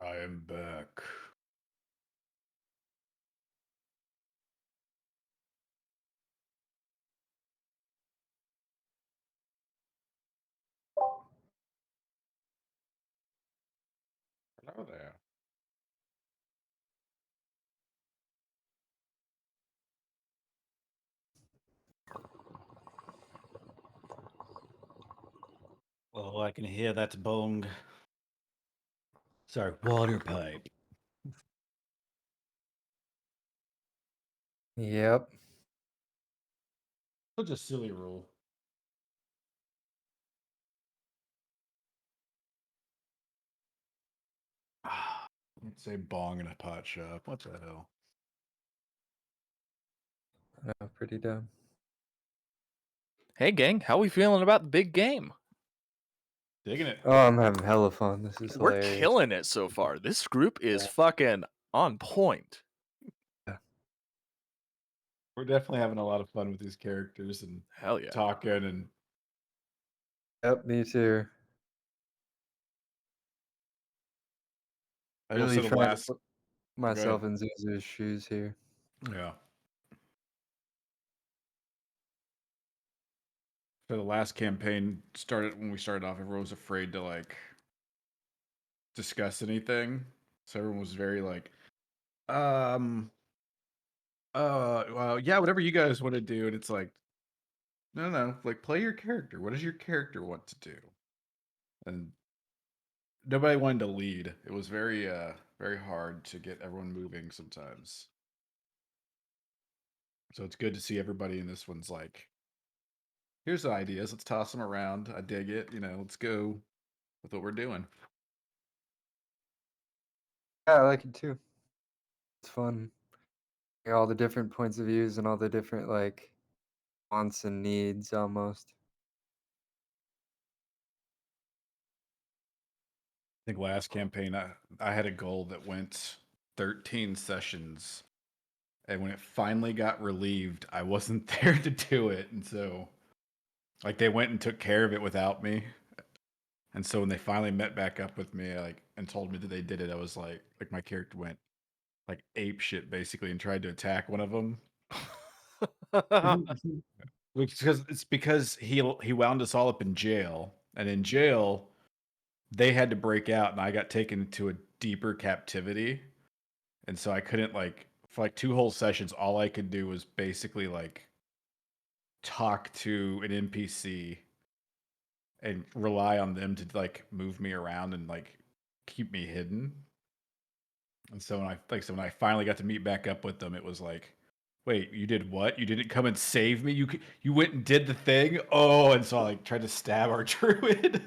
I am back. Hello there. Oh, I can hear that bong. Sorry, water pipe. Yep. Such a silly rule. Let's say bong in a pot shop. What the hell? No, pretty dumb. Hey, gang, how we feeling about the big game? Digging it. Oh, I'm having hella fun. This is We're hilarious. killing it so far. This group is fucking on point. We're definitely having a lot of fun with these characters and Hell yeah. talking and Yep, me too. I will Really say the trying last. to put Go ahead. myself in Zuzu's shoes here. Yeah. So the last campaign started when we started off. Everyone was afraid to like discuss anything. So everyone was very like, well, yeah, whatever you guys want to do. And it's like, no, like play your character. What does your character want to do? And nobody wanted to lead. It was very hard to get everyone moving sometimes. So it's good to see everybody in this one's like, here's the ideas. Let's toss them around. I dig it. Let's go with what we're doing. Yeah, I like it too. It's fun. All the different points of views and all the different like wants and needs almost. I think last campaign I had a goal that went 13 sessions. And when it finally got relieved, I wasn't there to do it. And so like they went and took care of it without me. And so when they finally met back up with me, and told me that they did it, I was like my character went like ape shit basically and tried to attack one of them. Because he wound us all up in jail, and in jail they had to break out, and I got taken into a deeper captivity, and so I couldn't for like 2 whole sessions. All I could do was basically like talk to an NPC and rely on them to like move me around and like keep me hidden. And so when I finally got to meet back up with them, it was like, wait, you did what? You didn't come and save me? You went and did the thing? Oh, and so I like tried to stab our druid.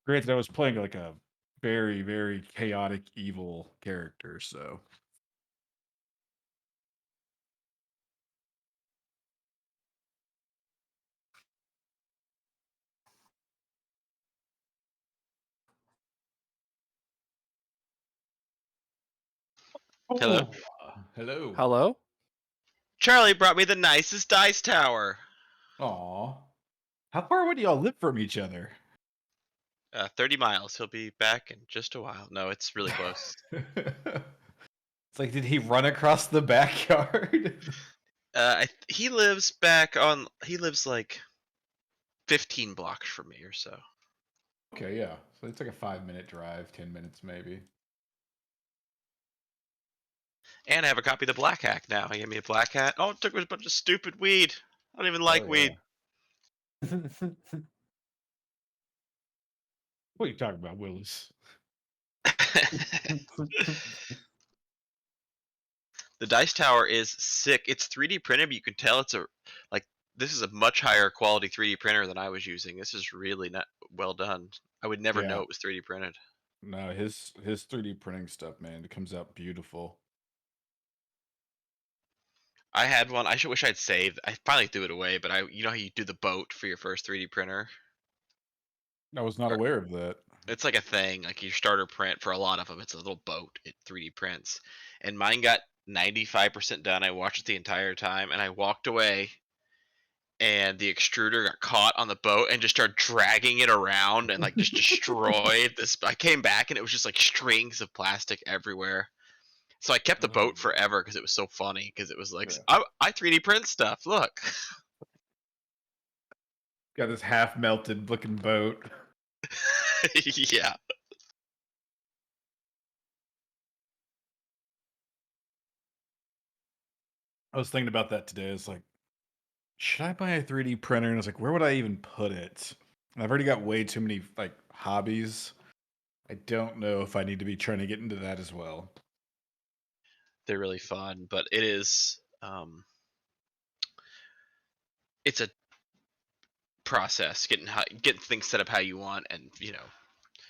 Granted, I was playing like a very, very chaotic, evil character, so. Hello. Hello. Hello? Charlie brought me the nicest dice tower. Aw. How far would y'all live from each other? 30 miles. He'll be back in just a while. No, it's really close. It's like, did he run across the backyard? He lives like 15 blocks from me or so. Okay, yeah. So it's like a 5-minute drive, 10 minutes maybe. And I have a copy of the Black Hack now. He gave me a black hat. Oh, it took me a bunch of stupid weed. I don't even like weed. What are you talking about, Willis? The dice tower is sick. It's 3D printed, but you can tell it's this is a much higher quality 3D printer than I was using. This is really not well done. I would never know it was 3D printed. No, his 3D printing stuff, man, it comes out beautiful. I had one. I wish I'd saved. I finally threw it away, but you know how you do the boat for your first 3D printer? I was not aware of that. It's like a thing, like your starter print for a lot of them. It's a little boat. It 3D prints, and mine got 95% done. I watched it the entire time, and I walked away, and the extruder got caught on the boat and just started dragging it around and like just destroyed this. I came back and it was just like strings of plastic everywhere. So I kept the boat forever because it was so funny. Because it was like, I 3D print stuff. Look. Got this half melted looking boat. Yeah. I was thinking about that today. It's like, should I buy a 3D printer? And I was like, where would I even put it? And I've already got way too many like hobbies. I don't know if I need to be trying to get into that as well. They're really fun, but it is it's a process getting things set up how you want, and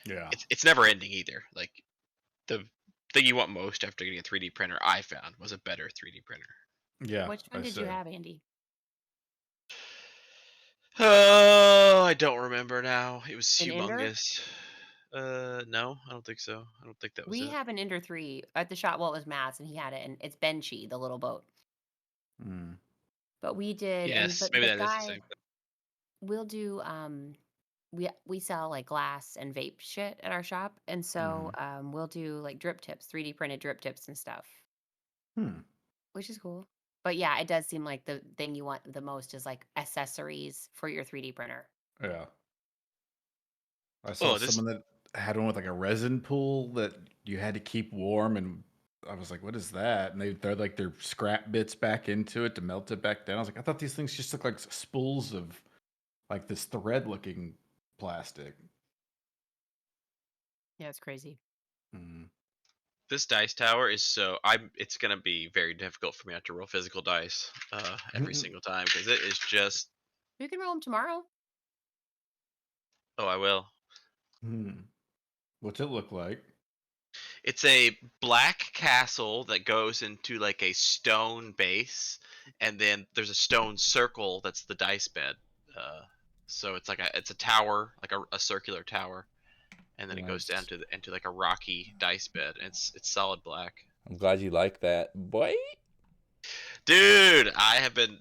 Yeah. it's never ending either. Like the thing you want most after getting a 3D printer, I found, was a better 3D printer. Yeah. Which one did you have, Andy? Oh, I don't remember now. It was An Ender? humongous. No, I don't think so. I don't think that was We it. have an Ender 3 at the shop. Well, it was Matt's, and he had it, and it's Benchy, the little boat. But we did, Yes, but maybe the that is the guy, same. we'll do we sell like glass and vape shit at our shop, and so we'll do like drip tips, 3D printed drip tips and stuff, which is cool. But yeah, it does seem like the thing you want the most is like accessories for your 3D printer. Yeah. I saw Oh, this someone that had one with like a resin pool that you had to keep warm, and I was like, "What is that?" And they throw like their scrap bits back into it to melt it back down. I was like, "I thought these things just look like spools of like this thread-looking plastic." Yeah, it's crazy. this dice tower is it's gonna be very difficult for me not to roll physical dice every single time, because it is just. You can roll them tomorrow. Oh, I will. What's it look like? It's a black castle that goes into like a stone base, and then there's a stone circle that's the dice bed. So it's like it's a tower, like a circular tower, and then it goes down to into like a rocky dice bed. And it's solid black. I'm glad you like that, boy. Dude, I have been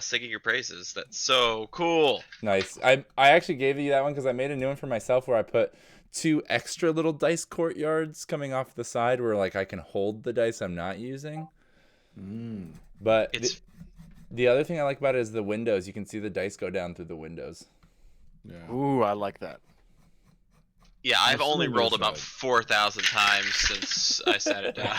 singing your praises. That's so cool. Nice. I actually gave you that one because I made a new one for myself where I put 2 extra little dice courtyards coming off the side where like I can hold the dice I'm not using. But the other thing I like about it is the windows. You can see the dice go down through the windows. Yeah. Ooh, I like that. Yeah, I've only rolled about 4,000 times since I sat it down.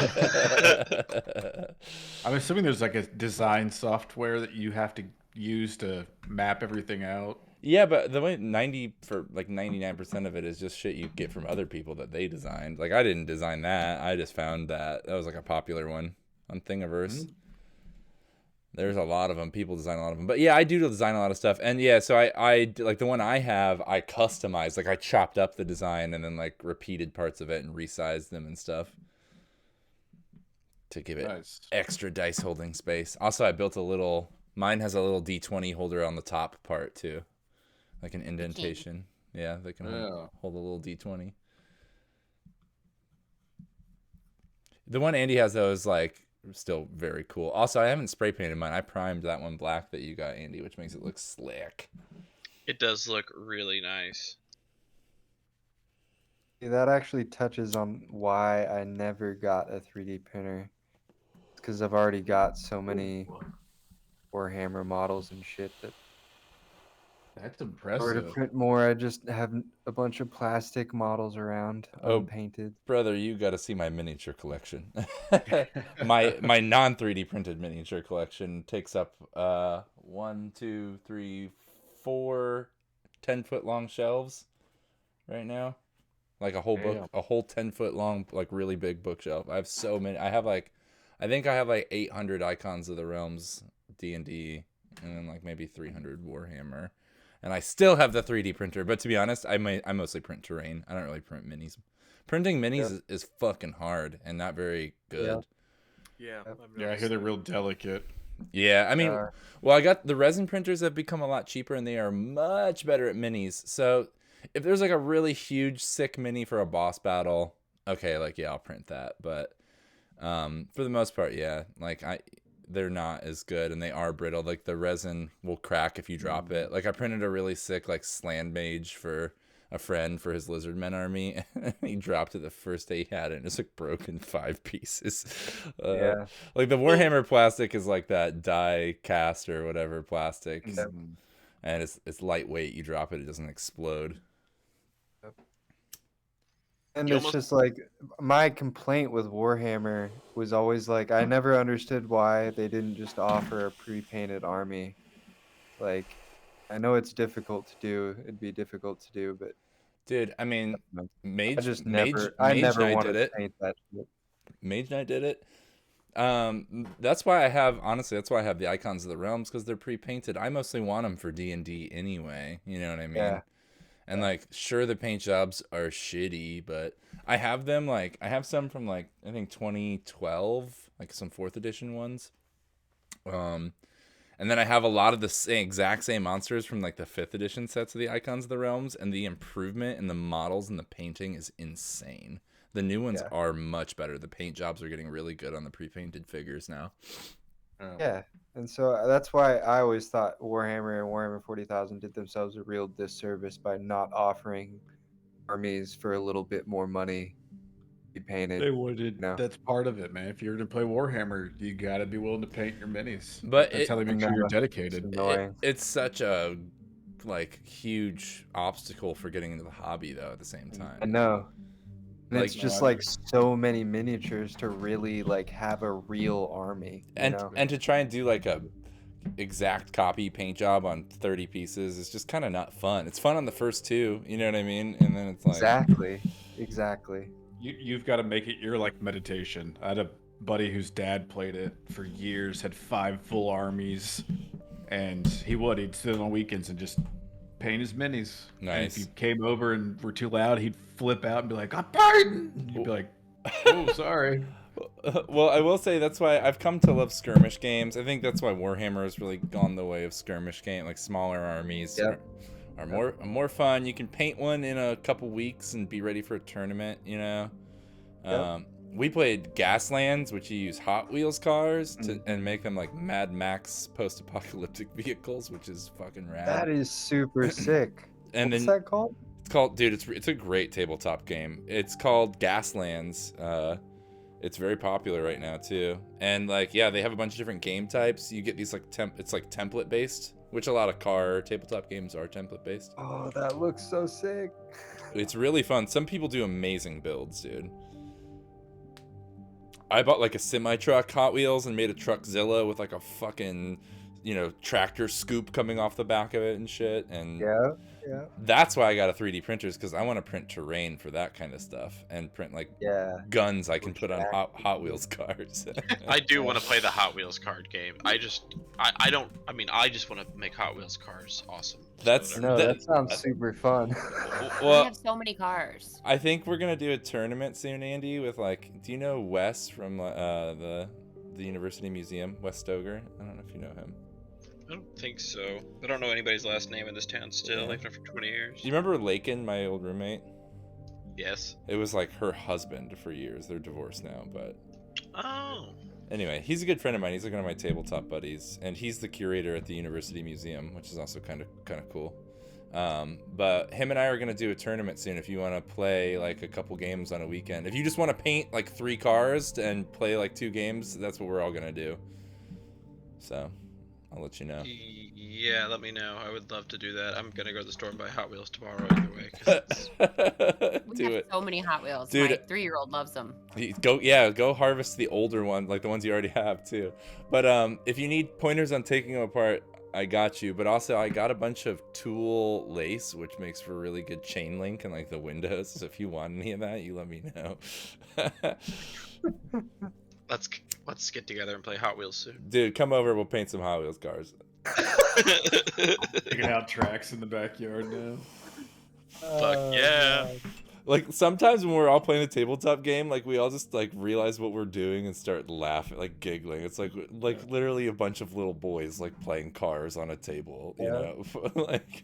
I'm assuming there's like a design software that you have to use to map everything out. Yeah, but the way 99% of it is just shit you get from other people that they designed. Like I didn't design that. I just found that was like a popular one on Thingiverse. There's a lot of them. People design a lot of them. But yeah, I do design a lot of stuff. And yeah, so I like the one I have, I customized. Like I chopped up the design and then like repeated parts of it and resized them and stuff to give it extra dice holding space. Also, I built mine has a little D20 holder on the top part too. Like an indentation. Yeah, they can hold a little D20. The one Andy has though is like still very cool. Also, I haven't spray painted mine. I primed that one black that you got, Andy, which makes it look slick. It does look really nice. Yeah, that actually touches on why I never got a 3D printer. It's because I've already got so many Warhammer models and shit that. That's Or to impressive. print more, I just have a bunch of plastic models around, unpainted. Brother, you got to see my miniature collection. my non 3D printed miniature collection takes up 1, 2, 3, 4 10-foot long shelves right now. Like a whole book, a whole 10-foot long, like really big bookshelf. I have so many. I think I have like 800 Icons of the Realms D&D, and then like maybe 300 Warhammer. And I still have the 3D printer, but to be honest, I mostly print terrain. I don't really print minis. Printing minis is fucking hard and not very good. Yeah, I hear they're real delicate. Yeah, I mean, well, I got the resin printers have become a lot cheaper and they are much better at minis. So if there's like a really huge sick mini for a boss battle, okay, like yeah, I'll print that. But for the most part, yeah, like they're not as good, and they are brittle. Like the resin will crack if you drop it. Like I printed a really sick like sland mage for a friend for his lizardmen army, and he dropped it the first day he had it, and it's like broken 5 pieces. Yeah. Like the Warhammer plastic is like that die cast or whatever plastic, Mm. and it's lightweight. You drop it, it doesn't explode. And You it's almost- just like my complaint with Warhammer was always like I never understood why they didn't just offer a pre-painted army. Like I know it's difficult to do. It'd be difficult to do, but Dude, I mean, I Mage just Mage never Mage Knight wanted did it. to paint that shit. Mage Knight did it. That's why I have the icons of the realms, because they're pre-painted. I mostly want them for D&D anyway, you know what I mean? Yeah. And like, sure, the paint jobs are shitty, but I have them, like I have some from like I think 2012, like some 4th edition ones. And then I have a lot of the exact same monsters from like the 5th edition sets of the icons of the realms, and the improvement in the models and the painting is insane. The new ones Yeah. are much better. The paint jobs are getting really good on the pre-painted figures now. Yeah. And so that's why I always thought Warhammer and Warhammer 40,000 did themselves a real disservice by not offering armies for a little bit more money to be painted. They would. No. That's part of it, man. If you're gonna play Warhammer, you gotta be willing to paint your minis. But That's how they make sure you're No, dedicated. it's annoying. It's such a like huge obstacle for getting into the hobby though at the same time. I know. And it's Like- just No, I like so many miniatures to really like have a real army. You know? And to try and do like a exact copy paint job on 30 pieces is just kind of not fun. It's fun on the first 2, you know what I mean? And then it's like Exactly. You've got to make it your like meditation. I had a buddy whose dad played it for years, had 5 full armies, and he'd sit on weekends and just paint his minis. And Nice. if you came over and were too loud, he'd flip out and be like, "I'm painting." And you'd be like, "Oh, sorry." Well, I will say that's why I've come to love skirmish games. I think that's why Warhammer has really gone the way of skirmish game. Like smaller armies are more fun. You can paint one in a couple weeks and be ready for a tournament. You know. Yep. We played Gaslands, which you use Hot Wheels cars and make them like Mad Max post-apocalyptic vehicles, which is fucking rad. That is super sick. And What's then that called? it's called, dude. It's a great tabletop game. It's called Gaslands. It's very popular right now too. And like, yeah, they have a bunch of different game types. You get these like it's like template based, which a lot of car tabletop games are template based. Oh, that looks so sick. It's really fun. Some people do amazing builds, dude. I bought like a semi-truck Hot Wheels and made a Truckzilla with like a fucking, tractor scoop coming off the back of it and shit. And Yeah. that's why I got a 3D printer, is because I want to print terrain for that kind of stuff and print like Yeah. guns I can put on Hot Wheels cars. I do want to play the Hot Wheels card game. I just want to make Hot Wheels cars awesome. That's- No, that sounds super fun. We Well, have so many cars. I think we're gonna do a tournament soon, Andy. With like, do you know Wes from the University Museum, Wes Stoger? I don't know if you know him. I don't think so. I don't know anybody's last name in this town still. I've known for 20 years. Do you remember Lakin, my old roommate? Yes. It was like her husband for years. They're divorced now, but Oh. anyway, he's a good friend of mine. He's like one of my tabletop buddies, and he's the curator at the University Museum, which is also kind of cool. But him and I are gonna do a tournament soon. If you want to play like a couple games on a weekend, if you just want to paint like 3 cars and play like 2 games, that's what we're all gonna do. So, I'll let you know. Yeah, let me know. I would love to do that. I'm gonna go to the store and buy Hot Wheels tomorrow either way. 'Cause We Do have it. so many Hot Wheels. Dude. My 3-year-old loves them. Go harvest the older one, like the ones you already have too. But if you need pointers on taking them apart, I got you. But also, I got a bunch of tulle lace, which makes for really good chain link and like the windows. So if you want any of that, you let me know. let's get together and play Hot Wheels soon. Dude, come over. We'll paint some Hot Wheels cars. Digging out tracks in the backyard now. Fuck yeah. God. Like sometimes when we're all playing the tabletop game, like we all just like realize what we're doing and start laughing, like giggling. It's like literally a bunch of little boys like playing cars on a table, you know. Like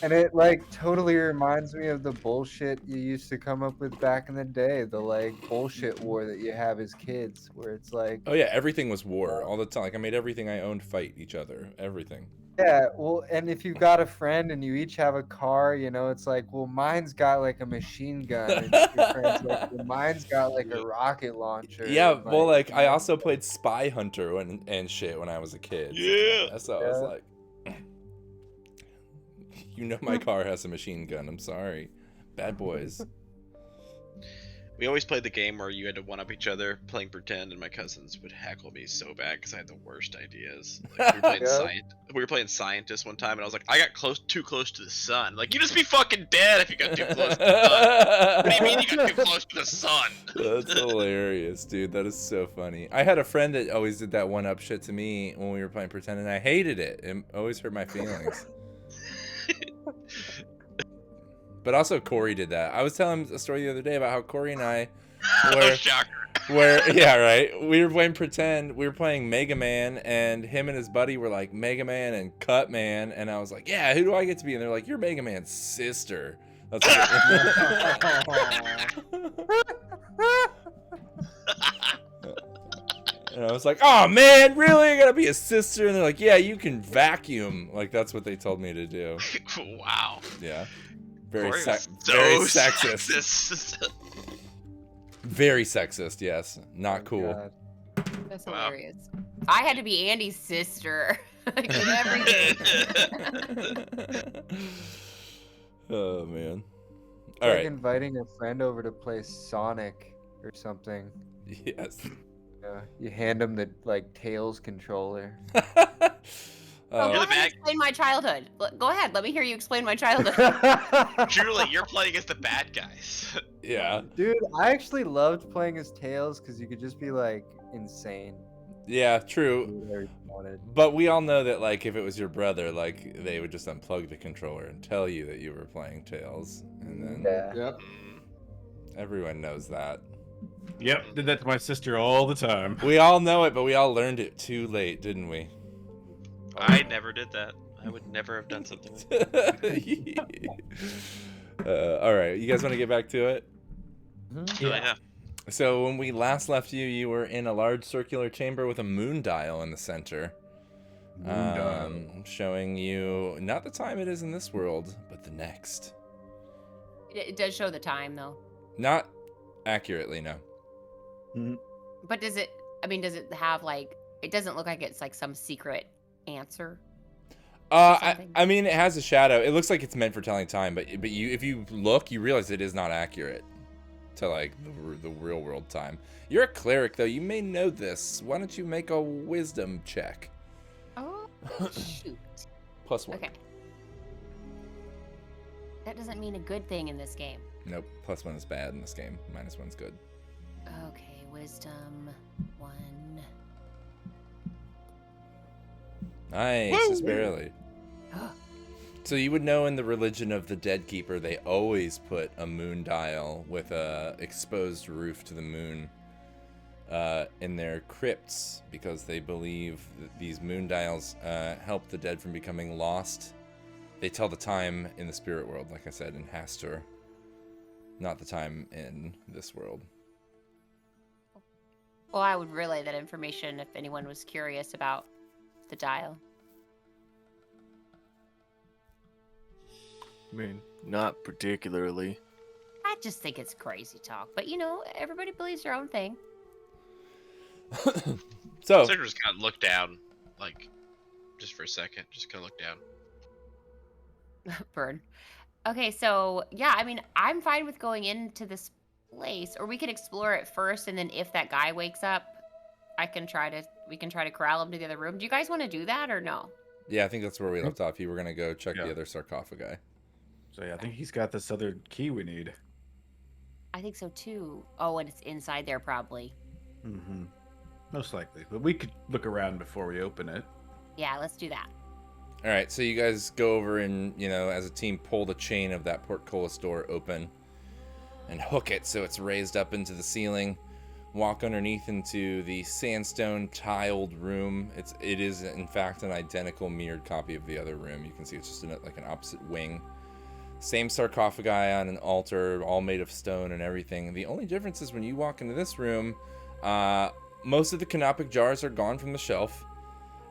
And it like totally reminds me of the bullshit you used to come up with back in the day, the like bullshit war that you have as kids, where it's like, oh yeah, everything was war all the time. Like I made everything I owned fight each other, everything. yeah, well, and if you've got a friend and you each have a car, you know, it's like, well, mine's got like a machine gun, and your friend's like, well, mine's got like a rocket launcher. Yeah, and, well, like I mine's also played Spy Hunter and shit when I was a kid. Yeah. So I was like, you know, my car has a machine gun. I'm sorry, bad boys. We always played the game where you had to one-up each other playing pretend, and my cousins would heckle me so bad because I had the worst ideas. Like, we were playing scientist one time, and I was like, I got too close to the sun. Like, you just be fucking dead if you got too close to the sun. What do you mean you got too close to the sun? That's hilarious, dude. That is so funny. I had a friend that always did that one-up shit to me when we were playing pretend, and I hated it. It always hurt my feelings. But also Corey did that. I was telling him a story the other day about how Corey and I yeah, right. We were playing pretend. We were playing Mega Man, and him and his buddy were like Mega Man and Cut Man, and I was like, yeah, who do I get to be? And they're like, you're Mega Man's sister. That's and I was like, oh man, really? I gotta be a sister? And they're like, yeah, you can vacuum. Like that's what they told me to do. Wow. Yeah. Very Corey was very so sexist. Very sexist, yes. Not cool. God. That's Wow. hilarious. I had to be Andy's sister. Like, in everything. Oh man. It's All like right. inviting a friend over to play Sonic or something. Yes. You hand them the like Tails controller. Oh, You're go the ahead bad- and explain my childhood. Go ahead. Let me hear you explain my childhood. Truly, you're playing as the bad guys. Yeah. Dude, I actually loved playing as Tails because you could just be like insane. Yeah, true. Do whatever you wanted. But we all know that like if it was your brother, like they would just unplug the controller and tell you that you were playing Tails. And then Yeah. Yep. everyone knows that. Yep. Did that to my sister all the time. We all know it, but we all learned it too late, didn't we? I never did that. I would never have done something like that. All right, you guys want to get back to it? Yeah. So when we last left you, you were in a large circular chamber with a moon dial in the center. Showing you not the time it is in this world, but the next. It does show the time, though. Not accurately, no. But does it? I mean, does it have like? It doesn't look like it's like some secret answer. I mean, it has a shadow. It looks like it's meant for telling time, but you, if you look, you realize it is not accurate to like the real world time. You're a cleric, though. You may know this. Why don't you make a wisdom check? Oh, shoot. +1. Okay. That doesn't mean a good thing in this game. Nope. +1 is bad in this game. -1 is good. Okay, wisdom 1. Nice, just barely. So you would know in the religion of the Dead Keeper, they always put a moon dial with a exposed roof to the moon in their crypts because they believe that these moon dials help the dead from becoming lost. They tell the time in the spirit world, like I said, in Hastur, not the time in this world. Well, I would relay that information if anyone was curious about the dial. I mean, not particularly. I just think it's crazy talk. But, you know, everybody believes their own thing. So, Cedric just kind of looked down, like, just for a second. Just kind of look down. Burn. Okay, so, yeah, I mean, I'm fine with going into this place. Or we could explore it first, and then if that guy wakes up, we can try to corral him to the other room. Do you guys want to do that or no? yeah, I think that's where we left off. You were going to go check Yeah. the other sarcophagi. So yeah, I think he's got this other key we need. I think so, too. Oh, and it's inside there, probably. Most likely. But we could look around before we open it. Yeah, let's do that. All right, so you guys go over and, as a team, pull the chain of that portcullis door open and hook it so it's raised up into the ceiling. Walk underneath into the sandstone tiled room. It is in fact an identical mirrored copy of the other room. You can see it's just like an opposite wing. Same sarcophagi on an altar, all made of stone and everything. The only difference is when you walk into this room, most of the canopic jars are gone from the shelf,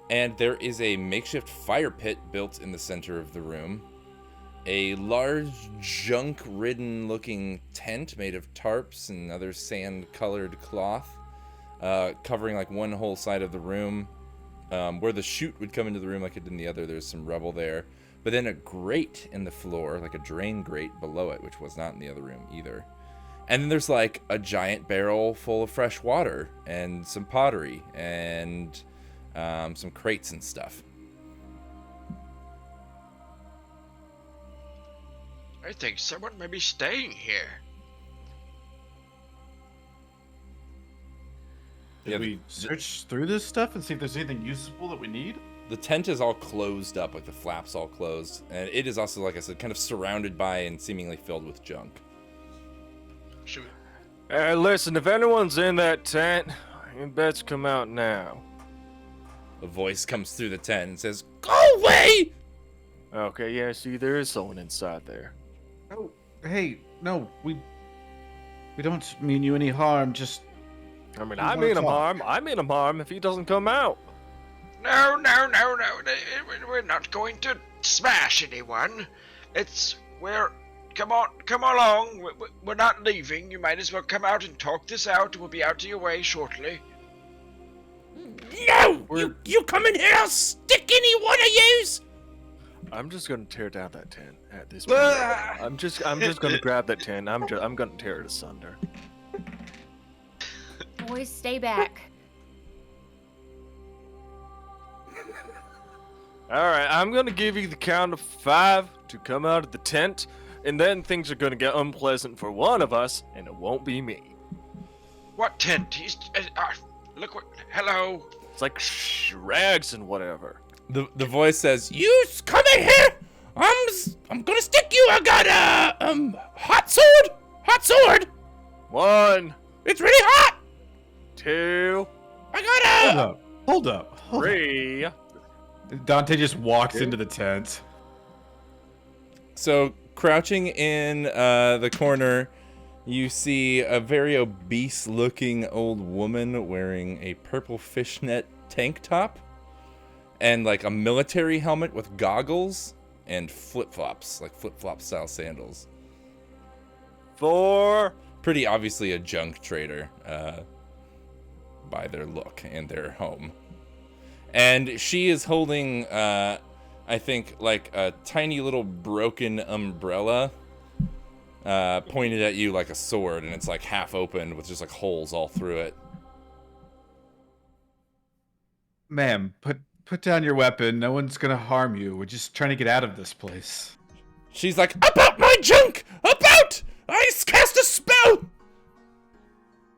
and there is a makeshift fire pit built in the center of the room. A large junk-ridden looking tent made of tarps and other sand-colored cloth, covering like one whole side of the room. Where the chute would come into the room like it did in the other, there's some rubble there. But then a grate in the floor, like a drain grate below it, which was not in the other room either. And then there's like a giant barrel full of fresh water and some pottery and some crates and stuff. I think someone may be staying here. Did we search through this stuff and see if there's anything useful that we need? The tent is all closed up, like the flaps all closed. And it is also, like I said, kind of surrounded by and seemingly filled with junk. Should we... Hey, listen, if anyone's in that tent, you best come out now. A voice comes through the tent and says, "Go away!" Okay, yeah, see, there is someone inside there. Oh, hey, no, we don't mean you any harm. Just I mean, We I wanna mean him talk. harm. I mean him harm if he doesn't come out. No. We're not going to smash anyone. Come along. We're not leaving. You might as well come out and talk this out. We'll be out of your way shortly. No! You come in here, I'll stick any one of yous! I'm just gonna tear down that tent at this point. I'm just gonna grab that tent. I'm gonna tear it asunder. Boys, stay back. All right, I'm gonna give you the count of 5 to come out of the tent, and then things are gonna get unpleasant for one of us, and it won't be me. What tent? Look what... Hello? It's like rags and whatever. The voice says, "You come in here! I'm gonna stick you! I got a hot sword! 1, It's really hot! 2, I got Hold up. 3. Dante just walks into the tent. So, crouching in the corner, you see a very obese-looking old woman wearing a purple fishnet tank top and like a military helmet with goggles and flip-flops, like flip-flop style sandals. 4. Pretty obviously a junk trader by their look and their home. And she is holding, I think, like a tiny little broken umbrella pointed at you like a sword, and it's like half open with just like holes all through it. ma'am, put down your weapon. No one's gonna harm you. We're just trying to get out of this place. She's like, "About my junk! About! I cast a spell!"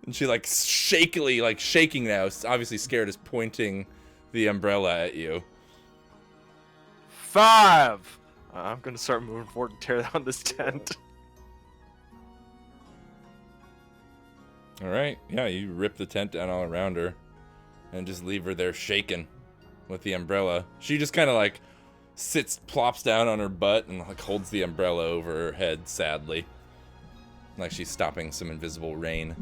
And she like shakily, like shaking now, obviously scared, is pointing the umbrella at you. 5. I'm gonna start moving forward and tear down this tent. All right, yeah, you rip the tent down all around her and just leave her there shaking with the umbrella. She just kind of like plops down on her butt and like holds the umbrella over her head sadly, like she's stopping some invisible rain.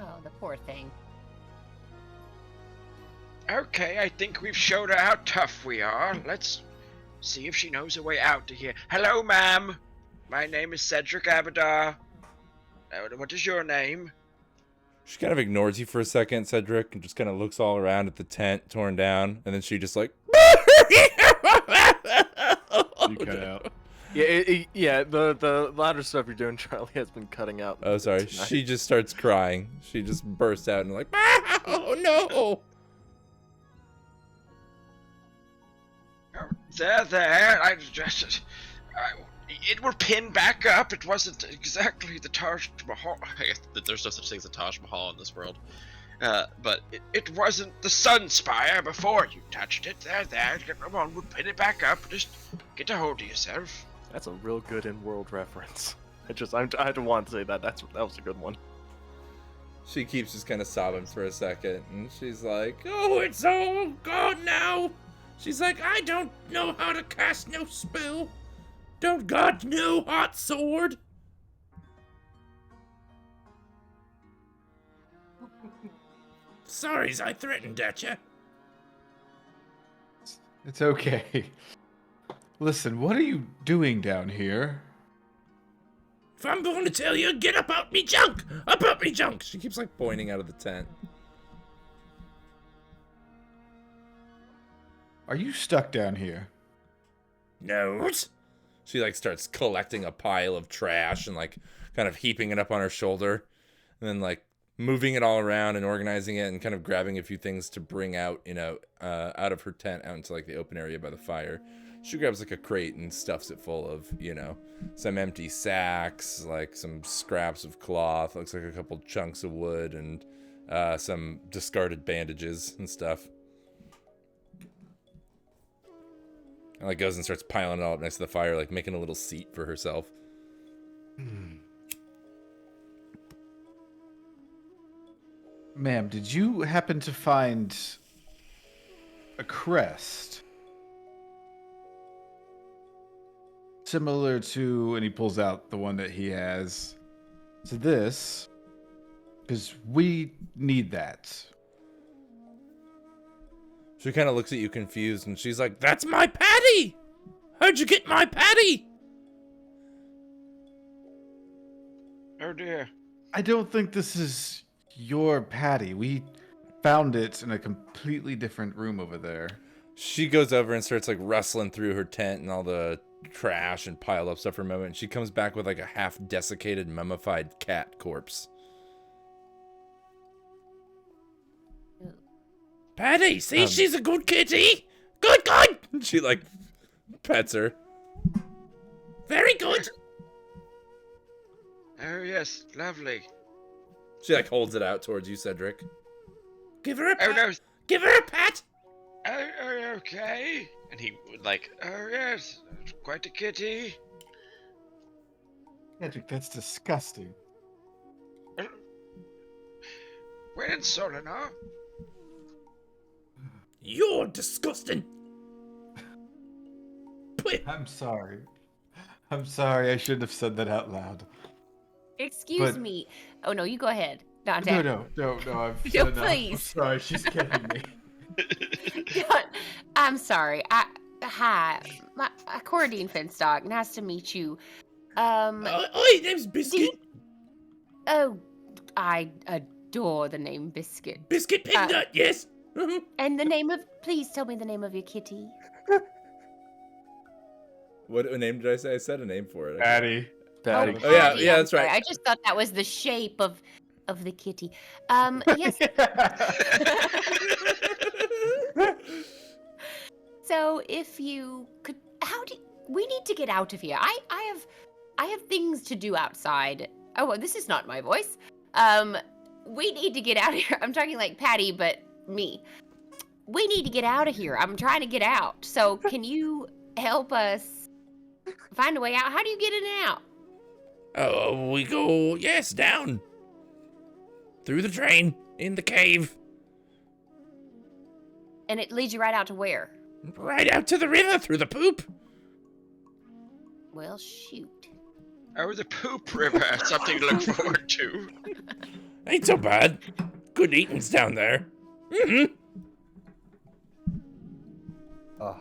Oh, the poor thing. Okay, I think we've showed her how tough we are. Let's see if she knows her way out of here. Hello, ma'am. My name is Cedric Abadar. What is your name? She kind of ignores you for a second, Cedric, and just kind of looks all around at the tent torn down, and then she just like... You cut out. Yeah, the louder stuff you're doing, Charlie, has been cutting out. Oh, sorry. tonight. She just starts crying. She just bursts out and like, "Oh, no!" There. It will pin back up. It wasn't exactly the Taj Mahal. I guess that there's no such thing as a Taj Mahal in this world. But it wasn't the sun spire before you touched it. There. Come on, we'll pin it back up. Just get a hold of yourself. That's a real good in-world reference. I had to want to say that. That was a good one. She keeps just kind of sobbing for a second, and she's like, "Oh, it's all gone now." She's like, "I don't know how to cast no spell. Don't got no hot sword." Sorry's I threatened at you. It's okay. Listen, what are you doing down here? If I'm going to tell you, get up out me junk! Up out me junk! She keeps like pointing out of the tent. Are you stuck down here? No. She like starts collecting a pile of trash and like kind of heaping it up on her shoulder, and then like moving it all around and organizing it and kind of grabbing a few things to bring out, out of her tent out into like the open area by the fire. She grabs like a crate and stuffs it full of, some empty sacks, like some scraps of cloth, looks like a couple chunks of wood, and some discarded bandages and stuff. And like goes and starts piling it all up next to the fire, like making a little seat for herself. Ma'am, did you happen to find a crest? Similar to, and he pulls out the one that he has, to this, because we need that. She kind of looks at you confused, and she's like, "That's my patty! How'd you get my patty?" Oh dear. I don't think this is your patty. We found it in a completely different room over there. She goes over and starts like rustling through her tent and all the trash and piled up stuff for a moment. And she comes back with like a half desiccated, mummified cat corpse. Patty, see, she's a good kitty. Good. She like pets her. Very good. Oh yes, lovely. She like holds it out towards you, Cedric. Give her a pat. Oh no. Give her a pat. Oh, okay. And he would like, oh yes, quite a kitty. Cedric, that's disgusting. We're in Solana. You're disgusting. I'm sorry. I'm sorry. I shouldn't have said that out loud. Excuse But- me. Oh no, you go ahead, Dante. No. I've said No, enough. I'm please. sorry. She's kidding me. I'm sorry. Hi, Cora Dean Finstock. Nice to meet you. Oi, name's Biscuit. Oh, I adore the name Biscuit. Biscuit Pignut, yes. And the name of, please tell me the name of your kitty. What name did I say? I said a name for it. Patty. Patty. Oh, yeah, Patty, yeah, I'm that's right. sorry. I just thought that was the shape of the kitty. Yes. So if you could, we need to get out of here. I have things to do outside. Oh, well, this is not my voice. We need to get out of here. I'm talking like Patty, but me. We need to get out of here. I'm trying to get out. So can you help us find a way out? How do you get in and out? Oh, we go, yes, down. Through the drain, in the cave. And it leads you right out to where? Right out to the river, through the poop. Well, shoot. Oh, the poop river. Something to look forward to. Ain't so bad. Good eating's down there. Mm-hmm. Oh,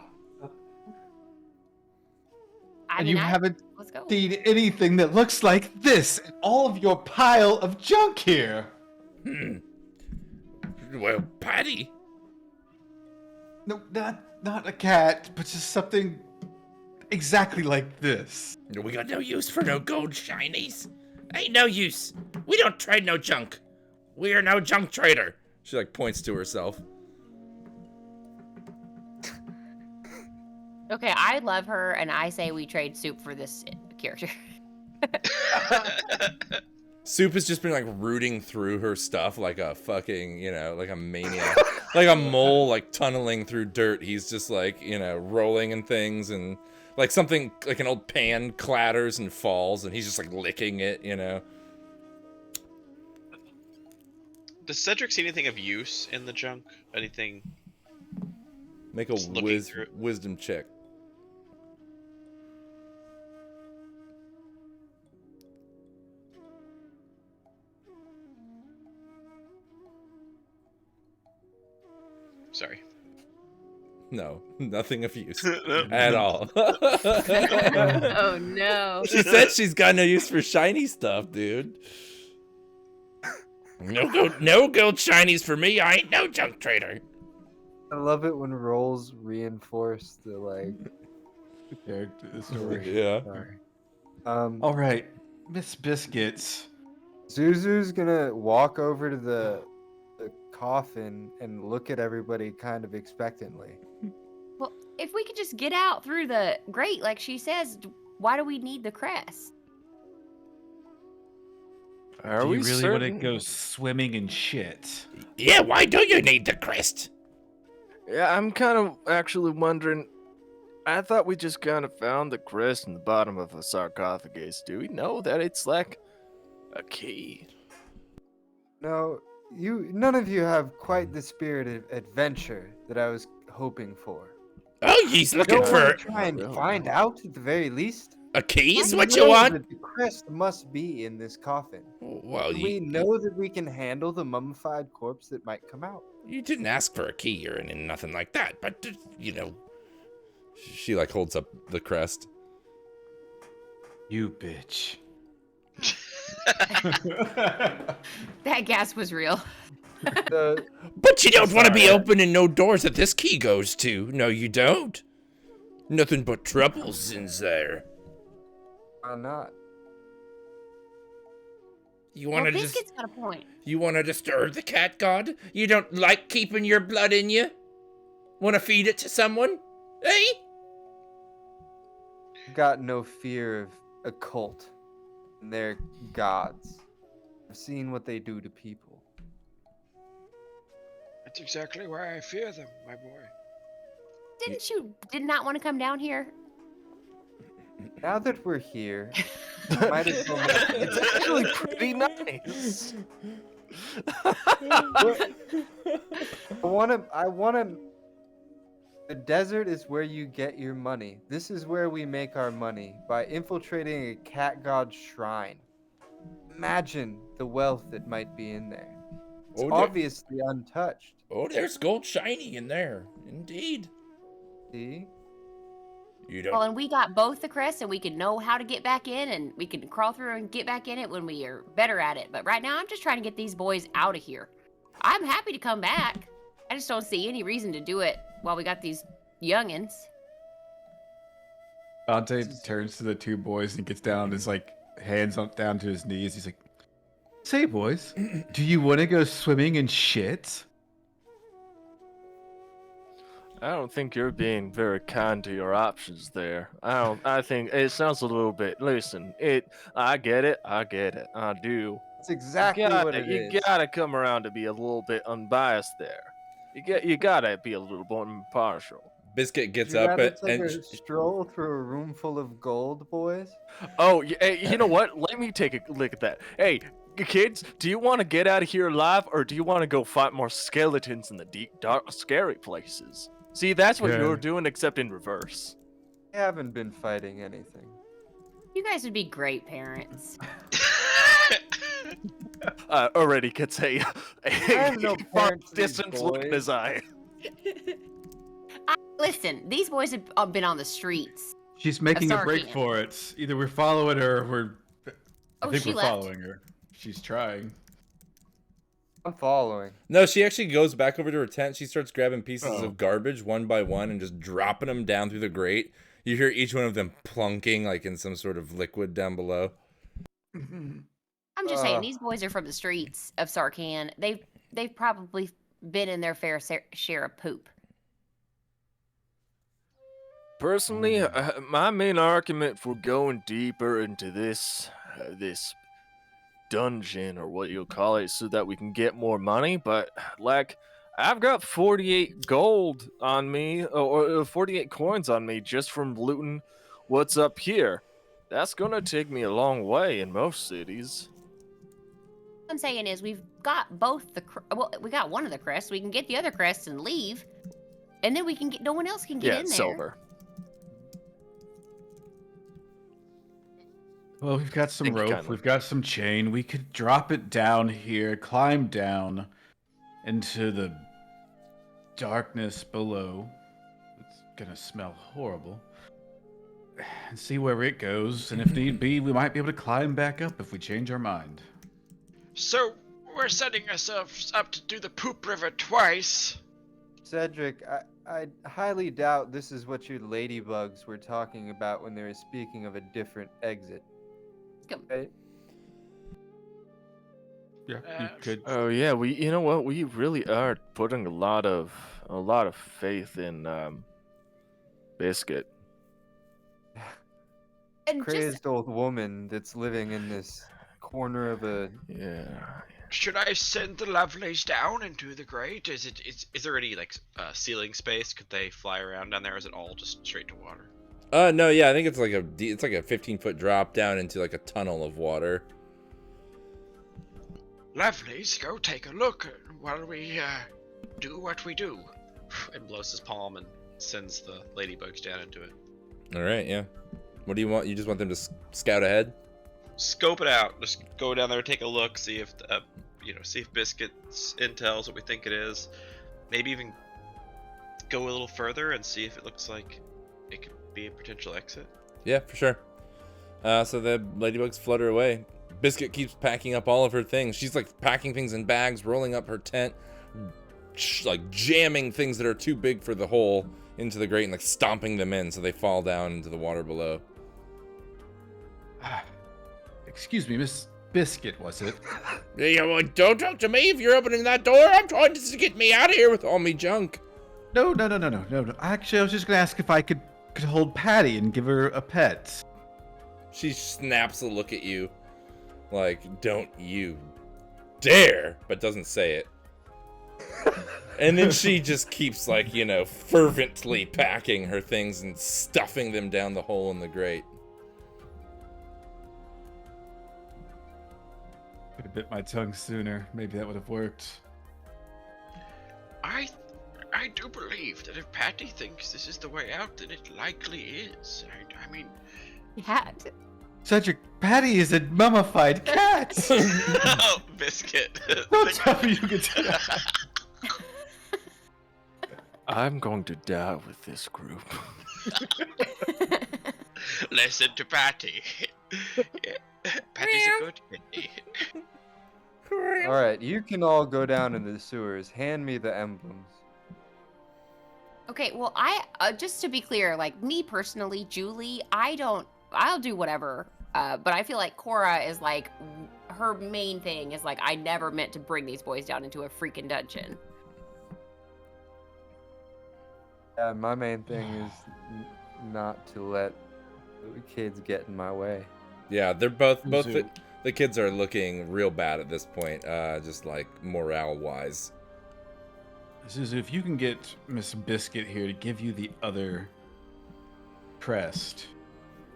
And you haven't let's go. seen anything that looks like this in all of your pile of junk here. Well, Patty. No, not a cat, but just something exactly like this. We got no use for no gold shinies. Ain't no use. We don't trade no junk. We are no junk trader. She like points to herself. Okay, I love her, and I say we trade soup for this character. Soup has just been like rooting through her stuff like a fucking, you know, like a maniac. Like a mole like tunneling through dirt. He's just like, you know, rolling in things, and like something like an old pan clatters and falls and he's just like licking it, you know. Does Cedric see anything of use in the junk? Anything? Make a Just looking through it. wisdom check. Sorry. No, nothing of use at all. Oh no. She said she's got no use for shiny stuff, dude. No gold shinies for me. I ain't no junk trader. I love it when rolls reinforce the like. Character, the story. Yeah. Sorry. All right, Miss Biscuits. Zuzu's gonna walk over to the coffin and look at everybody kind of expectantly. Well, if we could just get out through the grate, like she says, why do we need the crest? Are Do we you really certain? want to go swimming in shit? Yeah, why do you need the crest? Yeah, I'm kind of actually wondering. I thought we just kind of found the crest in the bottom of a sarcophagus. Do we know that it's like a key? No, none of you have quite the spirit of adventure that I was hoping for. Oh, he's You looking don't wanna for try and Really? find out at the very least. a key is We what you know want? that the crest must be in this coffin. Well, We know that we can handle the mummified corpse that might come out. you didn't ask for a key or nothing like that, but, you know. She, like, holds up the crest. You bitch. That gas was real. The, But you don't want to be Sorry. opening no doors that this key goes to. No, you don't. Nothing but troubles in there. why not? You Well, want to Biscuit's got a point. You want to disturb the cat god? You don't like keeping your blood in you? Want to feed it to someone? Eh? Got no fear of a cult and their gods. I've seen what they do to people. That's exactly why I fear them, my boy. Did not want to come down here? Now that we're here, might as well make It's actually pretty nice. I wanna. The desert is where you get your money. This is where we make our money, by infiltrating a cat god shrine. Imagine the wealth that might be in there. It's Oh, there- obviously untouched. Oh, there's gold shiny in there. Indeed. See? You don't. Well, and we got both the crests, and we can know how to get back in, and we can crawl through and get back in it when we are better at it. But right now, I'm just trying to get these boys out of here. I'm happy to come back. I just don't see any reason to do it while we got these youngins. Dante turns to the two boys and gets down his like hands down to his knees. He's like, "Say, boys, do you want to go swimming in shit?" I don't think you're being very kind to your options there. I think it sounds a little bit. Listen, I get it. I do. That's exactly what it is. You gotta come around to be a little bit unbiased there. You gotta be a little more impartial. Biscuit gets Would you up rather take and a stroll through a room full of gold, boys? Oh, you know what? Let me take a look at that. Hey, kids, do you want to get out of here alive, or do you want to go fight more skeletons in the deep, dark, scary places? See, that's what Yeah. you're doing, except in reverse. I haven't been fighting anything. You guys would be great parents. Already gets a have no far parents, these distance look in boys. his eye. Listen, these boys have been on the streets. She's making a break Sarkian. for it. Either we're following her or we're. I Oh, think she we're left. following her. She's trying. I'm following. no, she actually goes back over to her tent. She starts grabbing pieces Oh. of garbage one by one and just dropping them down through the grate. You hear each one of them plunking like in some sort of liquid down below. I'm just saying, these boys are from the streets of Sarkhan. They've probably been in their fair share of poop. Personally, my main argument for going deeper into this dungeon or what you'll call it so that we can get more money, but like I've got 48 gold on me or 48 coins on me just from looting what's up here. That's gonna take me a long way in most cities. What I'm saying is we've got both well, we got one of the crests. We can get the other crests and leave, and then we can get. No one else can get in there. Silver. Well, we've got some Thank you rope, kindly. we've got some chain. We could drop it down here, climb down into the darkness below. It's gonna smell horrible. And see where it goes. And if need be, we might be able to climb back up if we change our mind. So we're setting ourselves up to do the poop river twice. Cedric, I highly doubt this is what your ladybugs were talking about when they were speaking of a different exit. Okay? Yeah, you could. Oh yeah, you know what? We really are putting a lot of faith in Biscuit. And Crazed old woman that's living in this corner of a. Yeah. Should I send the lovelies down into the grate? Is there any like ceiling space? Could they fly around down there? Or is it all just straight to water? No, yeah, I think it's like a 15-foot drop down into like a tunnel of water. Lovelies, go take a look while we do what we do. And blows his palm and sends the ladybugs down into it. All right, yeah. What do you want? You just want them to scout ahead? Scope it out. Just go down there, take a look, see if see if Biscuit's intel's what we think it is. Maybe even go a little further and see if it looks like it could be a potential exit. Yeah, for sure. So the ladybugs flutter away. Biscuit keeps packing up all of her things. She's like packing things in bags, rolling up her tent, like jamming things that are too big for the hole into the grate and like stomping them in so they fall down into the water below. Excuse me, Miss Biscuit, was it? Yeah, well, don't talk to me if you're opening that door. I'm trying to get me out of here with all me junk. No. Actually, I was just gonna ask if I could hold Patty and give her a pet. She snaps a look at you like, don't you dare, but doesn't say it. And then she just keeps like, fervently packing her things and stuffing them down the hole in the grate. Could have bit my tongue sooner. Maybe that would have worked. I do believe that if Patty thinks this is the way out, then it likely is. I mean... Cat. Cedric, Patty is a mummified cat! Oh, Biscuit. Don't tell me you could do that. I'm going to die with this group. Listen to Patty. Patty's a good kitty. Alright, you can all go down in the sewers. Hand me the emblems. Okay, well, just to be clear, like me personally, Julie, I'll do whatever. But I feel like Cora is like, her main thing is like, I never meant to bring these boys down into a freaking dungeon. Yeah, my main thing is not to let the kids get in my way. Yeah, they're both the kids are looking real bad at this point, just like morale-wise. Suzu, if you can get Miss Biscuit here to give you the other crest,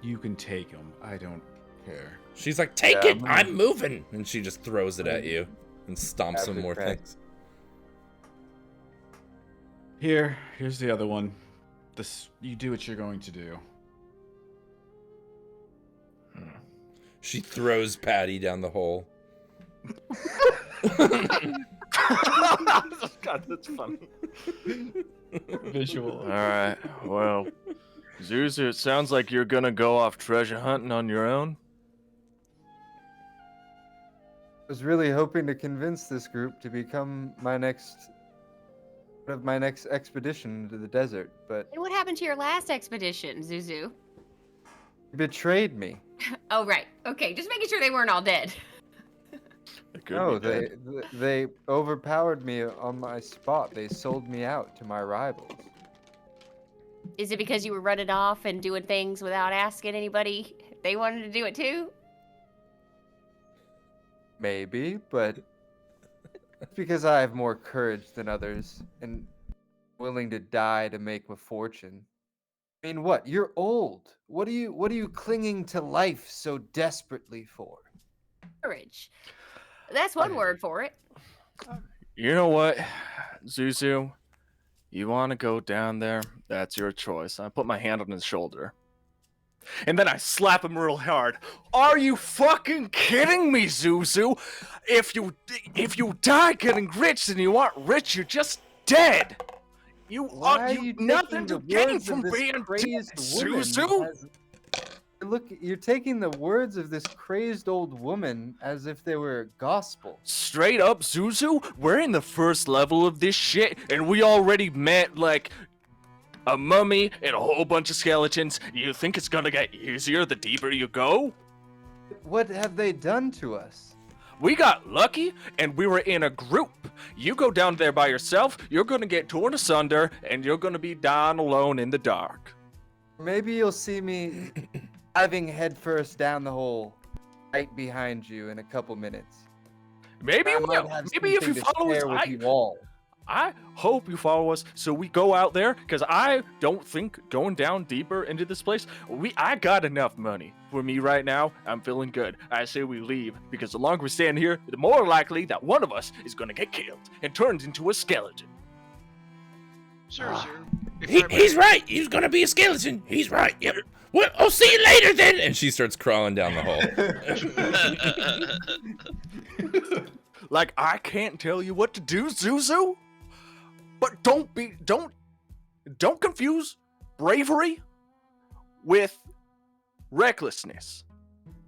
you can take them. I don't care. She's like, take it! I'm moving! And she just throws it at you and stomps some more things. Here's the other one. You do what you're going to do. She throws Patty down the hole. God, that's funny. Visual. All right. Well, Zuzu, it sounds like you're gonna go off treasure hunting on your own. I was really hoping to convince this group to become my next expedition to the desert, but And what happened to your last expedition, Zuzu? they betrayed me. Oh, right. Okay, just making sure they weren't all dead. No, they overpowered me on my spot. They sold me out to my rivals. Is it because you were running off and doing things without asking anybody if they wanted to do it too? maybe, but it's because I have more courage than others and willing to die to make a fortune. I mean, what? You're old. What are you clinging to life so desperately for? Courage. That's one word for it. You know what, Zuzu? You want to go down there? That's your choice. I put my hand on his shoulder. And then I slap him real hard. Are you fucking kidding me, Zuzu? If you die getting rich and you aren't rich, you're just dead. Why are you nothing taking to the gain words from of this being dead, crazed woman Zuzu. Look, you're taking the words of this crazed old woman as if they were gospel. Straight up, Zuzu, we're in the first level of this shit, and we already met, like, a mummy and a whole bunch of skeletons. You think it's gonna get easier the deeper you go? What have they done to us? We got lucky, and we were in a group. You go down there by yourself, you're gonna get torn asunder, and you're gonna be down alone in the dark. Maybe you'll see me diving headfirst down the hole right behind you in a couple minutes. Maybe I you might will. have Maybe if you something to follow us, share with you all. I hope you follow us so we go out there, because I don't think going down deeper into this place, I got enough money for me right now. I'm feeling good. I say we leave, because the longer we stand here, the more likely that one of us is going to get killed and turned into a skeleton. Sir, He's right. He's gonna be a skeleton. He's right. Yep. Well, I'll see you later then. And she starts crawling down the hole. Like, I can't tell you what to do, Zuzu, but don't confuse bravery with recklessness.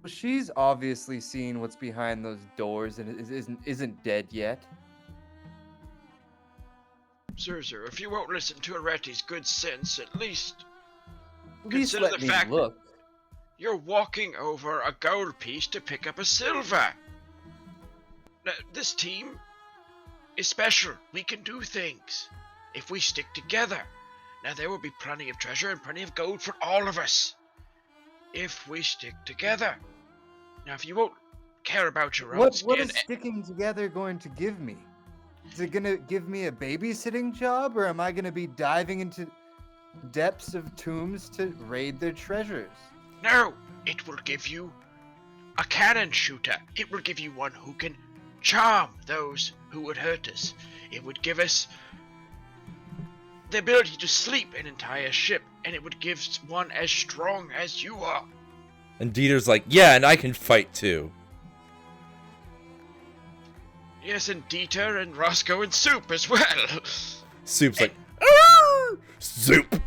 Well, she's obviously seen what's behind those doors and isn't dead yet. Sir, if you won't listen to Aretti's good sense, at least Consider let the me fact look. you're walking over a gold piece to pick up a silver. Now, this team is special. We can do things if we stick together. Now, there will be plenty of treasure and plenty of gold for all of us if we stick together. Now, if you won't care about your own What skin, is sticking together going to give me? Is it gonna give me a babysitting job, or am I gonna be diving into depths of tombs to raid their treasures? no, it will give you a cannon shooter. It will give you one who can charm those who would hurt us. It would give us the ability to sleep an entire ship, and it would give one as strong as you are. And Dieter's like, yeah, and I can fight too. Yes, and Dieter and Roscoe and Soup as well. Soup's like, "Arr!" Soup.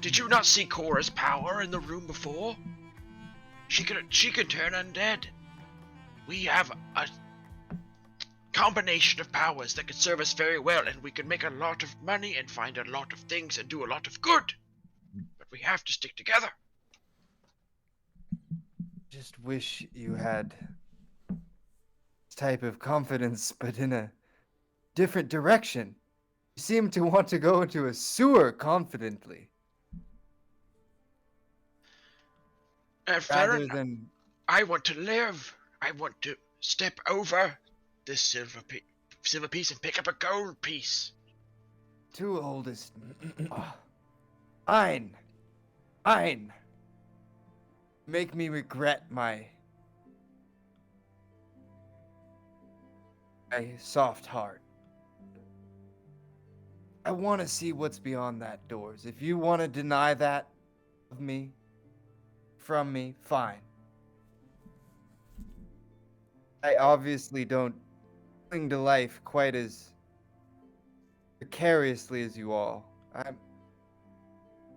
Did you not see Cora's power in the room before? She can turn undead. We have a combination of powers that could serve us very well, and we can make a lot of money and find a lot of things and do a lot of good. But we have to stick together. Just wish you had this type of confidence, but in a different direction. You seem to want to go into a sewer confidently. Fair Rather enough. than I want to live. I want to step over this silver piece and pick up a gold piece. two oldest. Fine. Fine. Make me regret my soft heart. I want to see what's beyond that doors. If you want to deny that of me, from me, fine. I obviously don't cling to life quite as precariously as you all. I'm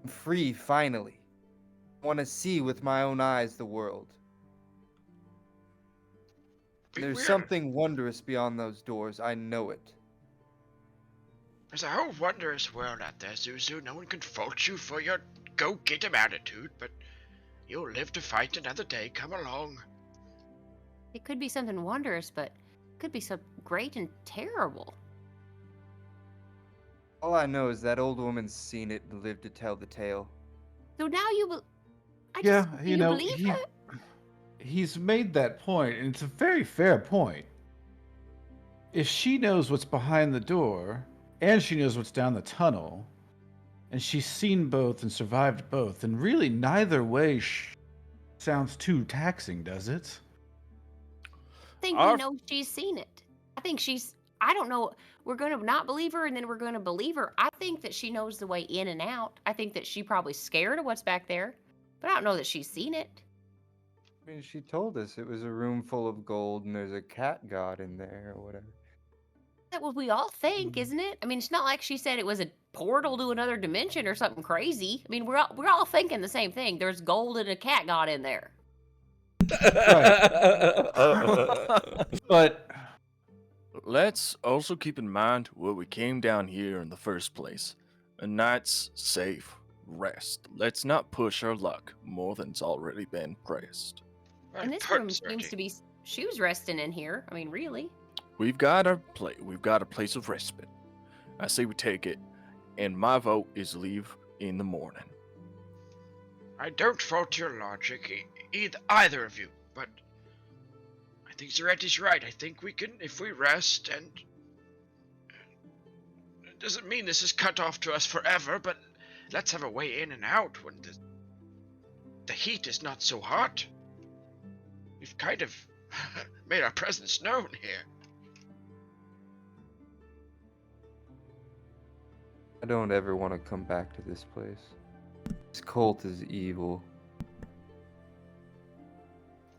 free finally. I want to see with my own eyes the world. There's something wondrous beyond those doors. I know it. There's a whole wondrous world out there, Zuzu. No one can fault you for your go-get-em attitude, but you'll live to fight another day. Come along. It could be something wondrous, but it could be so great and terrible. All I know is that old woman's seen it and lived to tell the tale. So now you Yeah, do you believe her? he's made that point, and it's a very fair point. If she knows what's behind the door, and she knows what's down the tunnel, and she's seen both and survived both, then really neither way sounds too taxing, does it? I think we know she's seen it. I think I don't know. We're going to not believe her and then we're going to believe her. I think that she knows the way in and out. I think that she probably scared of what's back there, but I don't know that she's seen it. I mean, she told us it was a room full of gold and there's a cat god in there or whatever. That's what we all think, isn't it? I mean, it's not like she said it was a portal to another dimension or something crazy. I mean, we're all thinking the same thing. There's gold and a cat god in there. But let's also keep in mind what we came down here in the first place. A night's safe rest. Let's not push our luck more than's already been pressed. And this room seems to be shoes resting in here. I mean, really. We've got a place of respite. I say we take it, and my vote is leave in the morning. I don't fault your logic, either of you, but I think Zaretti's right. I think we can, if we rest, and it doesn't mean this is cut off to us forever, but let's have a way in and out when the heat is not so hot. We've kind of made our presence known here. I don't ever want to come back to this place. This cult is evil.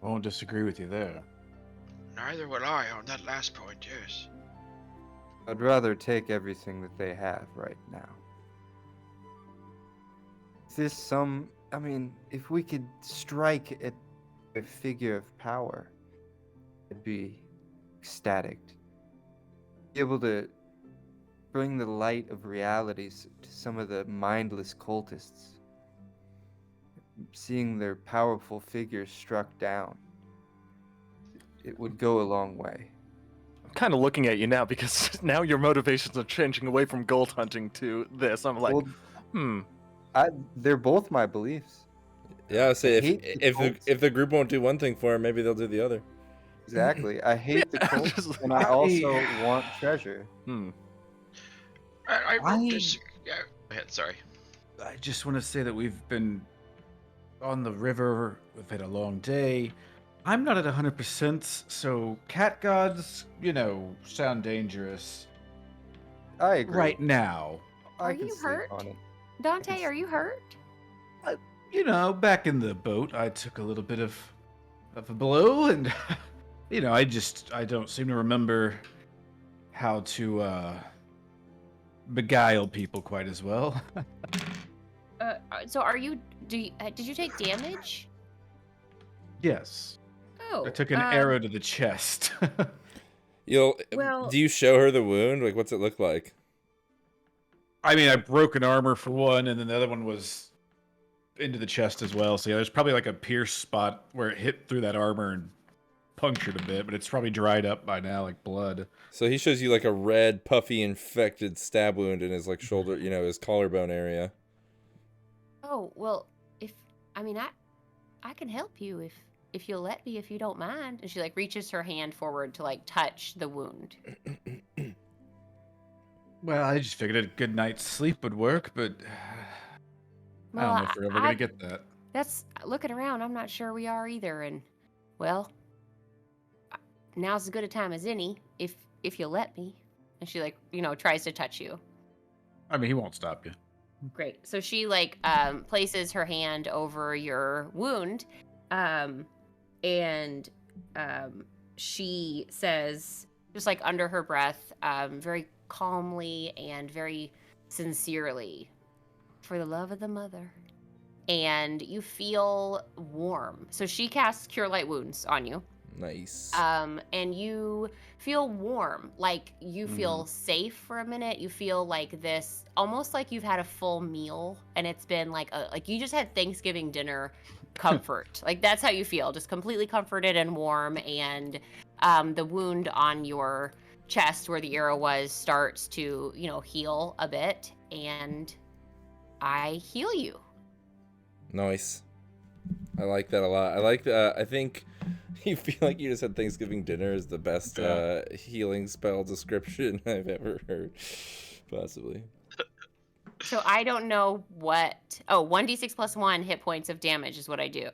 I won't disagree with you there. Neither will I on that last point, yes. I'd rather take everything that they have right now. If we could strike at a figure of power, I'd be ecstatic. Be able to bring the light of realities to some of the mindless cultists. Seeing their powerful figures struck down, it would go a long way. I'm kind of looking at you now because now your motivations are changing away from gold hunting to this. I'm like, They're both my beliefs. Yeah, I say hate the if the group won't do one thing for him, maybe they'll do the other. Exactly. I hate the cults, and I also want treasure. I won't disagree. Yeah, go ahead, sorry. I just want to say that we've been on the river. We've had a long day. I'm not at 100%, so cat gods, sound dangerous. I agree. Right now. Are you hurt? Dante, are you hurt? Back in the boat, I took a little bit of a blow, and I don't seem to remember how to beguile people quite as well. So did you take damage? Yes. Oh. I took an arrow to the chest. Do you show her the wound? Like, what's it look like? I mean, I broke an armor for one, and then the other one was into the chest as well. So yeah, there's probably like a pierce spot where it hit through that armor and punctured a bit, but it's probably dried up by now, like blood. So he shows you like a red, puffy, infected stab wound in his like shoulder, his collarbone area. Oh, well, I can help you if you'll let me, if you don't mind. And she like reaches her hand forward to like touch the wound. Well, I just figured a good night's sleep would work, but I don't know if we're ever gonna get that. That's looking around. I'm not sure we are either. And well, now's as good a time as any if you'll let me. And she like tries to touch you. I mean, he won't stop you. Great. So she like places her hand over your wound, and she says, just like under her breath, very calmly and very sincerely, for the love of the mother. And you feel warm. So she casts Cure Light Wounds on you. Nice. And you feel warm, like you feel safe for a minute. You feel like this, almost like you've had a full meal, and it's been like you just had Thanksgiving dinner comfort. Like that's how you feel, just completely comforted and warm. And the wound on your chest where the arrow was starts to, heal a bit, and I heal you. Nice. I like that a lot. I think you feel like you just had Thanksgiving dinner is the best healing spell description I've ever heard. Possibly. So I don't know what. Oh, 1d6 plus 1 hit points of damage is what I do.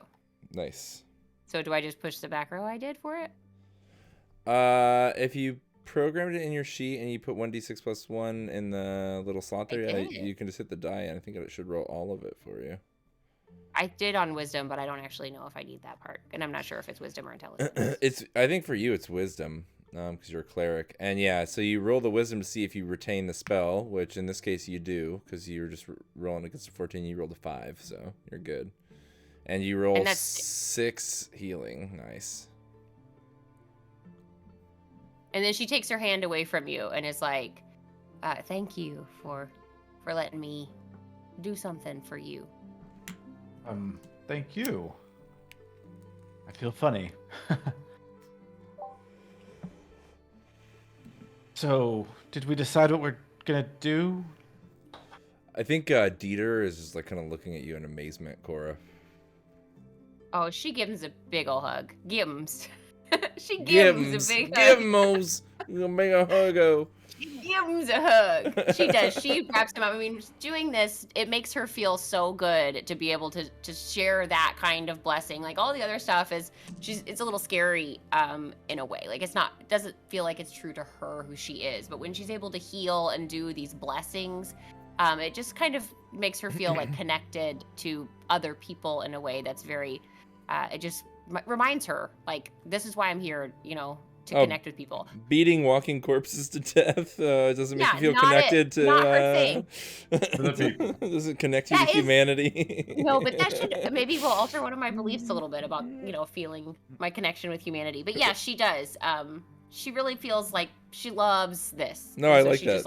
Nice. So do I just push the back row I did for it? If you programmed it in your sheet and you put 1d6 plus 1 in the little slot there, you can just hit the die, and I think it should roll all of it for you. I did on wisdom, but I don't actually know if I need that part, and I'm not sure if it's wisdom or intelligence. I think for you it's wisdom, because you're a cleric, and yeah, so you roll the wisdom to see if you retain the spell, which in this case you do, because you were just rolling against a 14. You rolled a 5, so you're good, and you roll 6 healing. Nice. And then she takes her hand away from you and is like, "Thank you for letting me do something for you." Thank you. I feel funny. So, did we decide what we're gonna do? I think Dieter is just like kind of looking at you in amazement, Cora. Oh, she gives him a big ol' hug. Gims. She gives a big hug. Gims. You're gonna make a huggo. She gives a hug. She does. She wraps him up. I mean, doing this, it makes her feel so good to be able to share that kind of blessing. Like all the other stuff is, it's a little scary in a way. Like it doesn't feel like it's true to her who she is. But when she's able to heal and do these blessings, it just kind of makes her feel like connected to other people in a way that's very. It just reminds her like this is why I'm here. To connect with people. Beating walking corpses to death doesn't make you feel connected to. Not her thing. Does it connect you to humanity? No, but that should maybe will alter one of my beliefs a little bit about feeling my connection with humanity. But yeah, she does. She really feels like she loves this. No, I like that.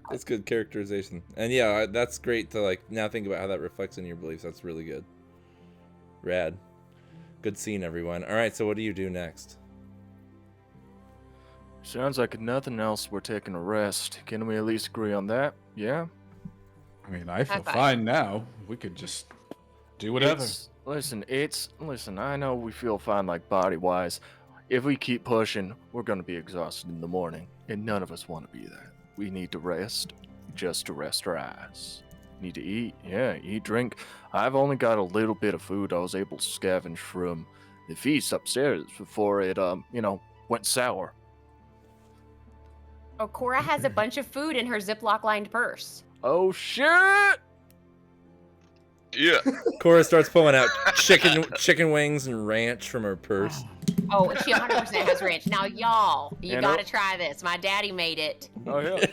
That's good characterization. And yeah, that's great to now think about how that reflects in your beliefs. That's really good. Rad. Good scene, everyone. All right, so what do you do next? Sounds like if nothing else, we're taking a rest. Can we at least agree on that? Yeah? I mean, I feel fine now. We could just do whatever. Listen, I know we feel fine like body-wise. If we keep pushing, we're going to be exhausted in the morning, and none of us want to be that. We need to rest, just to rest our eyes. Need to eat, eat, drink. I've only got a little bit of food I was able to scavenge from the feast upstairs before it, went sour. Oh, Cora has a bunch of food in her Ziploc-lined purse. Oh, shit! Yeah. Cora starts pulling out chicken wings and ranch from her purse. Oh, she 100% has ranch. Now, y'all, you gotta try this. My daddy made it. Oh, yeah.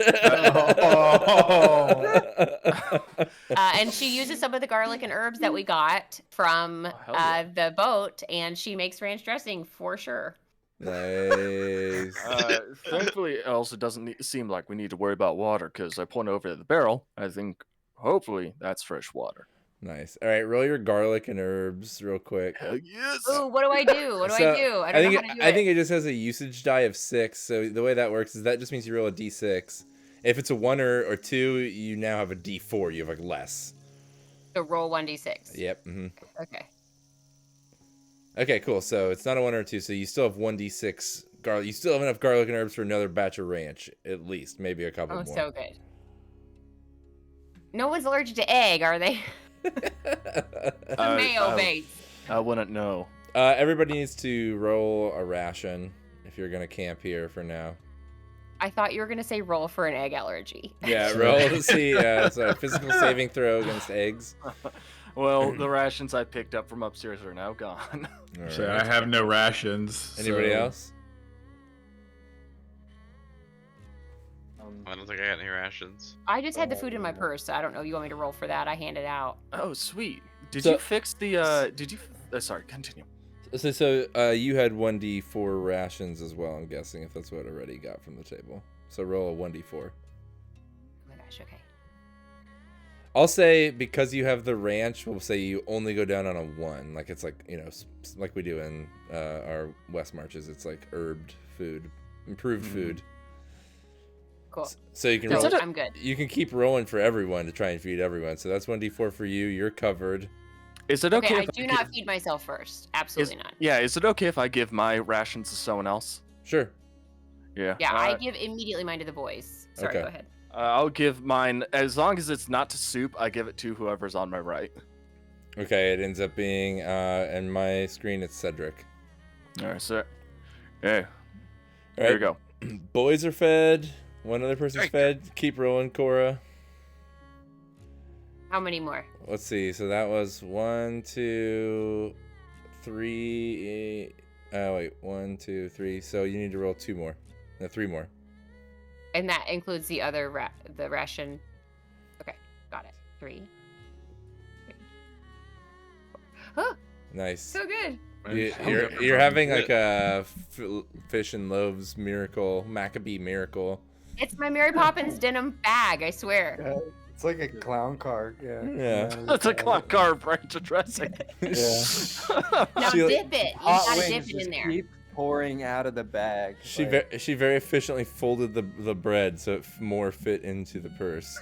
And she uses some of the garlic and herbs that we got from the boat, and she makes ranch dressing for sure. Nice. Thankfully, else it doesn't seem like we need to worry about water, because I point over at the barrel. I think, hopefully, that's fresh water. Nice. All right, roll your garlic and herbs real quick. Hell yes. Ooh, what do I do? I don't know how to do it. I think it just has a usage die of 6. So the way that works is that just means you roll a d6. If it's a 1 or 2, you now have a d4. You have less. So roll 1d6. Yep. Mm-hmm. Okay. Okay, cool. So it's not a 1 or a 2. So you still have 1d6 garlic. You still have enough garlic and herbs for another batch of ranch, at least, maybe a couple more. Oh, so good. No one's allergic to egg, are they? Mayo base. I wouldn't know. Everybody needs to roll a ration if you're gonna camp here for now. I thought you were gonna say roll for an egg allergy. Yeah, roll to see. It's a physical saving throw against eggs. Well, the rations I picked up from upstairs are now gone. All So right. I have no rations. Anybody so- else? I don't think I got any rations. I just had the food in my purse, so I don't know. You want me to roll for that? I handed out. Oh, sweet. Did So- you fix the, sorry, continue. So you had 1d4 rations as well, I'm guessing, if that's what already got from the table. So roll a 1d4. Oh my gosh, okay. I'll say because you have the ranch, we'll say you only go down on a 1. Like it's like, like we do in our West Marches. It's like herbed food, improved food. Cool. So you can So roll. I'm good. You can keep rolling for everyone to try and feed everyone. So that's 1d4 for you. You're covered. Is it okay? Okay, I if do not feed myself first. Absolutely not. Yeah, is it okay if I give my rations to someone else? Sure. Yeah. Yeah, I give immediately mine to the boys. Sorry, Okay. go ahead. I'll give mine, as long as it's not to Soup, I give it to whoever's on my right. Okay, it ends up being, in my screen, it's Cedric. Alright, so, hey, All there you go. Boys are fed. One other person's Hey. fed. Keep rolling, Cora. How many more? Let's see. So that was 1, 2, 3. Oh, wait. 1, 2, 3. So you need to roll 2 more. No, 3 more. And that includes the other the ration. Okay, got it. 3. Oh, Nice. so good. You're having like a fish and loaves miracle, Maccabee miracle. It's my Mary Poppins denim bag, I swear. Yeah, it's like a clown car. Yeah. Yeah. That's a clock car branch dressing. Now She- dip it. You Hot gotta wings dip it just in there. keep pouring out of the bag. She like- she very efficiently folded the bread so it more fit into the purse.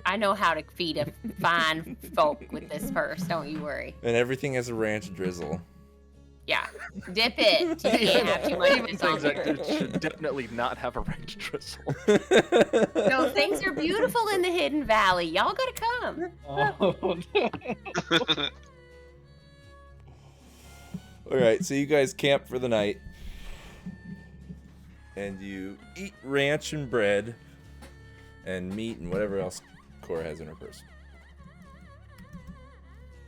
I know how to feed a fine folk with this purse, don't you worry. And everything has a ranch drizzle. Yeah, dip it. You can't have too much of Even this on things that there. should definitely not have a range drizzle. No, things are beautiful in the Hidden Valley. Y'all gotta come. Alright, so you guys camp for the night. And you eat ranch and bread and meat and whatever else Cora has in her purse.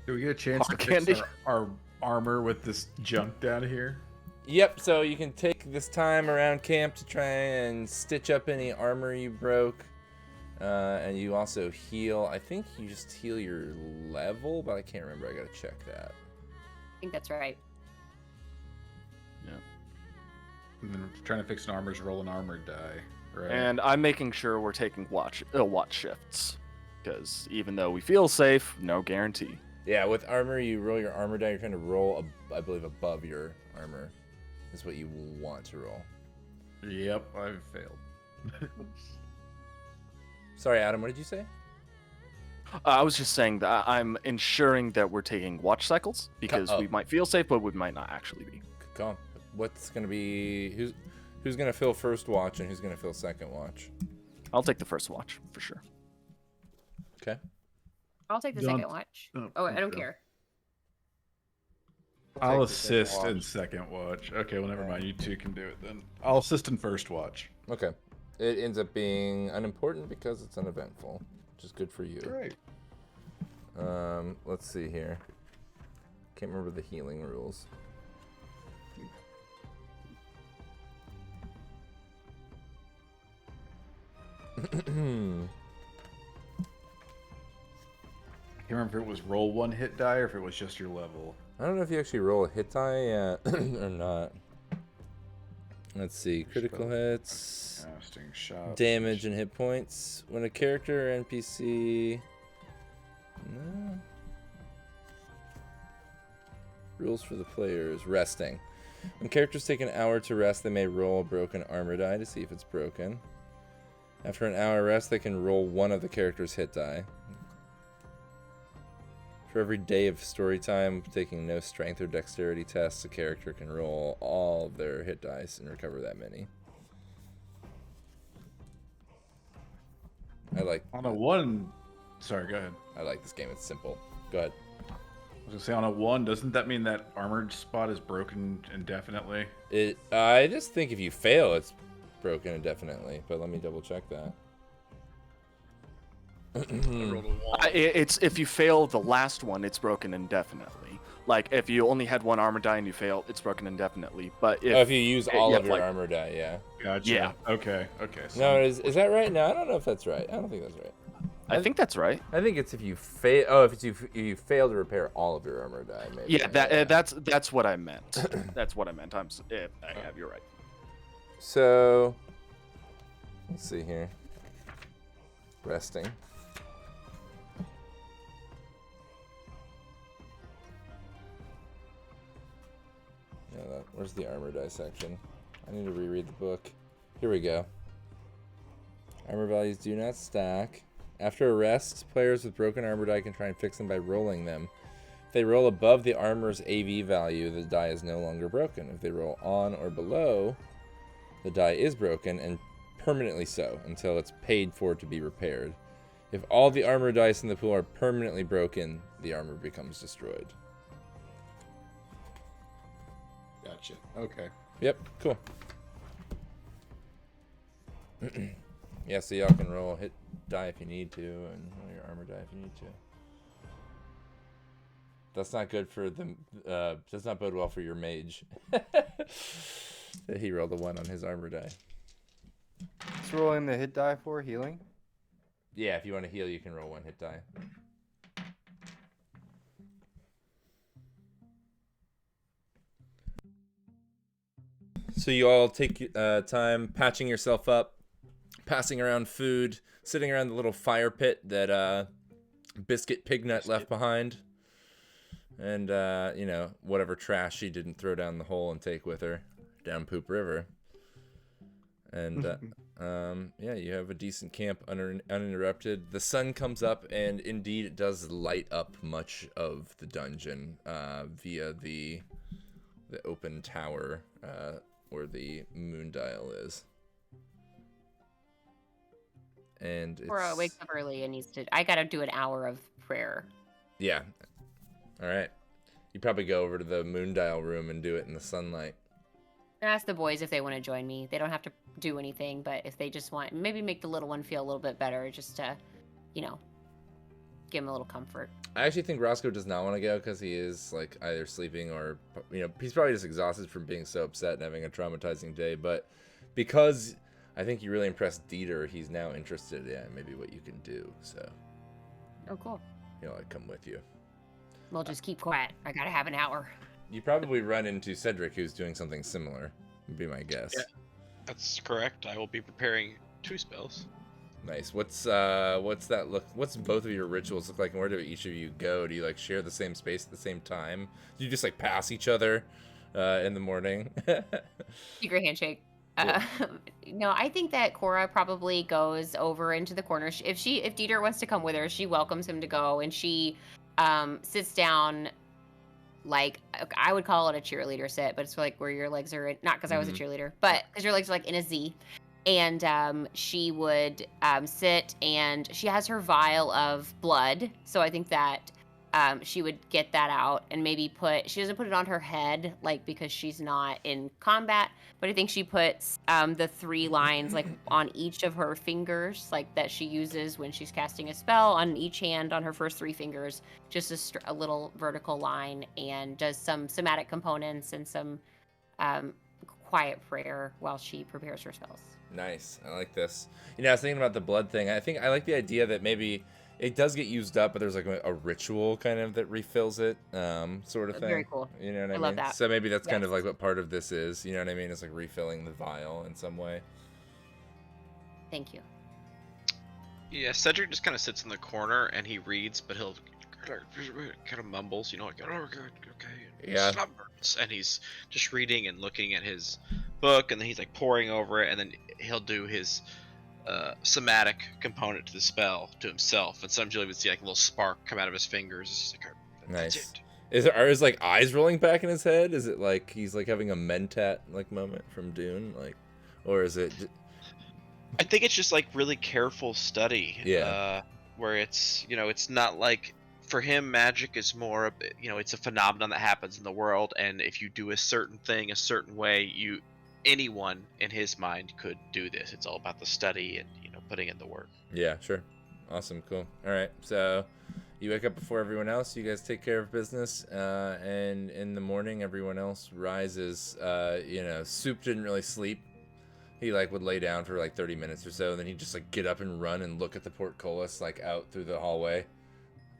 Do we get a chance Hot to candy? fix our armor with this junk down here? Yep, so you can take this time around camp to try and stitch up any armor you broke. And you also heal. I think you just heal your level, but I can't remember. I gotta check that. I think that's right. And then trying to fix an armor's roll an armor die, right? And I'm making sure we're taking watch shifts. Because even though we feel safe, no guarantee. Yeah, with armor, you roll your armor die. You're trying to roll, I believe, above your armor. Is what you want to roll. Yep, I've failed. Sorry, Adam. What did you say? I was just saying that I'm ensuring that we're taking watch cycles because we oh. might feel safe, but we might not actually be. Calm. What's gonna be who's gonna fill first watch and who's gonna fill second watch? I'll take the first watch for sure. Okay. I'll take the Don't- second watch. oh, Oh, I don't okay. care. I'll take the second assist in watch. second watch. Okay, well, never mind. You two can do it then. I'll assist in first watch. Okay. It ends up being unimportant because it's uneventful, which is good for you. Great. Let's see here. Can't remember the healing rules. I can't remember if it was roll one hit die or if it was just your level. I don't know if you actually roll a hit die or not. Let's see. Critical hits, Casting shot. damage, and hit points. When a character or NPC... No. Rules for the players. Resting. When characters take an hour to rest, they may roll a broken armor die to see if it's broken. After an hour rest, they can roll one of the character's hit die. For every day of story time, taking no strength or dexterity tests, a character can roll all of their hit dice and recover that many. I like On a one. Sorry, go ahead. I like this game. It's simple. Go ahead. I was gonna say on a one, doesn't that mean that armored spot is broken indefinitely? I just think if you fail, it's broken indefinitely. But let me double check that. It's if you fail the last one, it's broken indefinitely. Like if you only had one armor die and you fail, it's broken indefinitely. But If you use all you of have, your like- armor die, yeah. Gotcha. Yeah. Okay. Okay. So No, is that right? No, I don't know if that's right. I don't think that's right. I think that's right. I think it's if you fail. Oh, if you fail to repair all of your armor die, maybe. Yeah, that's what I meant. That's what I meant. Yeah, you're right. So, let's see here. Resting. Where's the armor die section? I need to reread the book. Here we go. Armor values do not stack. After a rest, players with broken armor die can try and fix them by rolling them. If they roll above the armor's AV value, the die is no longer broken. If they roll on or below, the die is broken, and permanently so, until it's paid for to be repaired. If all the armor dice in the pool are permanently broken, the armor becomes destroyed. Gotcha. Okay. Yep, cool. Yeah, so y'all can roll hit die if you need to, and roll your armor die if you need to. That's not good for the. Does not bode well for your mage. He rolled a 1 on his armor die. What's rolling the hit die for? Healing? Yeah, if you want to heal, you can roll 1 hit die. So you all take time patching yourself up, passing around food, sitting around the little fire pit that Biscuit Pignut left behind. And, you know, whatever trash she didn't throw down the hole and take with her down Poop River. And, yeah, you have a decent camp uninterrupted. The sun comes up, and indeed it does light up much of the dungeon via the open tower where the moon dial is. And it's... Cora wakes up early and needs to. I gotta do an hour of prayer. Yeah. All right. You probably go over to the moon dial room and do it in the sunlight. Ask the boys if they want to join me. They don't have to do anything, but if they just want, maybe make the little one feel a little bit better, just to, you know, give him a little comfort. I actually think Roscoe does not want to go because he is like either sleeping or, you know, he's probably just exhausted from being so upset and having a traumatizing day. But because I think you really impressed Dieter, he's now interested in maybe what you can do. So, Oh, cool. he'll like come with you. We'll just keep quiet. I gotta have an hour. You probably run into Cedric, who's doing something similar. Would be my guess. Yeah. That's correct. I will be preparing 2 spells. Nice. What's that look? What's both of your rituals look like, and where do each of you go? Do you like share the same space at the same time? Do you just like pass each other in the morning? Secret handshake. Cool. No, I think that Cora probably goes over into the corner. If Dieter wants to come with her, she welcomes him to go, and she sits down. Like, I would call it a cheerleader sit, but it's like where your legs are not because I was a cheerleader, but because your legs are like in a Z. And she would sit, and she has her vial of blood. So I think that she would get that out and maybe she doesn't put it on her head, like, because she's not in combat, but I think she puts the 3 lines like on each of her fingers, like that she uses when she's casting a spell on each hand on her first 3 fingers, just a little vertical line, and does some somatic components and some quiet prayer while she prepares her spells. Nice. I like this. You know, I was thinking about the blood thing. I think I like the idea that maybe it does get used up, but there's like a ritual kind of that refills it, sort of thing. Very cool. You know what I mean? Love that. So maybe that's kind Yes. of like what part of this is. You know what I mean? It's like refilling the vial in some way. Thank you. Yeah, Cedric just kind of sits in the corner and he reads, but he'll kind of mumbles, you know, like, oh, okay, Yeah. slumbers. And he's just reading and looking at his book, and then he's like poring over it, and then he'll do his somatic component to the spell to himself, and sometimes you'll even see like a little spark come out of his fingers. It's just like, that's Nice. it. Are his like eyes rolling back in his head? Is it like he's like having a mentat like moment from Dune, like, or is it? I think it's just like really careful study. Yeah. Where it's, you know, it's not like, for him, magic is more of, you know, it's a phenomenon that happens in the world, and if you do a certain thing a certain way, anyone in his mind could do this. It's all about the study and, you know, putting in the work. Yeah, sure. Awesome, cool. All right, so you wake up before everyone else. You guys take care of business, and in the morning, everyone else rises. You know, Soup didn't really sleep. He like would lay down for like 30 minutes or so, and then he'd just like get up and run and look at the portcullis like out through the hallway,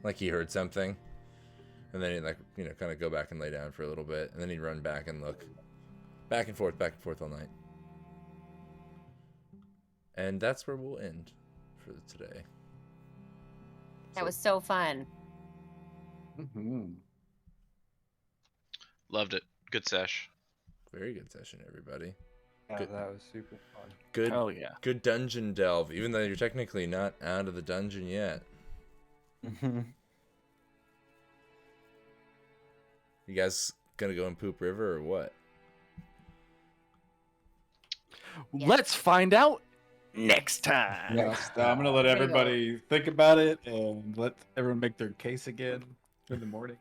like he heard something, and then he'd like, you know, kind of go back and lay down for a little bit, and then he'd run back and look back and forth all night. And that's where we'll end for today. That was so fun. Loved it. Good sesh. Very good session, everybody. Yeah, Good. that was super fun. Good. Hell yeah. Good dungeon delve, even though you're technically not out of the dungeon yet. You guys gonna go and poop river or what? Let's find out next time. Yes, I'm gonna let Way to go. everybody think about it and let everyone make their case again in the morning.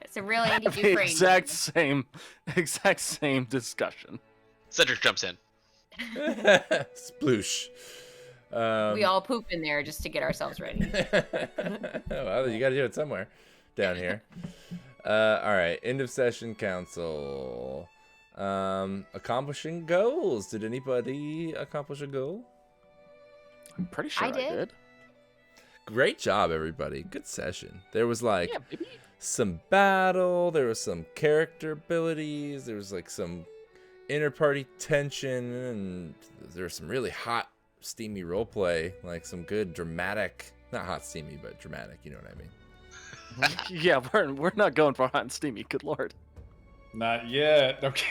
It's a real Andy The Dufresne. exact same discussion. Cedric jumps in. Sploosh. We all poop in there just to get ourselves ready. Well, you got to do it somewhere down here. All right. End of session council. Accomplishing goals. Did anybody accomplish a goal? I'm pretty sure I I did. did. Great job, everybody. Good session. There was like Yeah, baby. some battle. There was some character abilities. There was like some inter-party tension, and there was some really hot, steamy roleplay. Like some good dramatic, not hot, steamy, but dramatic. You know what I mean? Yeah, we're not going for hot and steamy. Good lord. Not yet. Okay.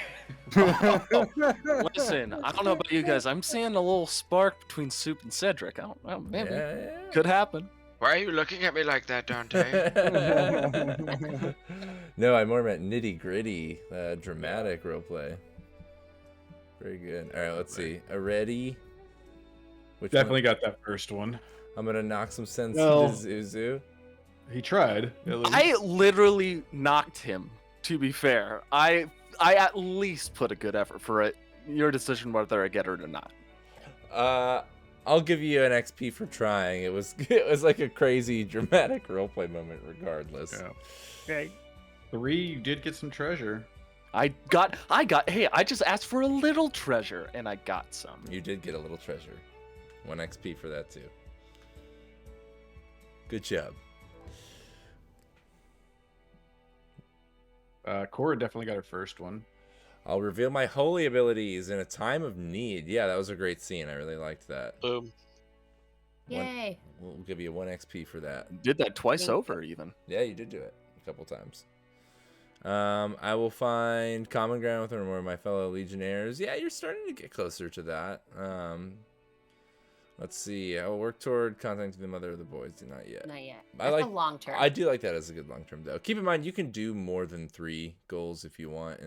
Listen, I don't know about you guys. I'm seeing a little spark between Soup and Cedric. I don't know. Maybe Yeah. could happen. Why are you looking at me like that, Dante? No, I more meant nitty gritty, dramatic roleplay. Very good. All right, let's see. Ready? Which Definitely one? got that first one. I'm gonna knock some sense No. into Zuzu. He tried. At least. I literally knocked him. To be fair, I at least put a good effort for it. Your decision whether I get it or not. I'll give you an XP for trying. It was like a crazy dramatic roleplay moment, regardless. Yeah. Okay. 3, you did get some treasure. I got. Hey, I just asked for a little treasure and I got some. You did get a little treasure. 1 XP for that too. Good job. Cora definitely got her first one. I'll reveal my holy abilities in a time of need. Yeah, that was a great scene. I really liked that. Boom. Yay. We'll give you 1 XP for that. Did that twice Thank over even. Yeah, you did do it a couple times. I will find common ground with one or more of my fellow legionnaires. Yeah, you're starting to get closer to that. Let's see. I will work toward contacting the mother of the boys. Not yet. Not yet. I That's like a long term. I do like that as a good long term though. Keep in mind you can do more than 3 goals if you want.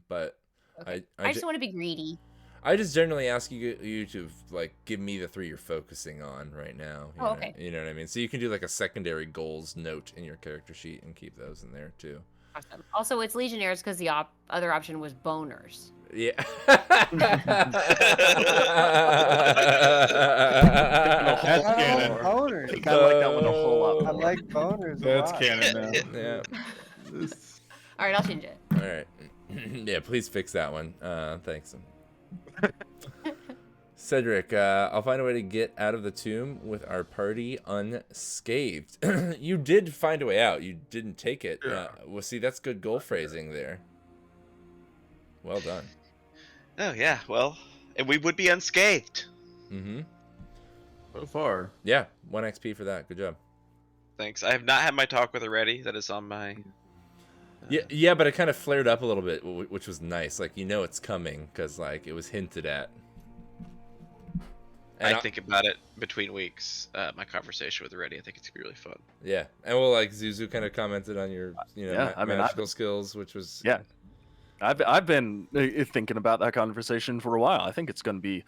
But Okay. I I just want to be greedy. I just generally ask you to like give me the 3 you're focusing on right now. You Oh, know, okay. You know what I mean? So you can do like a secondary goals note in your character sheet and keep those in there too. Awesome. Also, it's Legionnaires because the other option was boners. Yeah. That's canon. Boners. I think I like that one a whole lot. I more. like boners. a That's lot. canon now. Yeah. All right, I'll change it. All right. Yeah, please fix that one. Thanks. Cedric, I'll find a way to get out of the tomb with our party unscathed. You did find a way out. You didn't take it. Well, see, that's good goal phrasing there. Well done. Oh yeah, well, and we would be unscathed. Mm-hmm. So far. Yeah, 1 XP for that. Good job. Thanks. I have not had my talk with her ready. That is on my. Yeah, but it kind of flared up a little bit, which was nice. Like, you know it's coming because, like, it was hinted at. And I think about it between weeks. My conversation with her ready. I think it's gonna be really fun. Yeah, and well, like Zuzu kind of commented on your, Yeah, I mean, magical skills, which was Yeah. I've been thinking about that conversation for a while. I think it's gonna be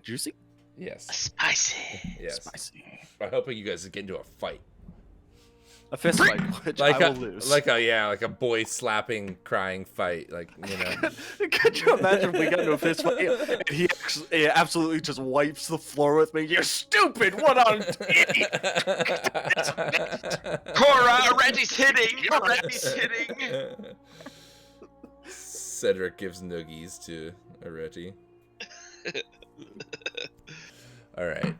juicy, yes, Spicy. yes. spicy, I'm hoping you guys get into a fight, a fist fight, which I will lose. like a boy slapping, crying fight, like Could you imagine if we got into a fist fight and he absolutely just wipes the floor with me? You're stupid. What on Cora, Reddy's hitting. Reddy's hitting. Cedric gives noogies to Areti. All right.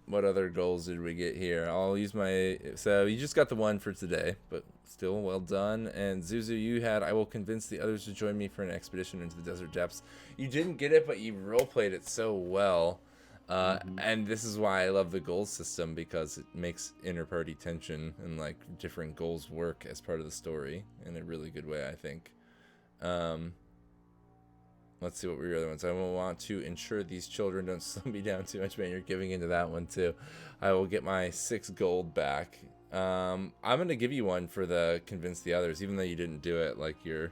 What other goals did we get here? I'll use my. So you just got the 1 for today, but still well done. And Zuzu, you had. I will convince the others to join me for an expedition into the desert depths. You didn't get it, but you roleplayed it so well. And this is why I love the goals system, because it makes inter-party tension and like different goals work as part of the story in a really good way, I think. Let's see what were your other ones. I will want to ensure these children don't slow me down too much. Man, you're giving into that one too. I will get my 6 gold back. I'm gonna give you one for the convince the others, even though you didn't do it. Like you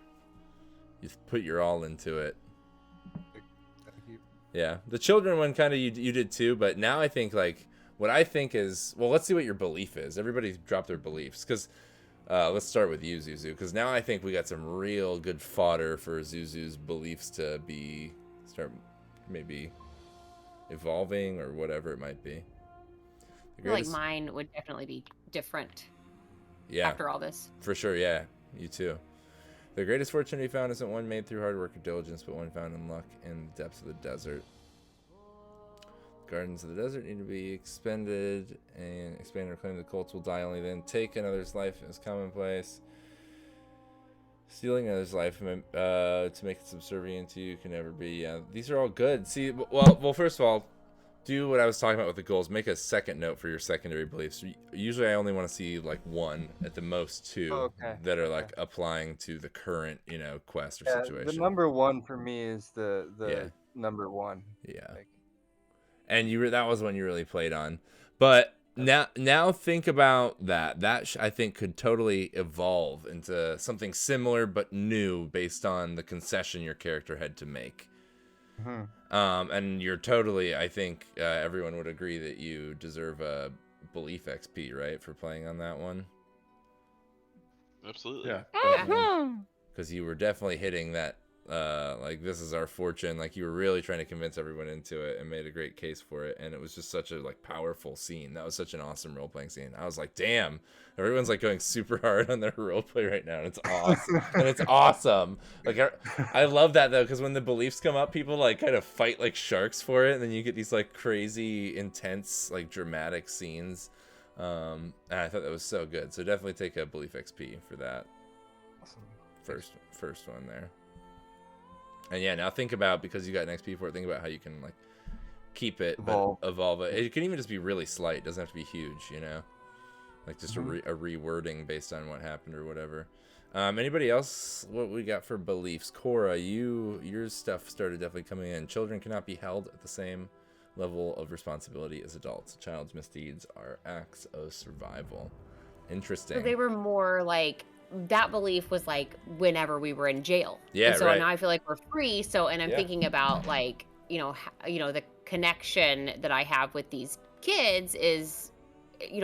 put your all into it. Thank you. Yeah, the children one kind of you did too, but now I think like what I think is, well, let's see what your belief is. Everybody drop their beliefs, because let's start with you, Zuzu, because now I think we got some real good fodder for Zuzu's beliefs to start maybe evolving or whatever it might be. I feel like mine would definitely be different. Yeah, After all this. for sure. Yeah, you too. The greatest fortune to be found isn't one made through hard work or diligence, but one found in luck in the depths of the desert. Gardens of the desert need to be expanded and or claim the cults will die only then. Take another's life as commonplace. Stealing another's life to make it subservient to you can never be. Yeah, these are all good. See, well, first of all, do what I was talking about with the goals. Make a second note for your secondary beliefs. Usually I only want to see like one, at the most two, that are like applying to the current, quest or situation. The number one for me is the number one. Yeah. Like, and that was one you really played on. But now think about that. That I think could totally evolve into something similar but new based on the concession your character had to make. And you're totally, I think everyone would agree that you deserve a belief XP, right, for playing on that one? Absolutely. Yeah. Because you were definitely hitting that, like, this is our fortune. Like, you were really trying to convince everyone into it and made a great case for it. And it was just such a, like, powerful scene. That was such an awesome role-playing scene. I was like, damn, everyone's, like, going super hard on their roleplay right now. And it's awesome. And it's awesome. Like, I love that, though, because when the beliefs come up, people, like, kind of fight like sharks for it. And then you get these, like, crazy, intense, like, dramatic scenes. And I thought that was so good. So definitely take a belief XP for that. awesome. First one there. And yeah, now think about, because you got an XP for it, think about how you can like keep it, evolve it. It can even just be really slight. It doesn't have to be huge, like just a rewording based on what happened or whatever. Anybody else? What we got for beliefs? Cora, your stuff started definitely coming in. Children cannot be held at the same level of responsibility as adults. A child's misdeeds are acts of survival. Interesting. So they were more like, that belief was like whenever we were in jail. Yeah, and so right. now I feel like we're free. So, and I'm thinking about like, the connection that I have with these kids is,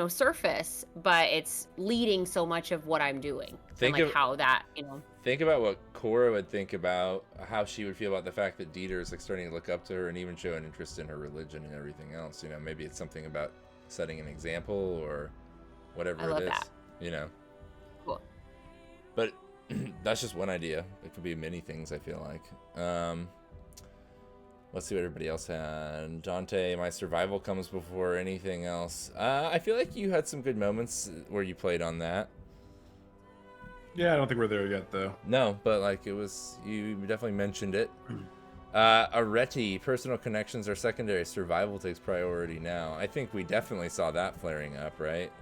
surface, but it's leading so much of what I'm doing. How that, Think about what Cora would think about, how she would feel about the fact that Dieter is like starting to look up to her and even show an interest in her religion and everything else. Maybe it's something about setting an example or whatever I love it is. that. Cool. But that's just one idea. It could be many things, I feel like. Let's see what everybody else had. Dante, my survival comes before anything else. I feel like you had some good moments where you played on that. Yeah, I don't think we're there yet, though. No, but like you definitely mentioned it. Areti, personal connections are secondary. Survival takes priority now. I think we definitely saw that flaring up, right?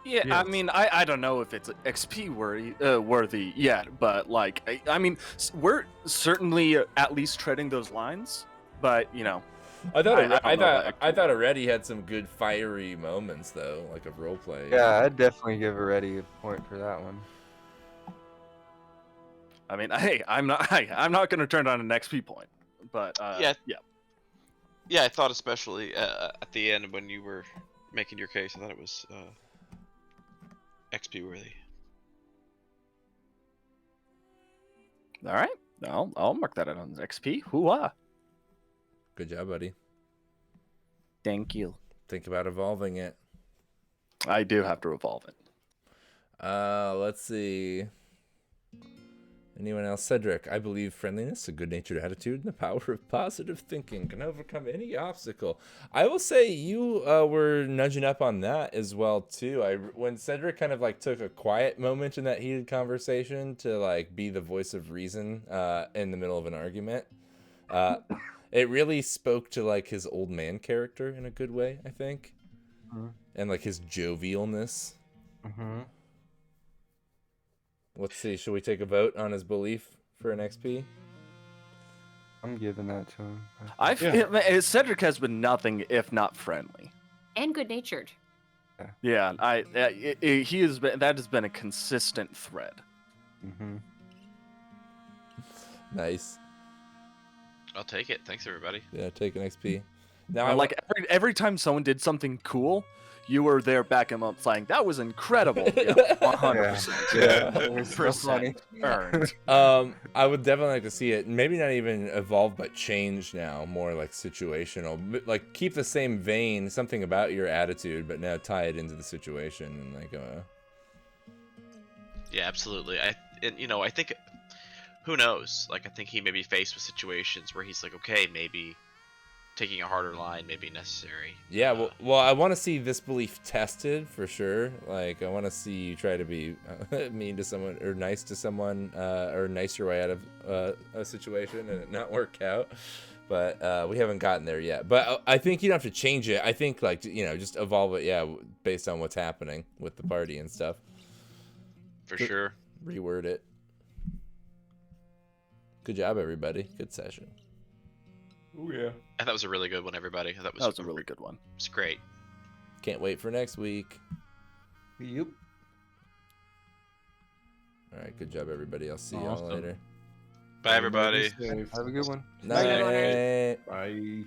Yeah, Yes. I mean, I don't know if it's XP worthy yet, but like, I mean, we're certainly at least treading those lines. But I thought I don't know that Areti had some good fiery moments though, like of roleplay. Yeah, I'd definitely give Reddy a point for that one. I mean, I'm not going to turn down an XP point, but Yeah, I thought especially at the end when you were making your case, I thought it was XP worthy. All right, I'll mark that on XP. Hoo-ah. Good job, buddy. Thank you. Think about evolving it. I do have to evolve it. Let's see. Anyone else? Cedric, I believe friendliness, a good-natured attitude, and the power of positive thinking can overcome any obstacle. I will say you were nudging up on that as well too. When Cedric kind of like took a quiet moment in that heated conversation to like be the voice of reason in the middle of an argument, it really spoke to like his old man character in a good way, I think, and like his jovialness. Let's see, should we take a vote on his belief for an XP? I'm giving that to him. Cedric has been nothing if not friendly. And good natured. Yeah, he has been. That has been a consistent thread. Mm-hmm. Nice. I'll take it. Thanks, everybody. Yeah, take an XP. Now And like every time someone did something cool, you were there backing them up, saying that was incredible. Yeah, 100%. Yeah, it was so funny. Earned. I would definitely like to see it. Maybe not even evolve, but change now. More like situational. Like keep the same vein, something about your attitude, but now tie it into the situation and like. Yeah, absolutely. I think, who knows? Like, I think he may be faced with situations where he's like, okay, maybe taking a harder line may be necessary. Yeah, well, I want to see this belief tested for sure. Like, I want to see you try to be mean to someone or nice to someone, or nice your way out of a situation and it not work out. But we haven't gotten there yet. But I think you don't have to change it. I think like just evolve it. Yeah, based on what's happening with the party and stuff. For sure. Reword it. Good job, everybody. Good session. Oh yeah. I thought that was a really good one, everybody. I thought That was a really good one. It's great. Can't wait for next week. Yep. All right, good job, everybody. I'll see y'all later. Bye, everybody. Have a good one. Night. Bye.